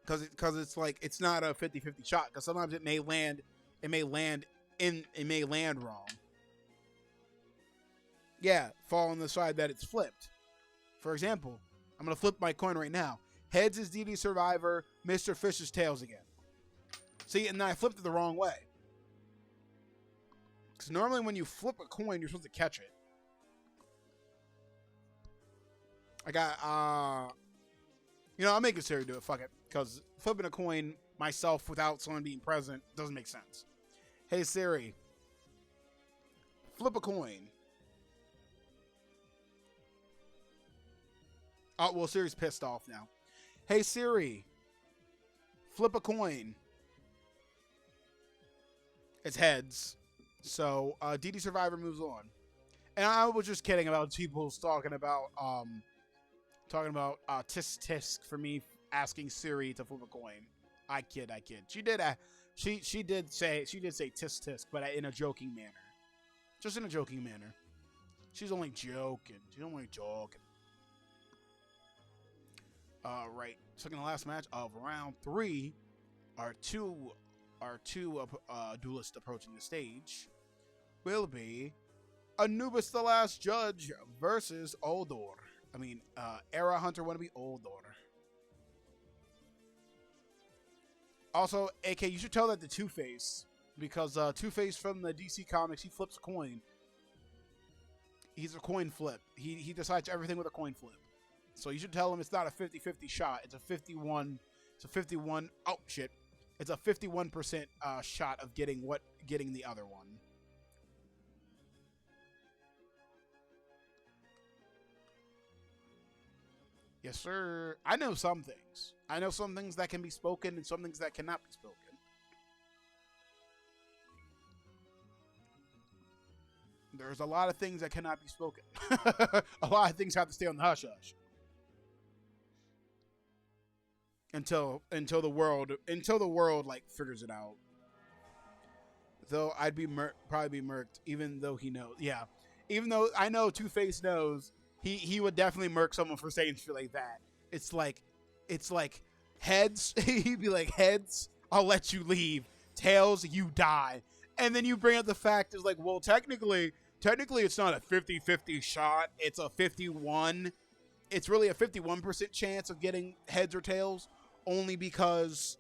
Speaker 1: Because it's like, it's not a 50-50 shot, because sometimes it may land wrong. Yeah, fall on the side that it's flipped. For example, I'm going to flip my coin right now. Heads is DD Survivor, Mr. Fish is tails again. See, and then I flipped it the wrong way. Because normally when you flip a coin, you're supposed to catch it. I got, I'm making Siri do it, fuck it. Because flipping a coin myself without someone being present doesn't make sense. Hey Siri, flip a coin. Oh, well, Siri's pissed off now. Hey, Siri. Flip a coin. It's heads. So, DD Survivor moves on. And I was just kidding about people talking about tisk tisk for me asking Siri to flip a coin. I kid. She did say tisk tisk, but in a joking manner. Just in a joking manner. She's only joking. Right. Second to last match of round 3 are two duelists approaching the stage. Will be Anubis the Last Judge versus Uldor. Era Hunter wannabe Uldor. Also, AK, you should tell that to Two-Face, because Two-Face from the DC Comics, he flips a coin. He's a coin flip. He decides everything with a coin flip. So you should tell him it's not a 50-50 shot. It's a 51. Oh shit! It's a 51% shot of getting the other one. Yes, sir. I know some things. I know some things that can be spoken and some things that cannot be spoken. There's a lot of things that cannot be spoken. A lot of things have to stay on the hush hush. Until the world like figures it out. Though I'd be probably be murked, even though he knows. Yeah, even though I know Two-Face knows, he would definitely murk someone for saying shit like that. It's like heads. He'd be like, heads, I'll let you leave. Tails, you die. And then you bring up the fact is like, well, technically it's not a 50-50 shot. It's a 51. It's really a 51% chance of getting heads or tails. Only because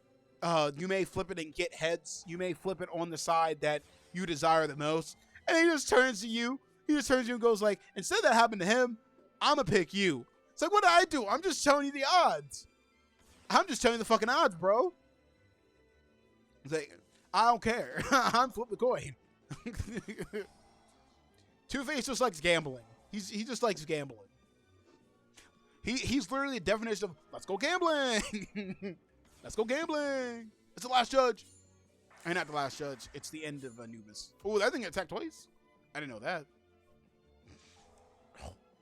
Speaker 1: you may flip it and get heads. You may flip it on the side that you desire the most. And he just turns to you. And goes like, instead of that happened to him, I'm going to pick you. It's like, what did I do? I'm just telling you the odds. I'm just telling you the fucking odds, bro. It's like, I don't care. I'm flip the coin. Two-Face just likes gambling. He just likes gambling. He's literally the definition of, let's go gambling. Let's go gambling. It's the last judge. And not the last judge. It's the end of Anubis. Oh, that thing attacked twice? I didn't know that.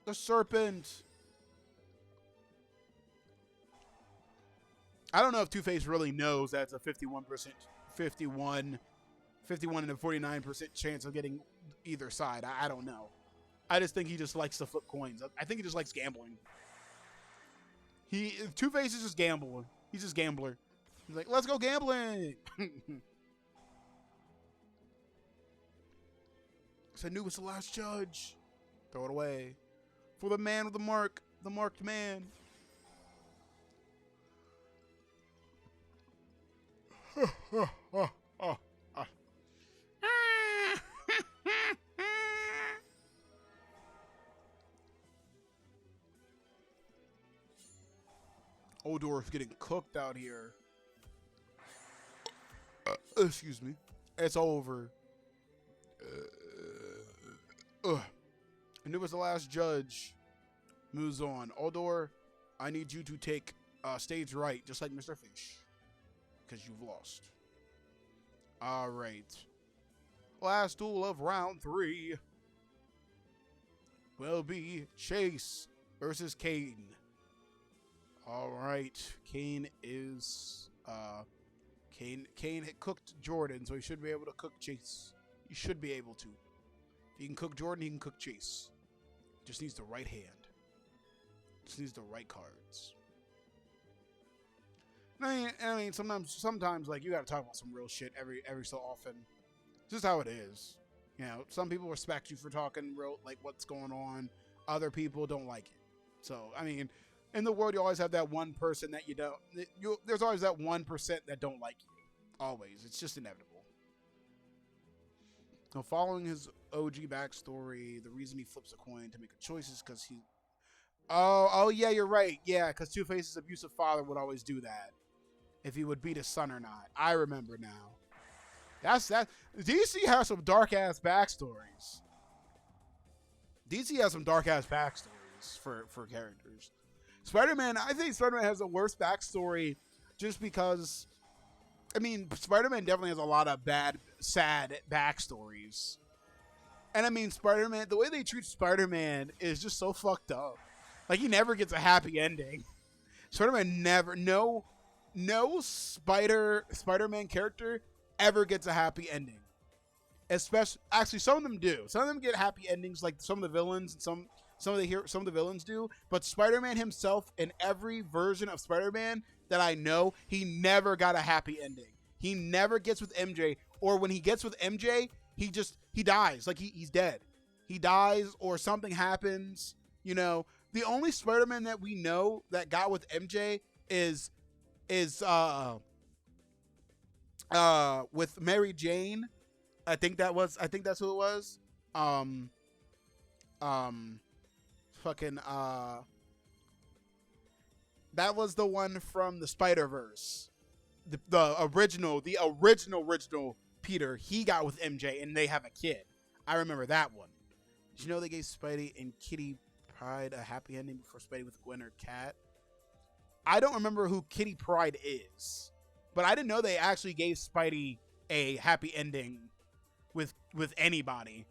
Speaker 1: The serpent. I don't know if Two-Face really knows that it's a 51% and a 49% chance of getting either side. I don't know. I just think he just likes to flip coins. I think he just likes gambling. Two-Face is just gambling. He's just gambler. He's like, let's go gambling. So I knew it was the last judge. Throw it away. For the man with the mark. The marked man. Odor's getting cooked out here. Excuse me. It's over. And it was the last judge. Moves on. Odor, I need you to take stage right, just like Mr. Fish. Because you've lost. Alright. Last duel of round 3 will be Chase versus Kane. Alright. Kane is Kane cooked Jordan, so he should be able to cook Chase. He should be able to. If he can cook Jordan, he can cook Chase. Just needs the right hand. Just needs the right cards. I mean, sometimes like you gotta talk about some real shit every so often. It's just how it is. You know, some people respect you for talking real, like what's going on. Other people don't like it. So, I mean, in the world, you always have that one person that you don't. There's always that 1% that don't like you. Always, it's just inevitable. Now, following his OG backstory, the reason he flips a coin to make a choice is because he. Oh yeah, you're right. Yeah, because Two-Face's abusive father would always do that. If he would beat his son or not. I remember now. That. DC has some dark ass backstories. DC has some dark ass backstories for characters. Spider-Man, I think Spider-Man has the worst backstory just because, I mean, Spider-Man definitely has a lot of bad, sad backstories. And I mean, Spider-Man, the way they treat Spider-Man is just so fucked up. Like, he never gets a happy ending. Spider-Man never, no Spider-Man character ever gets a happy ending. Especially, actually, some of them do. Some of them get happy endings, like some of the villains and some of the villains do. But Spider-Man himself, in every version of Spider-Man that I know, he never got a happy ending. He never gets with MJ, or when he gets with MJ, he dies. Like he's dead. He dies, or something happens. You know, the only Spider-Man that we know that got with MJ is with Mary Jane. I think that's who it was. That was the one from the Spider-Verse. The original Peter, he got with MJ and they have a kid. I remember that one. Did you know they gave Spidey and Kitty Pryde a happy ending before Spidey with Gwen or Cat? I don't remember who Kitty Pryde is, but I didn't know they actually gave Spidey a happy ending with anybody.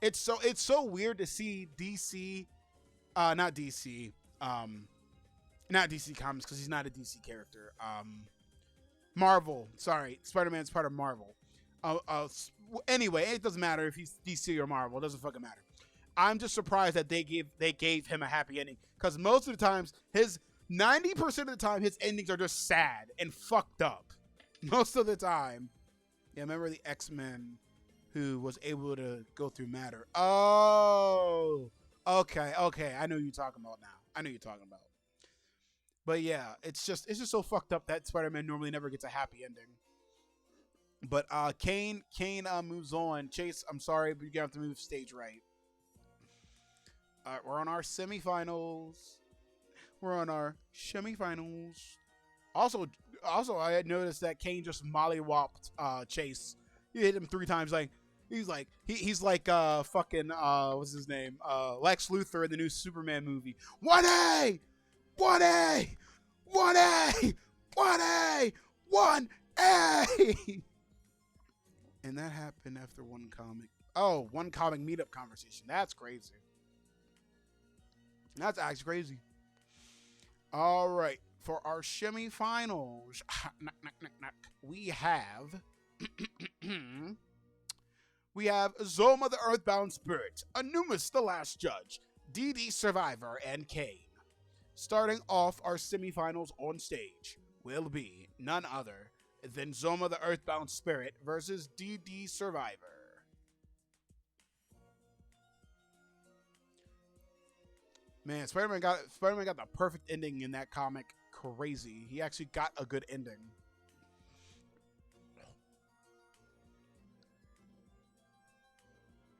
Speaker 1: It's so weird to see DC, not DC Comics, because he's not a DC character. Marvel, sorry, Spider-Man's part of Marvel. Anyway, it doesn't matter if he's DC or Marvel. It doesn't fucking matter. I'm just surprised that they gave him a happy ending, because most of the times 90% of the time his endings are just sad and fucked up. Most of the time. Yeah, remember the X-Men who was able to go through matter. Oh, okay. I know who you're talking about now. But yeah, it's just so fucked up that Spider-Man normally never gets a happy ending. But Kane moves on. Chase, I'm sorry, but you're gonna have to move stage right. We're on our semifinals. Also, I had noticed that Kane just mollywopped Chase. He hit him 3 times. He's like fucking what's his name? Lex Luthor in the new Superman movie. 1A. And that happened after one comic meetup conversation. That's crazy. That's actually crazy. All right, for our semifinals, we have Zoma the Earthbound Spirit, Anumis the Last Judge, DD Survivor, and Kane. Starting off our semifinals on stage will be none other than Zoma the Earthbound Spirit versus DD Survivor. Man, Spider-Man got the perfect ending in that comic. Crazy. He actually got a good ending.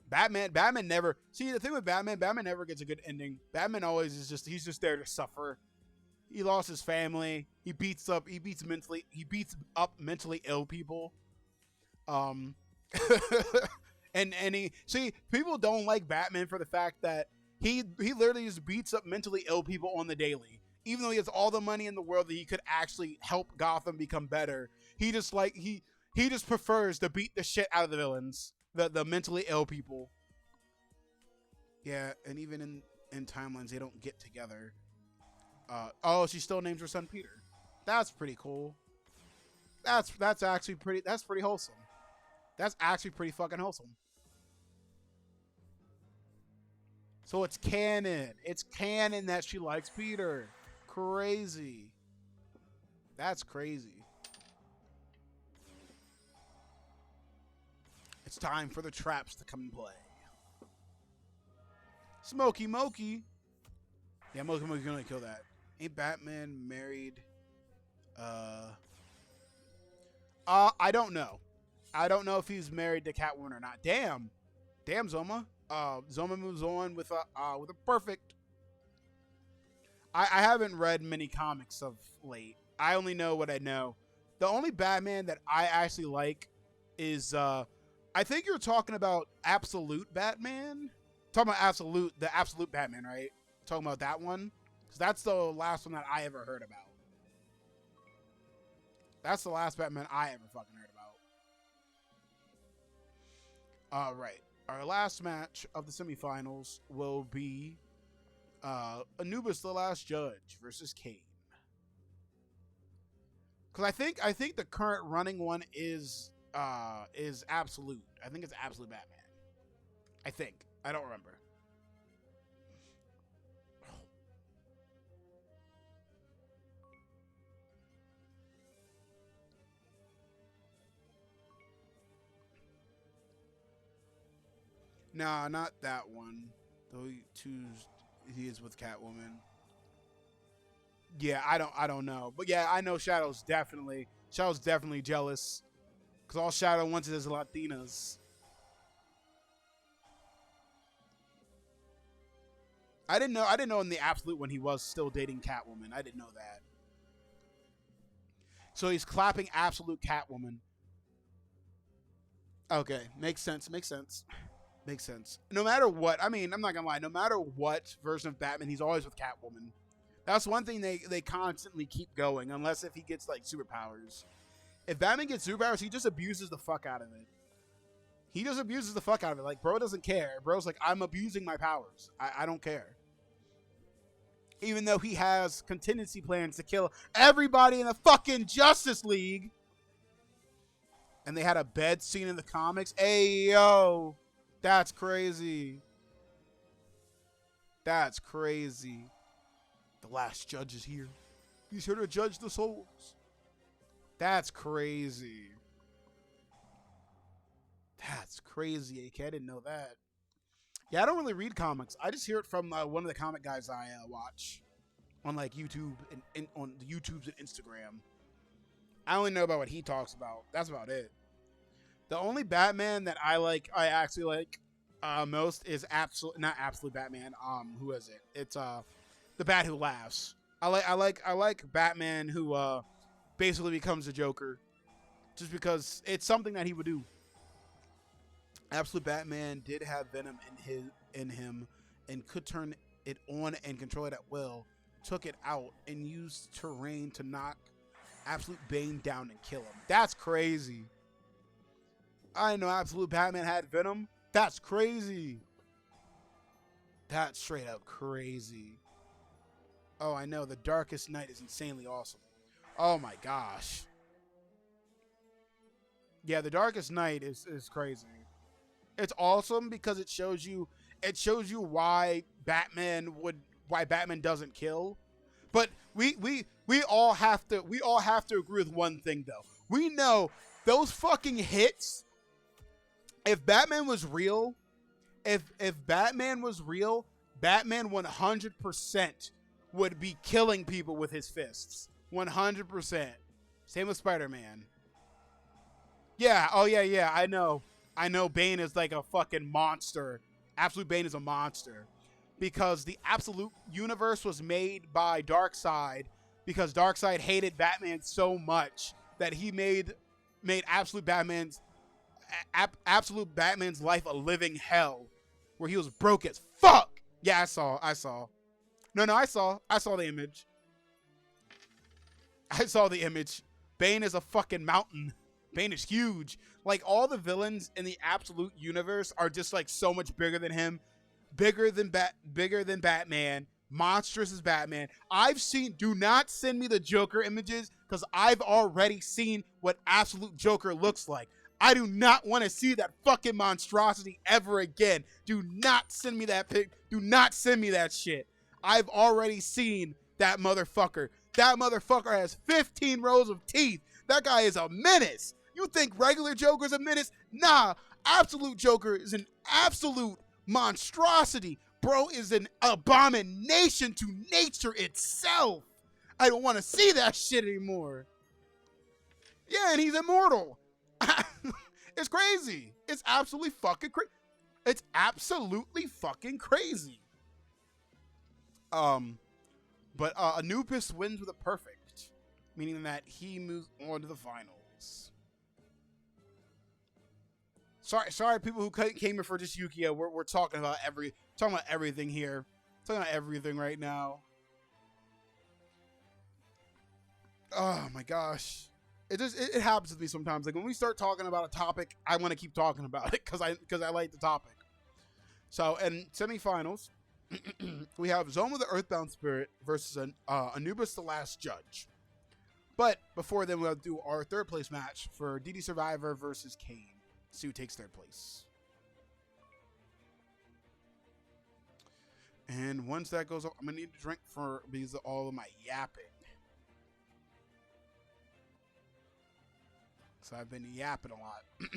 Speaker 1: Batman never see the thing with Batman never gets a good ending. Batman always is just he's just there to suffer. He lost his family. He beats up mentally ill people. Um and he see people don't like Batman for the fact that he literally just beats up mentally ill people on the daily. Even though he has all the money in the world that he could actually help Gotham become better, he just prefers to beat the shit out of the villains. The mentally ill people. Yeah, and even in timelines they don't get together. She still names her son Peter. That's pretty cool. That's pretty wholesome. That's actually pretty fucking wholesome. So it's canon. It's canon that she likes Peter. Crazy. That's crazy. It's time for the traps to come and play. Smokey Mokey. Yeah, Mokey Mokey's gonna kill that. Ain't Batman married? I don't know. I don't know if he's married to Catwoman or not. Damn, Zoma. Zoma moves on with a perfect. I haven't read many comics of late. I only know what I know. The only Batman that I actually like is I think you're talking about Absolute Batman. Talking about the Absolute Batman, right? Talking about that one? Because that's the last one that I ever heard about. That's the last Batman I ever fucking heard about. Alright. Our last match of the semifinals will be Anubis the Last Judge versus Kane. Because I think the current running one is Absolute. I think it's Absolute Batman. I think. I don't remember. Nah, not that one. Though he is with Catwoman. Yeah, I don't know. But yeah, I know Shadow's definitely jealous. Cause all Shadow wants is Latinas. I didn't know in the Absolute when he was still dating Catwoman. I didn't know that. So he's clapping Absolute Catwoman. Okay, makes sense. No matter what, I mean, I'm not gonna lie. No matter what version of Batman, he's always with Catwoman. That's one thing they constantly keep going, unless if he gets like superpowers. If Batman gets superpowers, he just abuses the fuck out of it. He just abuses the fuck out of it. Like, bro doesn't care. Bro's like, I'm abusing my powers. I don't care. Even though he has contingency plans to kill everybody in the fucking Justice League. And they had a bed scene in the comics. Hey, yo. That's crazy. That's crazy. The last judge is here. He's here to judge the souls. That's crazy. That's crazy, AK. I didn't know that. Yeah, I don't really read comics. I just hear it from one of the comic guys I watch on like YouTube and on the YouTubes and Instagram. I only know about what he talks about. That's about it. The only Batman that I actually like most is not Absolute Batman. Who is it? It's the Bat Who Laughs. I like Batman who basically becomes a Joker, just because it's something that he would do. Absolute Batman did have Venom in him and could turn it on and control it at will. Took it out and used terrain to knock Absolute Bane down and kill him. That's crazy. I know Absolute Batman had Venom. That's crazy. That's straight up crazy. Oh, I know. The Darkest Night is insanely awesome. Oh my gosh. Yeah, The Darkest Night is crazy. It's awesome because it shows you why Batman doesn't kill. But we all have to agree with one thing though. We know those fucking hits. If Batman was real, if Batman was real, Batman 100% would be killing people with his fists. 100%. Same with Spider-Man. Yeah, oh yeah, I know. I know Bane is like a fucking monster. Absolute Bane is a monster. Because the Absolute universe was made by Darkseid because Darkseid hated Batman so much that he made Absolute Batman's life a living hell where he was broke as fuck. Yeah, I saw. No, I saw the image. I saw the image. Bane is a fucking mountain. Bane is huge. Like, all the villains in the Absolute universe are just like so much bigger than him. Bigger than Batman. Monstrous as Batman. Do not send me the Joker images because I've already seen what Absolute Joker looks like. I do not want to see that fucking monstrosity ever again. Do not send me that pic. Do not send me that shit. I've already seen that motherfucker. That motherfucker has 15 rows of teeth. That guy is a menace. You think regular Joker's a menace? Nah, Absolute Joker is an absolute monstrosity. Bro is an abomination to nature itself. I don't want to see that shit anymore. Yeah, and he's immortal. It's crazy. It's absolutely fucking crazy. It's absolutely fucking crazy. But Anubis wins with a perfect, meaning that he moves on to the finals. Sorry, people who came here for just Yu-Gi-Oh. We're talking about everything here. Talking about everything right now. Oh my gosh. It happens with me sometimes. Like, when we start talking about a topic, I want to keep talking about it because I like the topic. So, in semifinals, we have Zoma the Earthbound Spirit versus Anubis the Last Judge. But before then, we'll do our third place match for DD Survivor versus Kane. See who takes third place. And once that goes up, I'm going to need a drink because of all of my yapping. So I've been yapping a lot. I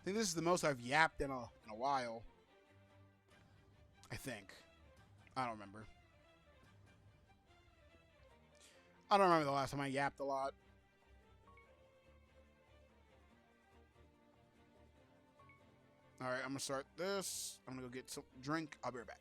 Speaker 1: think this is the most I've yapped in a while. I think. I don't remember. I don't remember the last time I yapped a lot. Alright, I'm going to start this. I'm going to go get some drink. I'll be right back.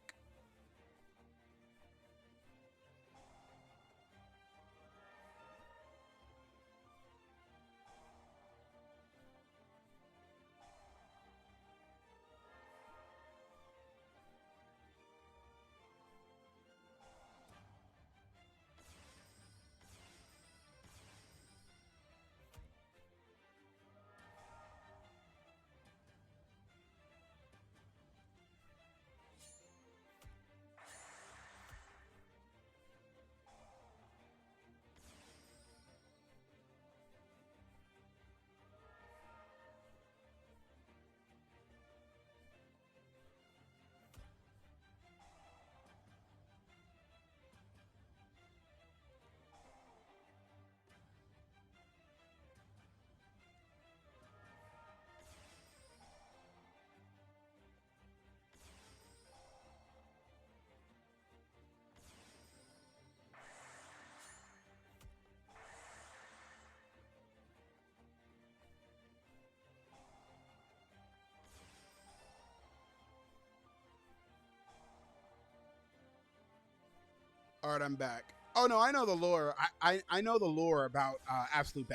Speaker 1: All right, I'm back. Oh no, I know the lore. I know the lore about Absolute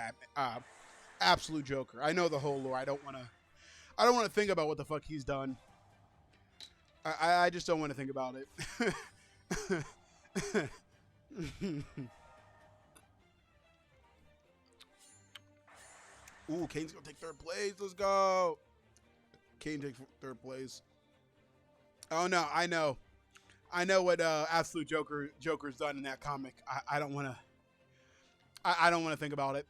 Speaker 1: Joker. I know the whole lore. I don't want to think about what the fuck he's done. I just don't want to think about it. Ooh, Kane's gonna take third place. Let's go. Kane takes third place. Oh no, I know what Absolute Joker's done in that comic. I don't want to. I don't want to think about it.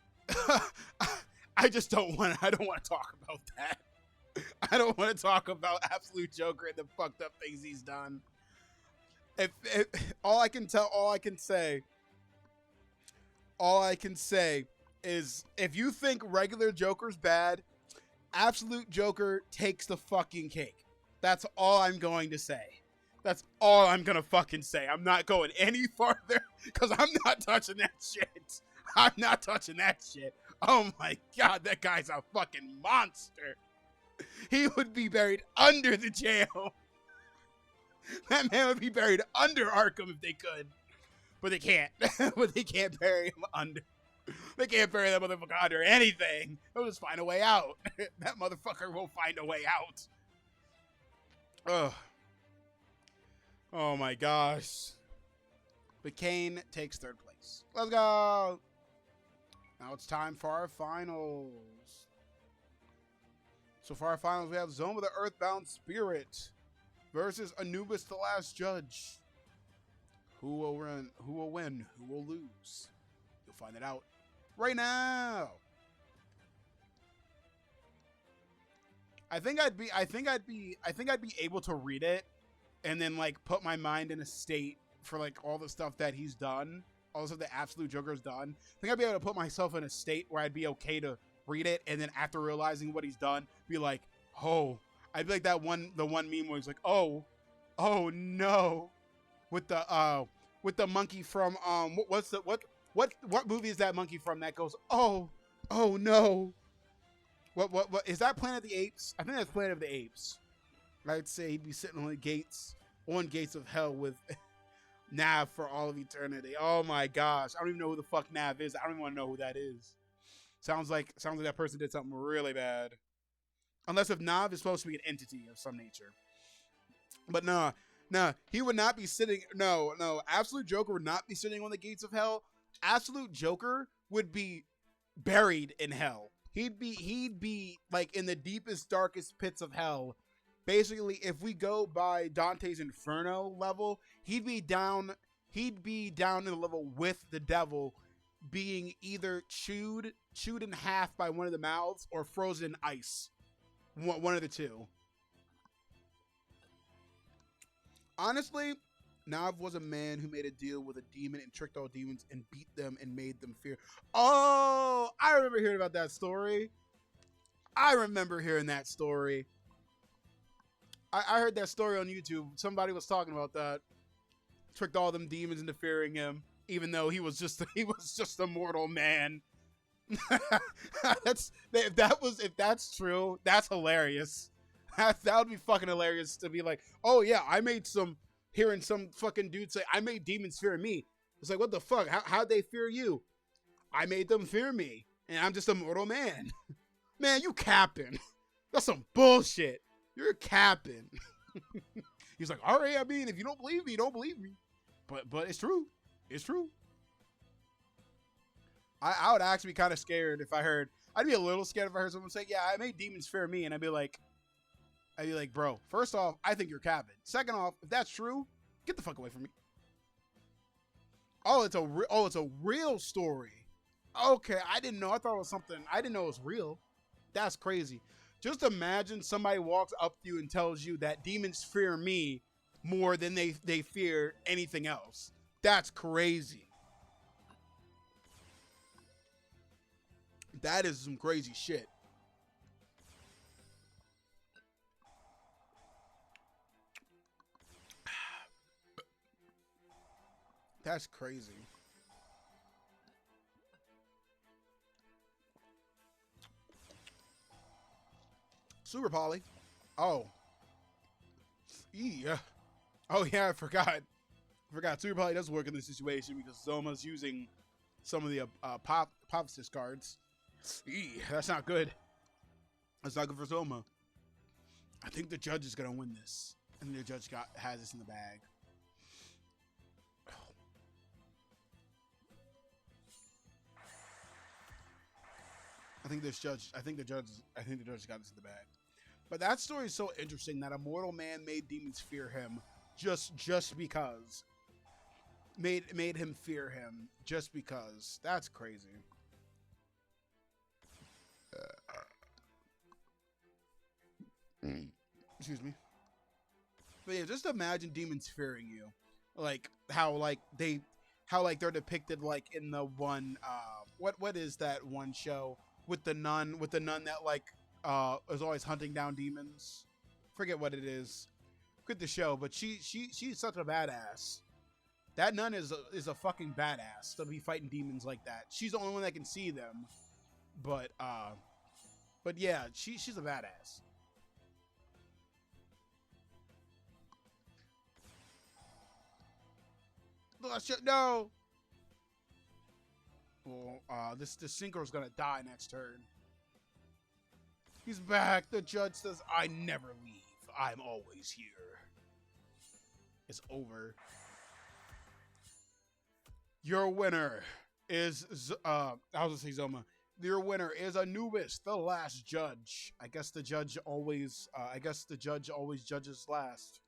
Speaker 1: I just don't want. I don't want to talk about that. I don't want to talk about Absolute Joker and the fucked up things he's done. if all I can tell, all I can say is if you think regular Joker's bad, Absolute Joker takes the fucking cake. That's all I'm going to say. That's all I'm gonna fucking say. I'm not going any farther because I'm not touching that shit. I'm not touching that shit. Oh my god, that guy's a fucking monster. He would be buried under the jail. That man would be buried under Arkham if they could. But they can't. But they can't bury him under. They can't bury that motherfucker under anything. They'll just find a way out. That motherfucker will find a way out. Ugh. Oh my gosh. But Kane takes third place. Let's go. Now it's time for our finals. So for our finals, we have Zoma the Earthbound Spirit versus Anubis the Last Judge. Who will win? Who will win? Who will lose? You'll find it out right now. I think I'd be able to read it and then like put my mind in a state for like all the stuff that he's done, all the stuff that Absolute Joker's done. I think I'd be able to put myself in a state where I'd be okay to read it, and then after realizing what he's done, be like, oh, I'd be like the one meme where he's like, oh no, with the monkey from what movie is that monkey from that goes, oh no. What is that? Planet of the Apes? I think that's Planet of the Apes. I'd say he'd be sitting on gates of hell with Nav for all of eternity. Oh my gosh, I don't even know who the fuck Nav is. I don't even want to know who that is. Sounds like that person did something really bad. Unless if Nav is supposed to be an entity of some nature. But nah, he would not be sitting. No, Absolute Joker would not be sitting on the gates of hell. Absolute Joker would be buried in hell. He'd be like in the deepest, darkest pits of hell. Basically, if we go by Dante's Inferno level, he'd be down in the level with the devil, being either chewed in half by one of the mouths or frozen in ice. One of the two. Honestly, Nav was a man who made a deal with a demon and tricked all demons and beat them and made them fear. Oh, I remember hearing about that story. I heard that story on YouTube. Somebody was talking about that. Tricked all them demons into fearing him, even though he was just a mortal man. If that's true, that's hilarious. That would be fucking hilarious to be like, oh yeah, I made hearing some fucking dude say, I made demons fear me. It's like, what the fuck? How'd they fear you? I made them fear me, and I'm just a mortal man. Man, you capping. That's some bullshit. You're capping. He's like, all right, I mean, if you don't believe me, don't believe me. But it's true. It's true. I would actually be kind of scared if I heard. I'd be a little scared if I heard someone say, yeah, I made demons fear me, and I'd be like, bro, first off, I think you're capping. Second off, if that's true, get the fuck away from me. Oh, it's a real story. Okay, I didn't know. I thought it was something. I didn't know it was real. That's crazy. Just imagine somebody walks up to you and tells you that demons fear me more than they fear anything else. That's crazy. That is some crazy shit. That's crazy. Super Polly. Oh. Yeah. Oh yeah, I forgot. Super Polly does work in this situation because Zoma's using some of the Popsis cards. That's not good. That's not good for Zoma. I think the judge is gonna win this. And the judge has this in the bag. I think the judge got this in the bag. But that story is so interesting that a mortal man made demons fear him just because. Made him fear him just because. That's crazy. Excuse me. But yeah, just imagine demons fearing you. like how like they're depicted like in the one what is that one show with the nun that like is always hunting down demons. Forget what it is. Good the show, but she's such a badass. That nun is a fucking badass to be fighting demons like that. She's the only one that can see them, but yeah, she's a badass. No. Well, this sinker's gonna die next turn. He's back. The judge says, "I never leave. I'm always here." It's over. Your winner is I was gonna say Zoma. Your winner is Anubis, the last judge. I guess the judge always judges last.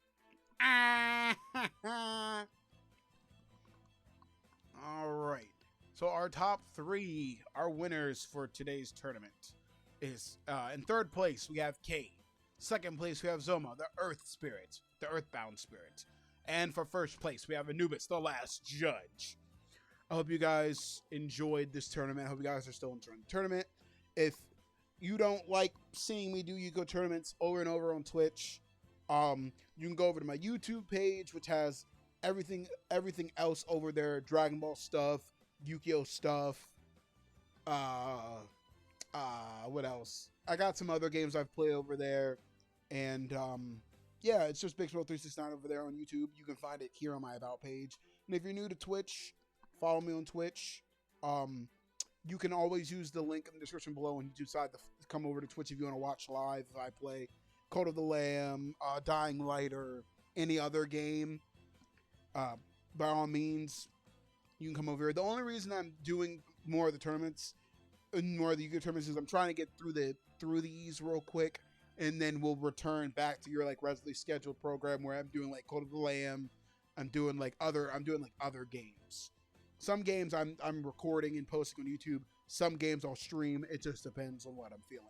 Speaker 1: All right. So our top three, our winners for today's tournament, is in third place we have Kate. Second place we have Zoma, the Earth Spirit, the Earthbound Spirit, and for first place we have Anubis, the last judge. I hope you guys enjoyed this tournament. I hope you guys are still enjoying the tournament. If you don't like seeing me do Yu-Gi-Oh tournaments over and over on Twitch, you can go over to my YouTube page, which has everything else over there: Dragon Ball stuff, Yu-Gi-Oh stuff. What else? I got some other games I've played over there, and yeah, it's just Big Smoke 369 over there on YouTube. You can find it here on my About page. And if you're new to Twitch, follow me on Twitch. You can always use the link in the description below when you decide to come over to Twitch if you want to watch live. If I play Code of the Lamb, Dying Light, or any other game, by all means, you can come over here. The only reason I'm doing more of the tournaments, more of the Yu-Gi-Oh tournaments, is I'm trying to get through these real quick, and then we'll return back to your like regularly scheduled program where I'm doing like Code of the Lamb. I'm doing like other games. Some games I'm recording and posting on YouTube. Some games I'll stream. It just depends on what I'm feeling.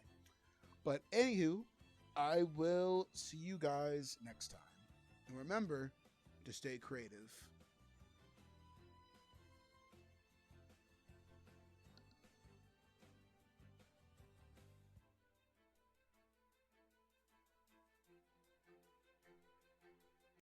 Speaker 1: But anywho, I will see you guys next time. And remember to stay creative.